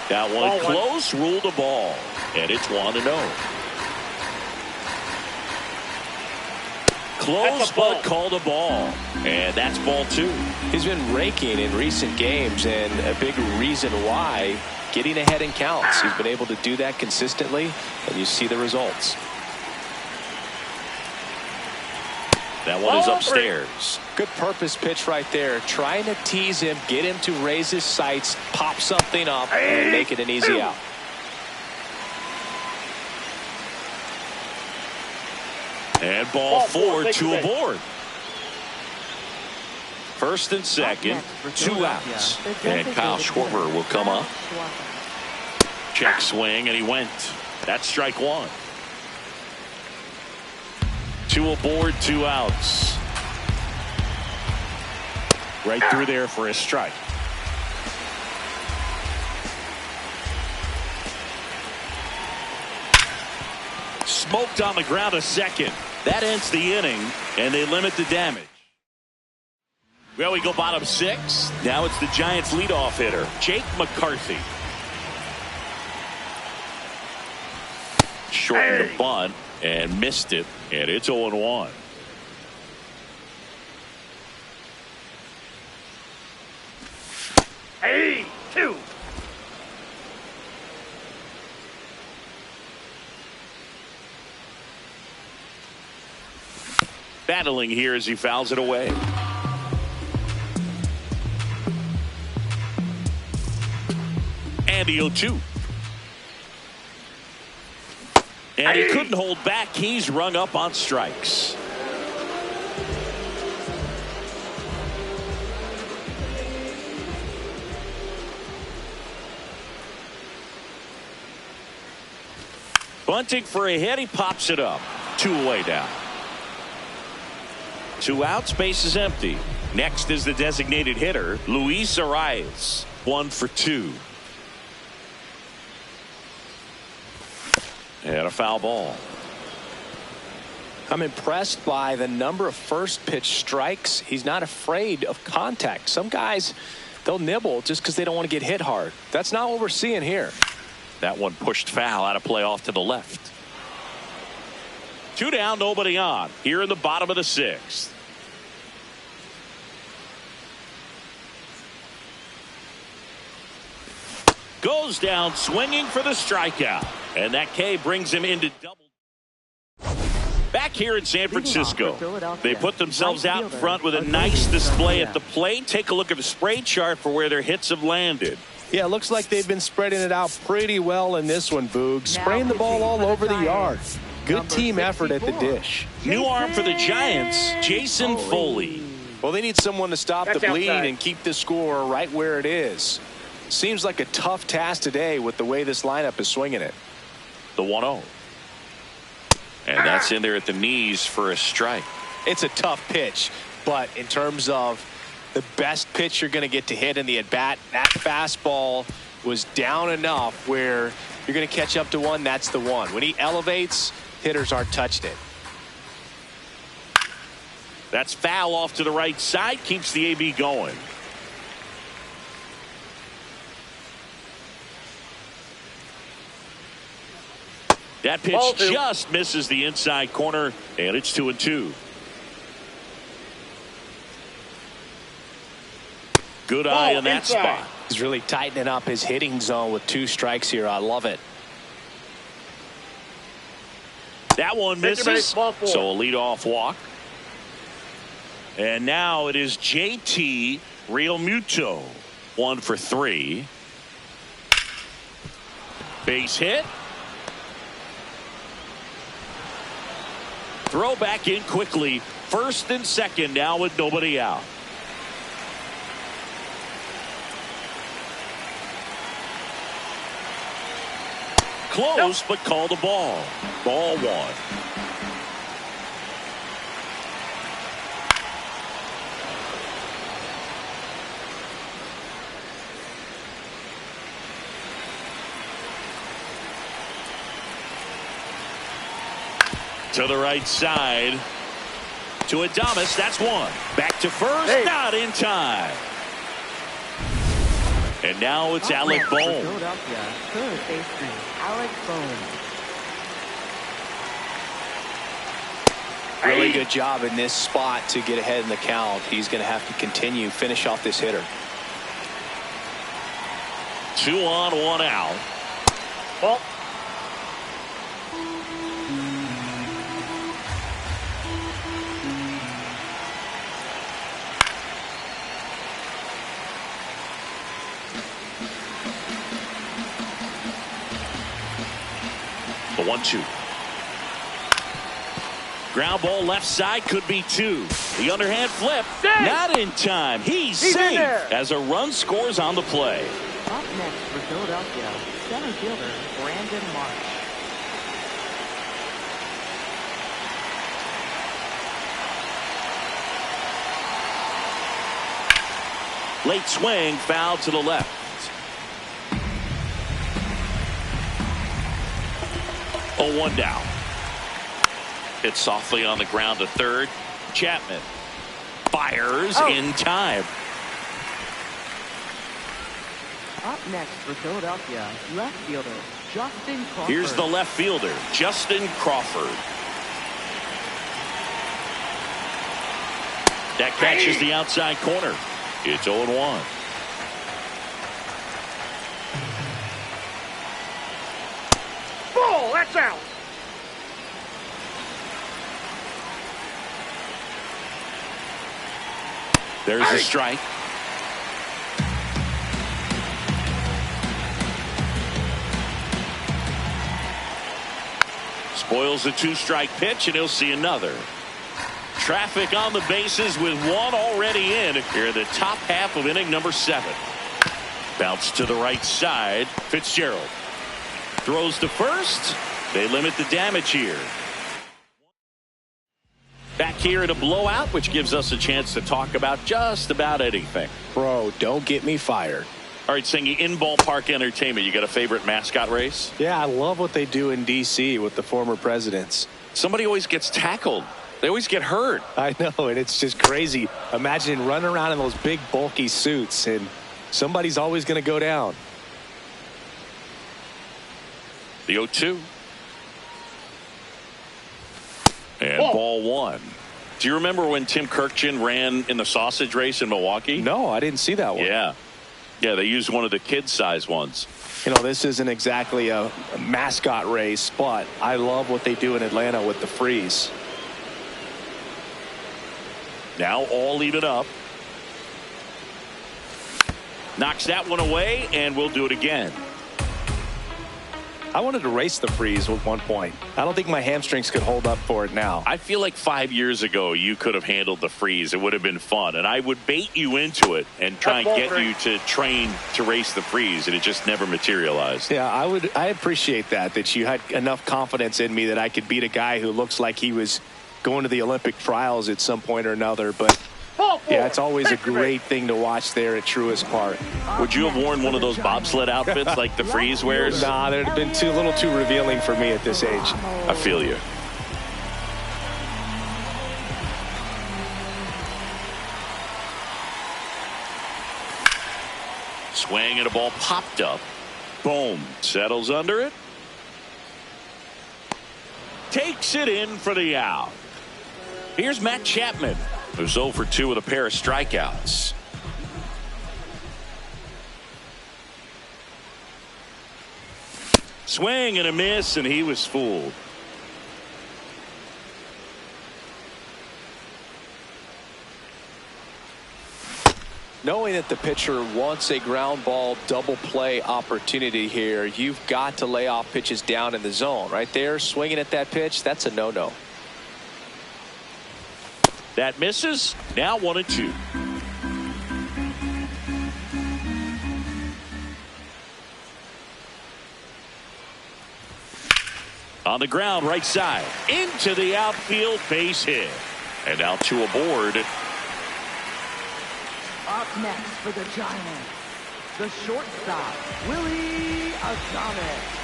That one close, ruled a ball. And it's 1-0. Close, but called a ball. And that's ball 2. He's been raking in recent games, and a big reason why, getting ahead in counts. He's been able to do that consistently, and you see the results. That one is upstairs. Good purpose pitch right there. Trying to tease him, get him to raise his sights, pop something up, and make it an easy out. And ball 4, 2 aboard. First and second, 2 outs. And Kyle Schwarber will come up. Check swing, and he went. That's strike 1. 2 aboard, 2 outs. Right through there for a strike. Smoked on the ground a second. That ends the inning, and they limit the damage. Well, we go bottom 6. Now it's the Giants' leadoff hitter, Jake McCarthy. Shortened the bunt and missed it, and it's 0-1. Hey, 2. Battling here as he fouls it away. And the 0-2. And he couldn't hold back. He's rung up on strikes. Bunting for a hit. He pops it up. 2 away down. 2 outs, base is empty. Next is the designated hitter, Luis Arias. 1 for 2. And a foul ball. I'm impressed by the number of first pitch strikes. He's not afraid of contact. Some guys, they'll nibble just because they don't want to get hit hard. That's not what we're seeing here. That one pushed foul out of play off to the left. 2 down, nobody on. Here in the bottom of the 6th. Goes down swinging for the strikeout. And that K brings him into double. Back here in San Francisco, they put themselves out in front with a nice display at the plate. Take a look at the spray chart for where their hits have landed. Yeah, it looks like they've been spreading it out pretty well in this one, Boog. Spraying the ball all over the yard. Good team effort at the dish. New arm for the Giants, Jason Foley. Well, they need someone to stop the bleed and keep the score right where it is. Seems like a tough task today with the way this lineup is swinging it. The 1-0. And that's in there at the knees for a strike. It's a tough pitch, but in terms of the best pitch you're going to get to hit in the at-bat, that fastball was down enough where you're going to catch up to one. That's the one. When he elevates, hitters aren't touching it. That's foul off to the right side. Keeps the AB going. That pitch just misses the inside corner, and it's 2-2. Good eye on that spot. He's really tightening up his hitting zone with 2 strikes here. I love it. That one misses, so a leadoff walk. And now it is JT Realmuto. 1 for 3. Base hit. Throw back in quickly. First and second now with nobody out. Close, but called a ball. Ball 1. To the right side. To Adames. That's one. Back to first. Hey. Not in time. And now it's Alec Next for Bohm. Philadelphia, third baseman Alec Bohm. Really good job in this spot to get ahead in the count. He's going to have to continue, finish off this hitter. 2 on, 1 out. Ball. The 1-2. Ground ball left side, could be 2. The underhand flip. Not in time. He's in safe there. as a run scores on the play. Up next for Philadelphia, center fielder Brandon Marsh. Late swing, foul to the left. Oh, 1 down. Hit softly on the ground to third. Chapman fires in time. Up next for Philadelphia, left fielder Justin Crawford. Here's the left fielder, Justin Crawford. That catches the outside corner. It's 0-1. Ball. That's out. There's a strike. Spoils a 2-strike pitch, and he'll see another. Traffic on the bases with 1 already in here in the top half of inning number 7. Bounce to the right side. Fitzgerald throws to first. They limit the damage here. Back here in a blowout, which gives us a chance to talk about just about anything. Bro, don't get me fired. All right, Singy, in ballpark entertainment, you got a favorite mascot race? Yeah, I love what they do in D.C. with the former presidents. Somebody always gets tackled. They always get hurt. I know, and it's just crazy. Imagine running around in those big, bulky suits, and somebody's always going to go down. The 0-2. And ball 1. Do you remember when Tim Kirkchin ran in the sausage race in Milwaukee? No, I didn't see that one. Yeah. Yeah, they used one of the kid-size ones. You know, this isn't exactly a mascot race, but I love what they do in Atlanta with the freeze. Now all even up. Knocks that one away, and we'll do it again. I wanted to race the freeze at one point. I don't think my hamstrings could hold up for it now. I feel like 5 years ago you could have handled the freeze. It would have been fun, and I would bait you into it and try and get you to train to race the freeze, and it just never materialized. Yeah, I appreciate that you had enough confidence in me that I could beat a guy who looks like he was going to the Olympic trials at some point or another. But yeah, it's always a great thing to watch there at Truist Park. Would you have worn one of those bobsled outfits like the freeze wears? Nah, they'd been a little too revealing for me at this age. I feel you. Swing and a ball popped up. Boom. Settles under it. Takes it in for the out. Here's Matt Chapman, who's 0 for 2 with a pair of strikeouts. Swing and a miss, and he was fooled. Knowing that the pitcher wants a ground ball double play opportunity here, you've got to lay off pitches down in the zone. Right there, swinging at that pitch, that's a no-no. That misses. Now 1-2. On the ground, right side. Into the outfield, base hit. And now 2 aboard. Up next for the Giants, the shortstop, Willie Adames.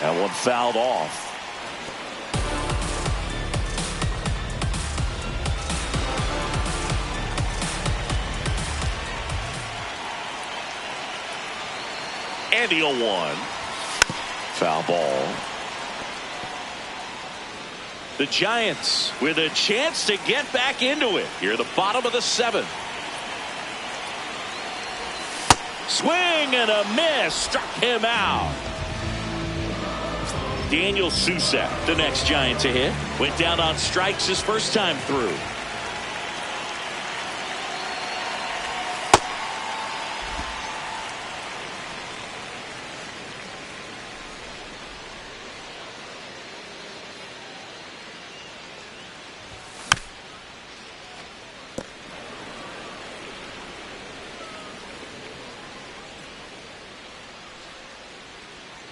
That one fouled off. And the 0-1. Foul ball. The Giants with a chance to get back into it. Here, the bottom of the 7th. Swing and a miss. Struck him out. Daniel Susak, the next Giant to hit. Went down on strikes his first time through.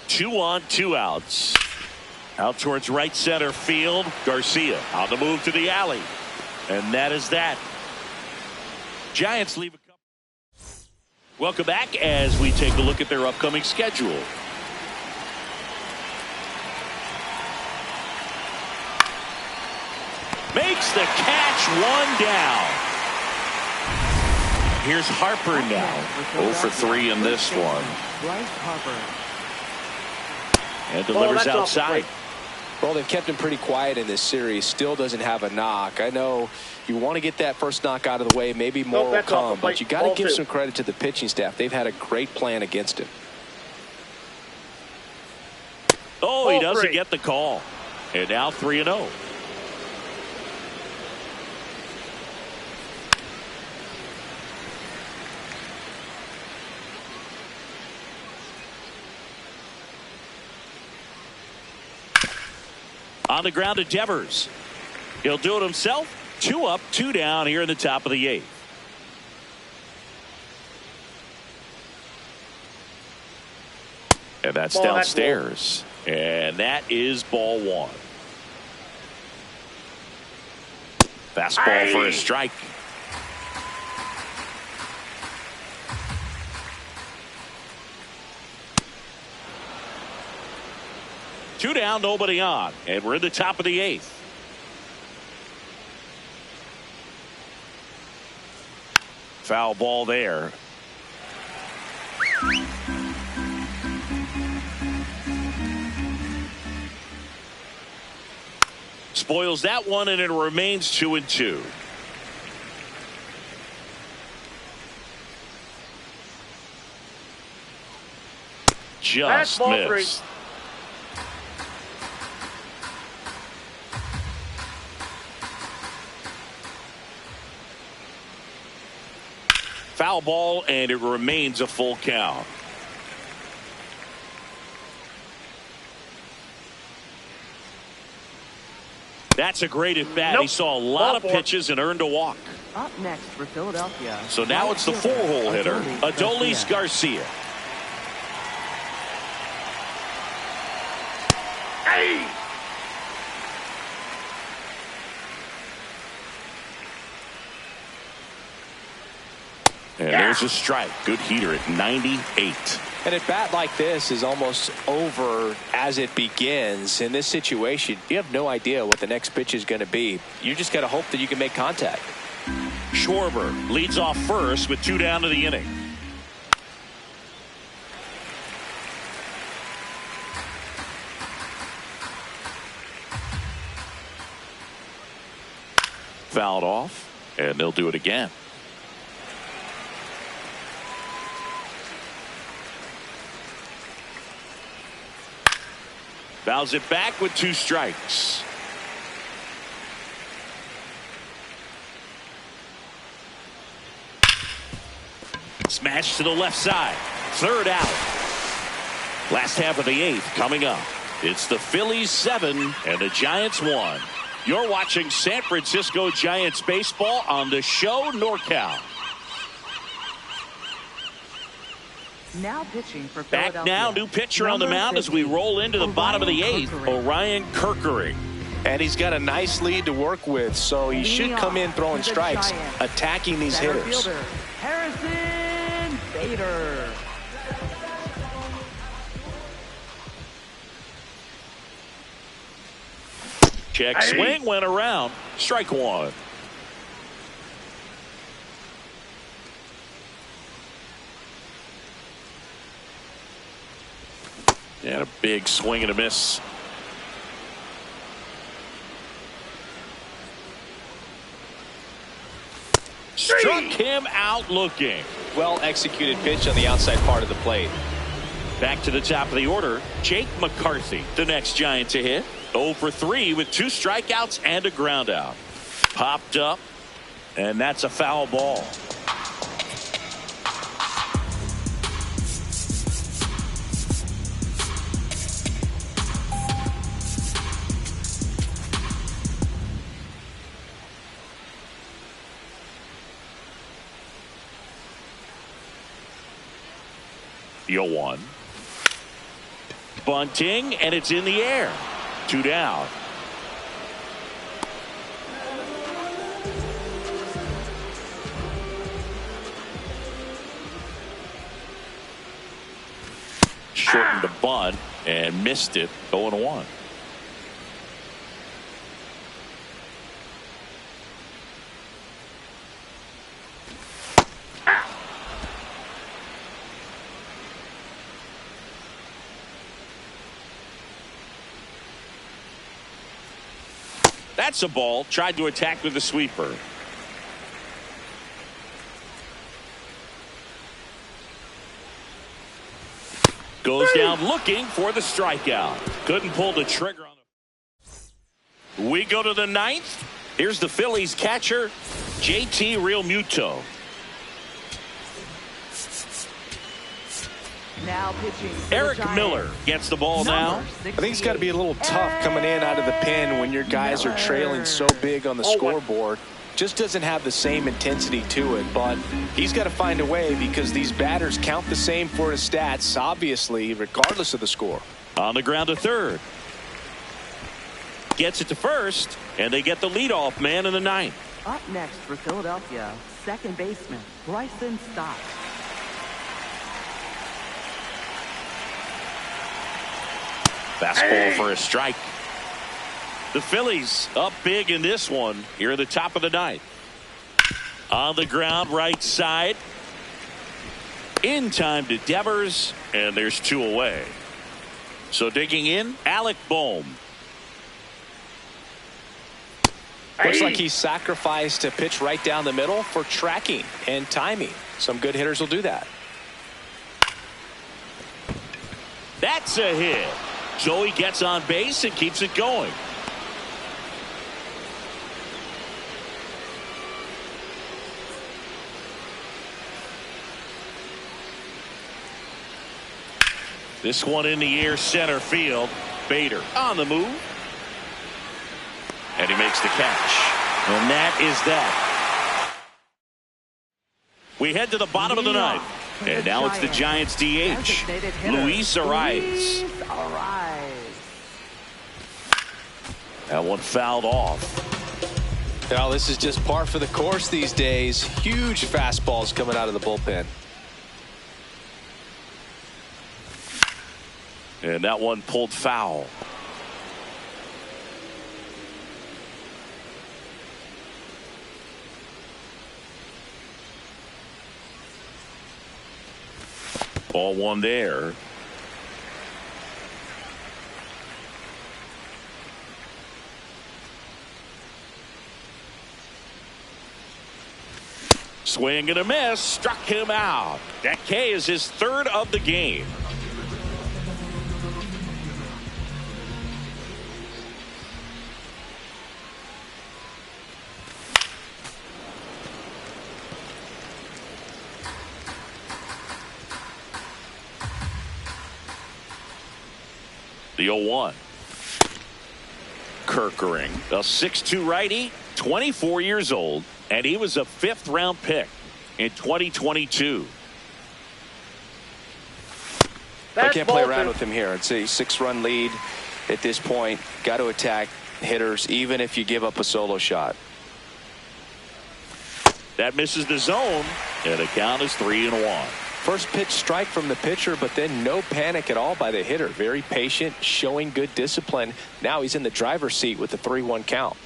Two on, 2 outs. Out towards right center field. Garcia on the move to the alley. And that is that. Giants leave a couple. Welcome back as we take a look at their upcoming schedule. Makes the catch, 1 down. Here's Harper now. 0 for 3 in this one. Bryce Harper. And delivers outside. Well, they've kept him pretty quiet in this series. Still doesn't have a knock. I know you want to get that first knock out of the way. Maybe more will come. But you got to give some credit to the pitching staff. They've had a great plan against him. Oh, he doesn't get the call. And now 3-0. On the ground to Devers. He'll do it himself. 2 up, 2 down here in the top of the 8th. And that's downstairs. And that is ball 1. Fastball for a strike. Two down, nobody on. And we're in the top of the 8th. Foul ball there. Spoils that one, and it remains 2-2. Just missed. Foul ball, and it remains a full count. That's a great at bat. He saw a lot of pitches and earned a walk. Up next for Philadelphia. So now it's the 4-hole hitter, Adolis Garcia. Hey! And there's a strike. Good heater at 98. And a bat like this is almost over as it begins. In this situation, you have no idea what the next pitch is going to be. You just got to hope that you can make contact. Schwarber leads off first with 2 down to the inning. Fouled off, and they'll do it again. Fouls it back with 2 strikes. Smash to the left side. 3rd out. Last half of the 8th coming up. It's the Phillies 7 and the Giants 1. You're watching San Francisco Giants baseball on the show NorCal. Now pitching for Back Philadelphia. now, new pitcher on the mound as we roll into the bottom of the 8th, Orion Kerkering. And he's got a nice lead to work with, so he should come in throwing strikes, attacking these hitters. Fielder, Harrison Bader. Check swing went around. Strike one. And a big swing and a miss. Struck him out looking. Well executed pitch on the outside part of the plate. Back to the top of the order, Jake McCarthy, the next Giant to hit. 0 for 3 with 2 strikeouts and a ground out. Popped up, and that's a foul ball. The 0-1. Bunting, and it's in the air. 2 down. Shortened the bunt and missed it. 0-1. That's a ball. Tried to attack with the sweeper. Goes down looking for the strikeout. Couldn't pull the trigger on the. We go to the 9th. Here's the Phillies catcher, JT Realmuto. Now pitching. Eric Miller gets the ball now. I think it's got to be a little tough coming in out of the pen when your guys are trailing so big on the scoreboard. Just doesn't have the same intensity to it, but he's got to find a way because these batters count the same for his stats, obviously, regardless of the score. On the ground to third. Gets it to first, and they get the leadoff man in the 9th. Up next for Philadelphia, second baseman Bryson Stott. Fastball for a strike. The Phillies up big in this one here at the top of the 9th. On the ground, right side. In time to Devers, and there's 2 away. So digging in, Alec Bohm. Looks like he sacrificed a pitch right down the middle for tracking and timing. Some good hitters will do that. That's a hit. Joey gets on base and keeps it going. This one in the air, center field. Bader on the move. And he makes the catch. And that is that. We head to the bottom of the 9th. And now it's the Giants DH, Luis Arias. That one fouled off. Now this is just par for the course these days. Huge fastballs coming out of the bullpen. And that one pulled foul. Ball one there. Swing and a miss. Struck him out. That K is his 3rd of the game. The 0-1. Kirkering, a 6'2" righty, 24 years old, and he was a 5th round pick in 2022. I can't play around with him here. It's a 6-run lead at this point. Got to attack hitters even if you give up a solo shot. That misses the zone, and the count is 3-1. First pitch strike from the pitcher, but then no panic at all by the hitter. Very patient, showing good discipline. Now he's in the driver's seat with the 3-1 count.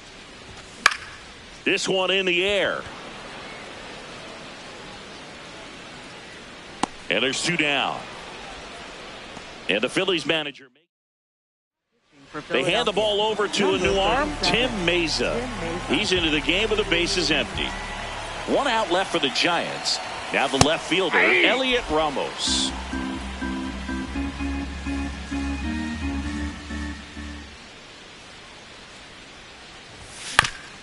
This one in the air. And there's 2 down. And the Phillies manager, they hand the ball over to a new arm, Tim Meza. He's into the game with the bases empty. 1 out left for the Giants. Now the left fielder, Elliot Ramos.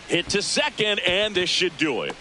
Hit to second, and this should do it.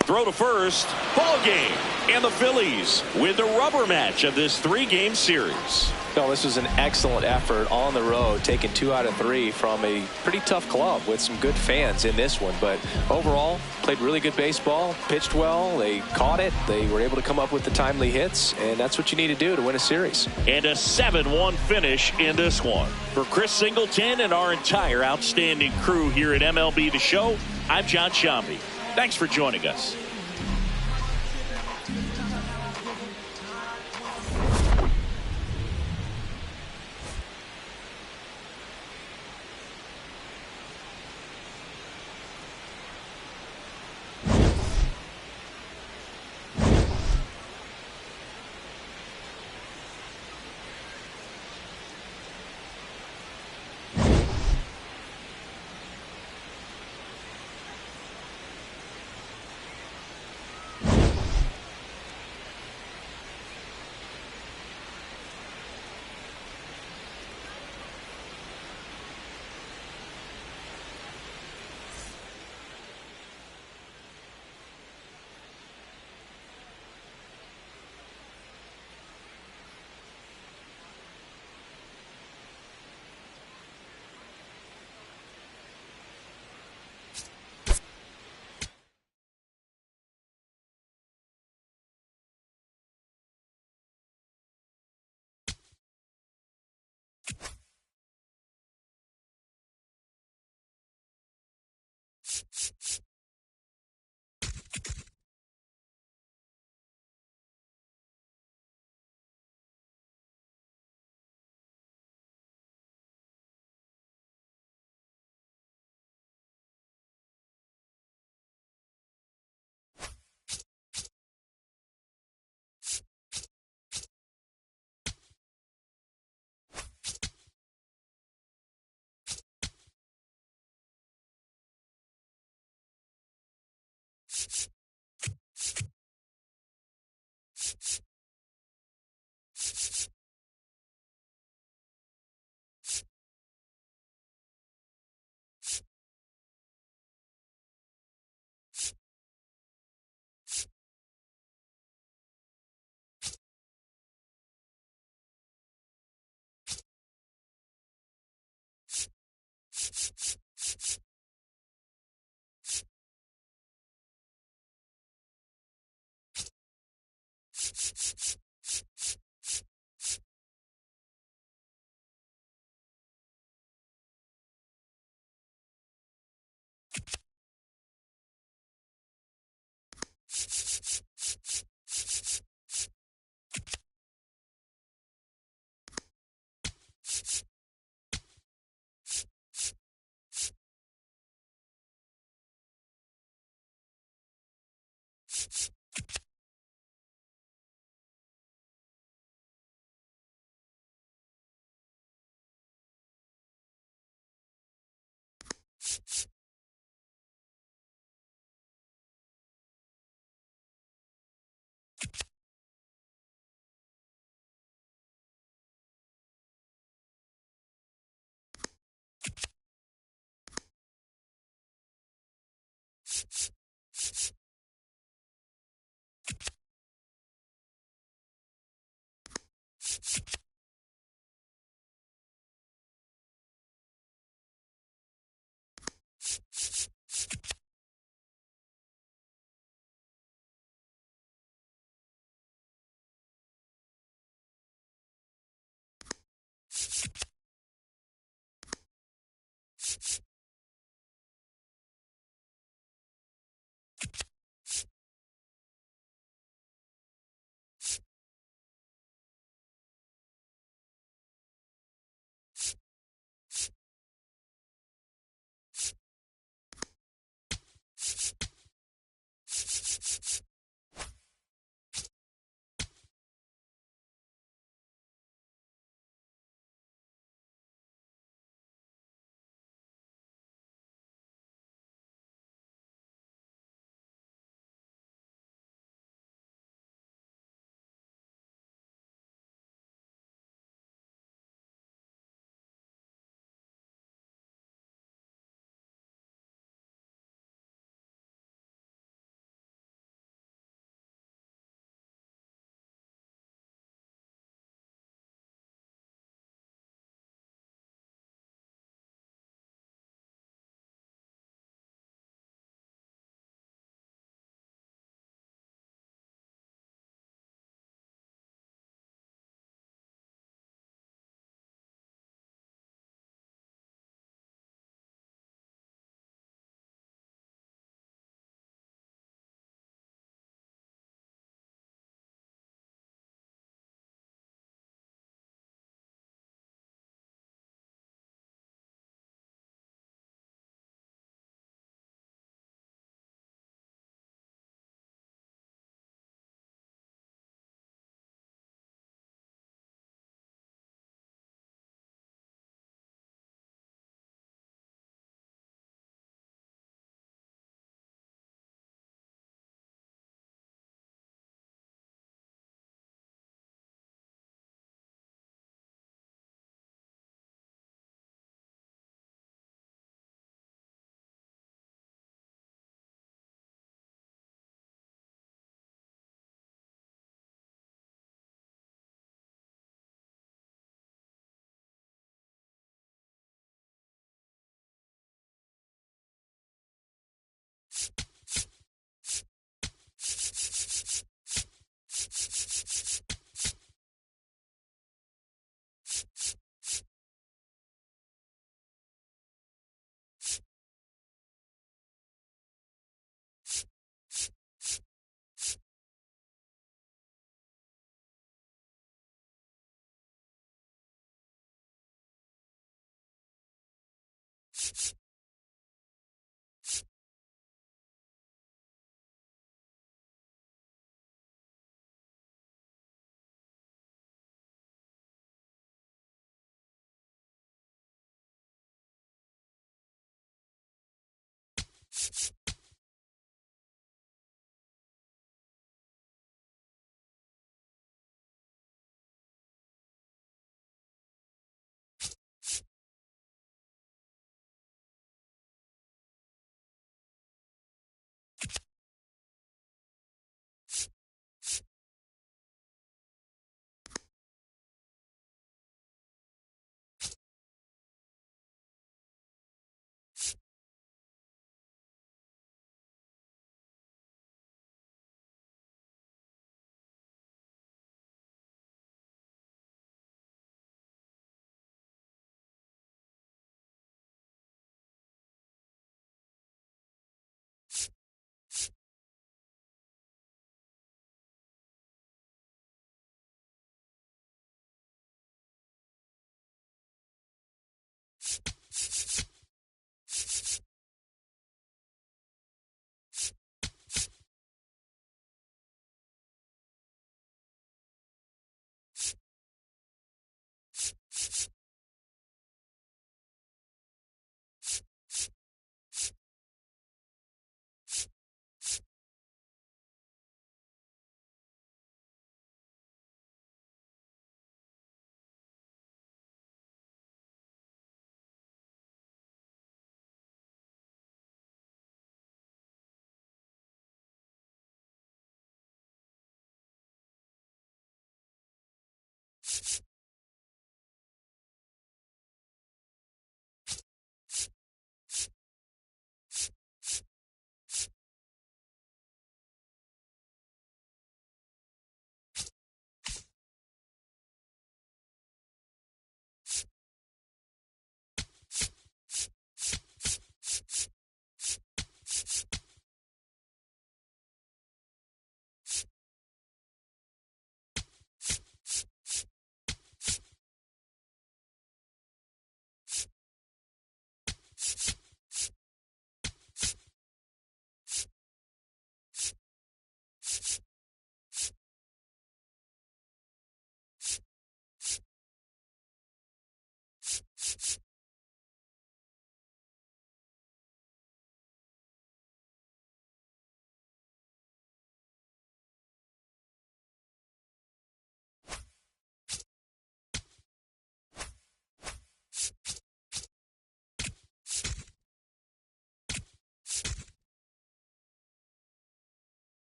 Throw to first, ball game. And the Phillies win the rubber match of this 3-game series. No, this was an excellent effort on the road, taking 2 out of 3 from a pretty tough club with some good fans in this one. But overall, played really good baseball, pitched well, they caught it, they were able to come up with the timely hits, and that's what you need to do to win a series. And a 7-1 finish in this one. For Chris Singleton and our entire outstanding crew here at MLB The Show, I'm John Shambi. Thanks for joining us.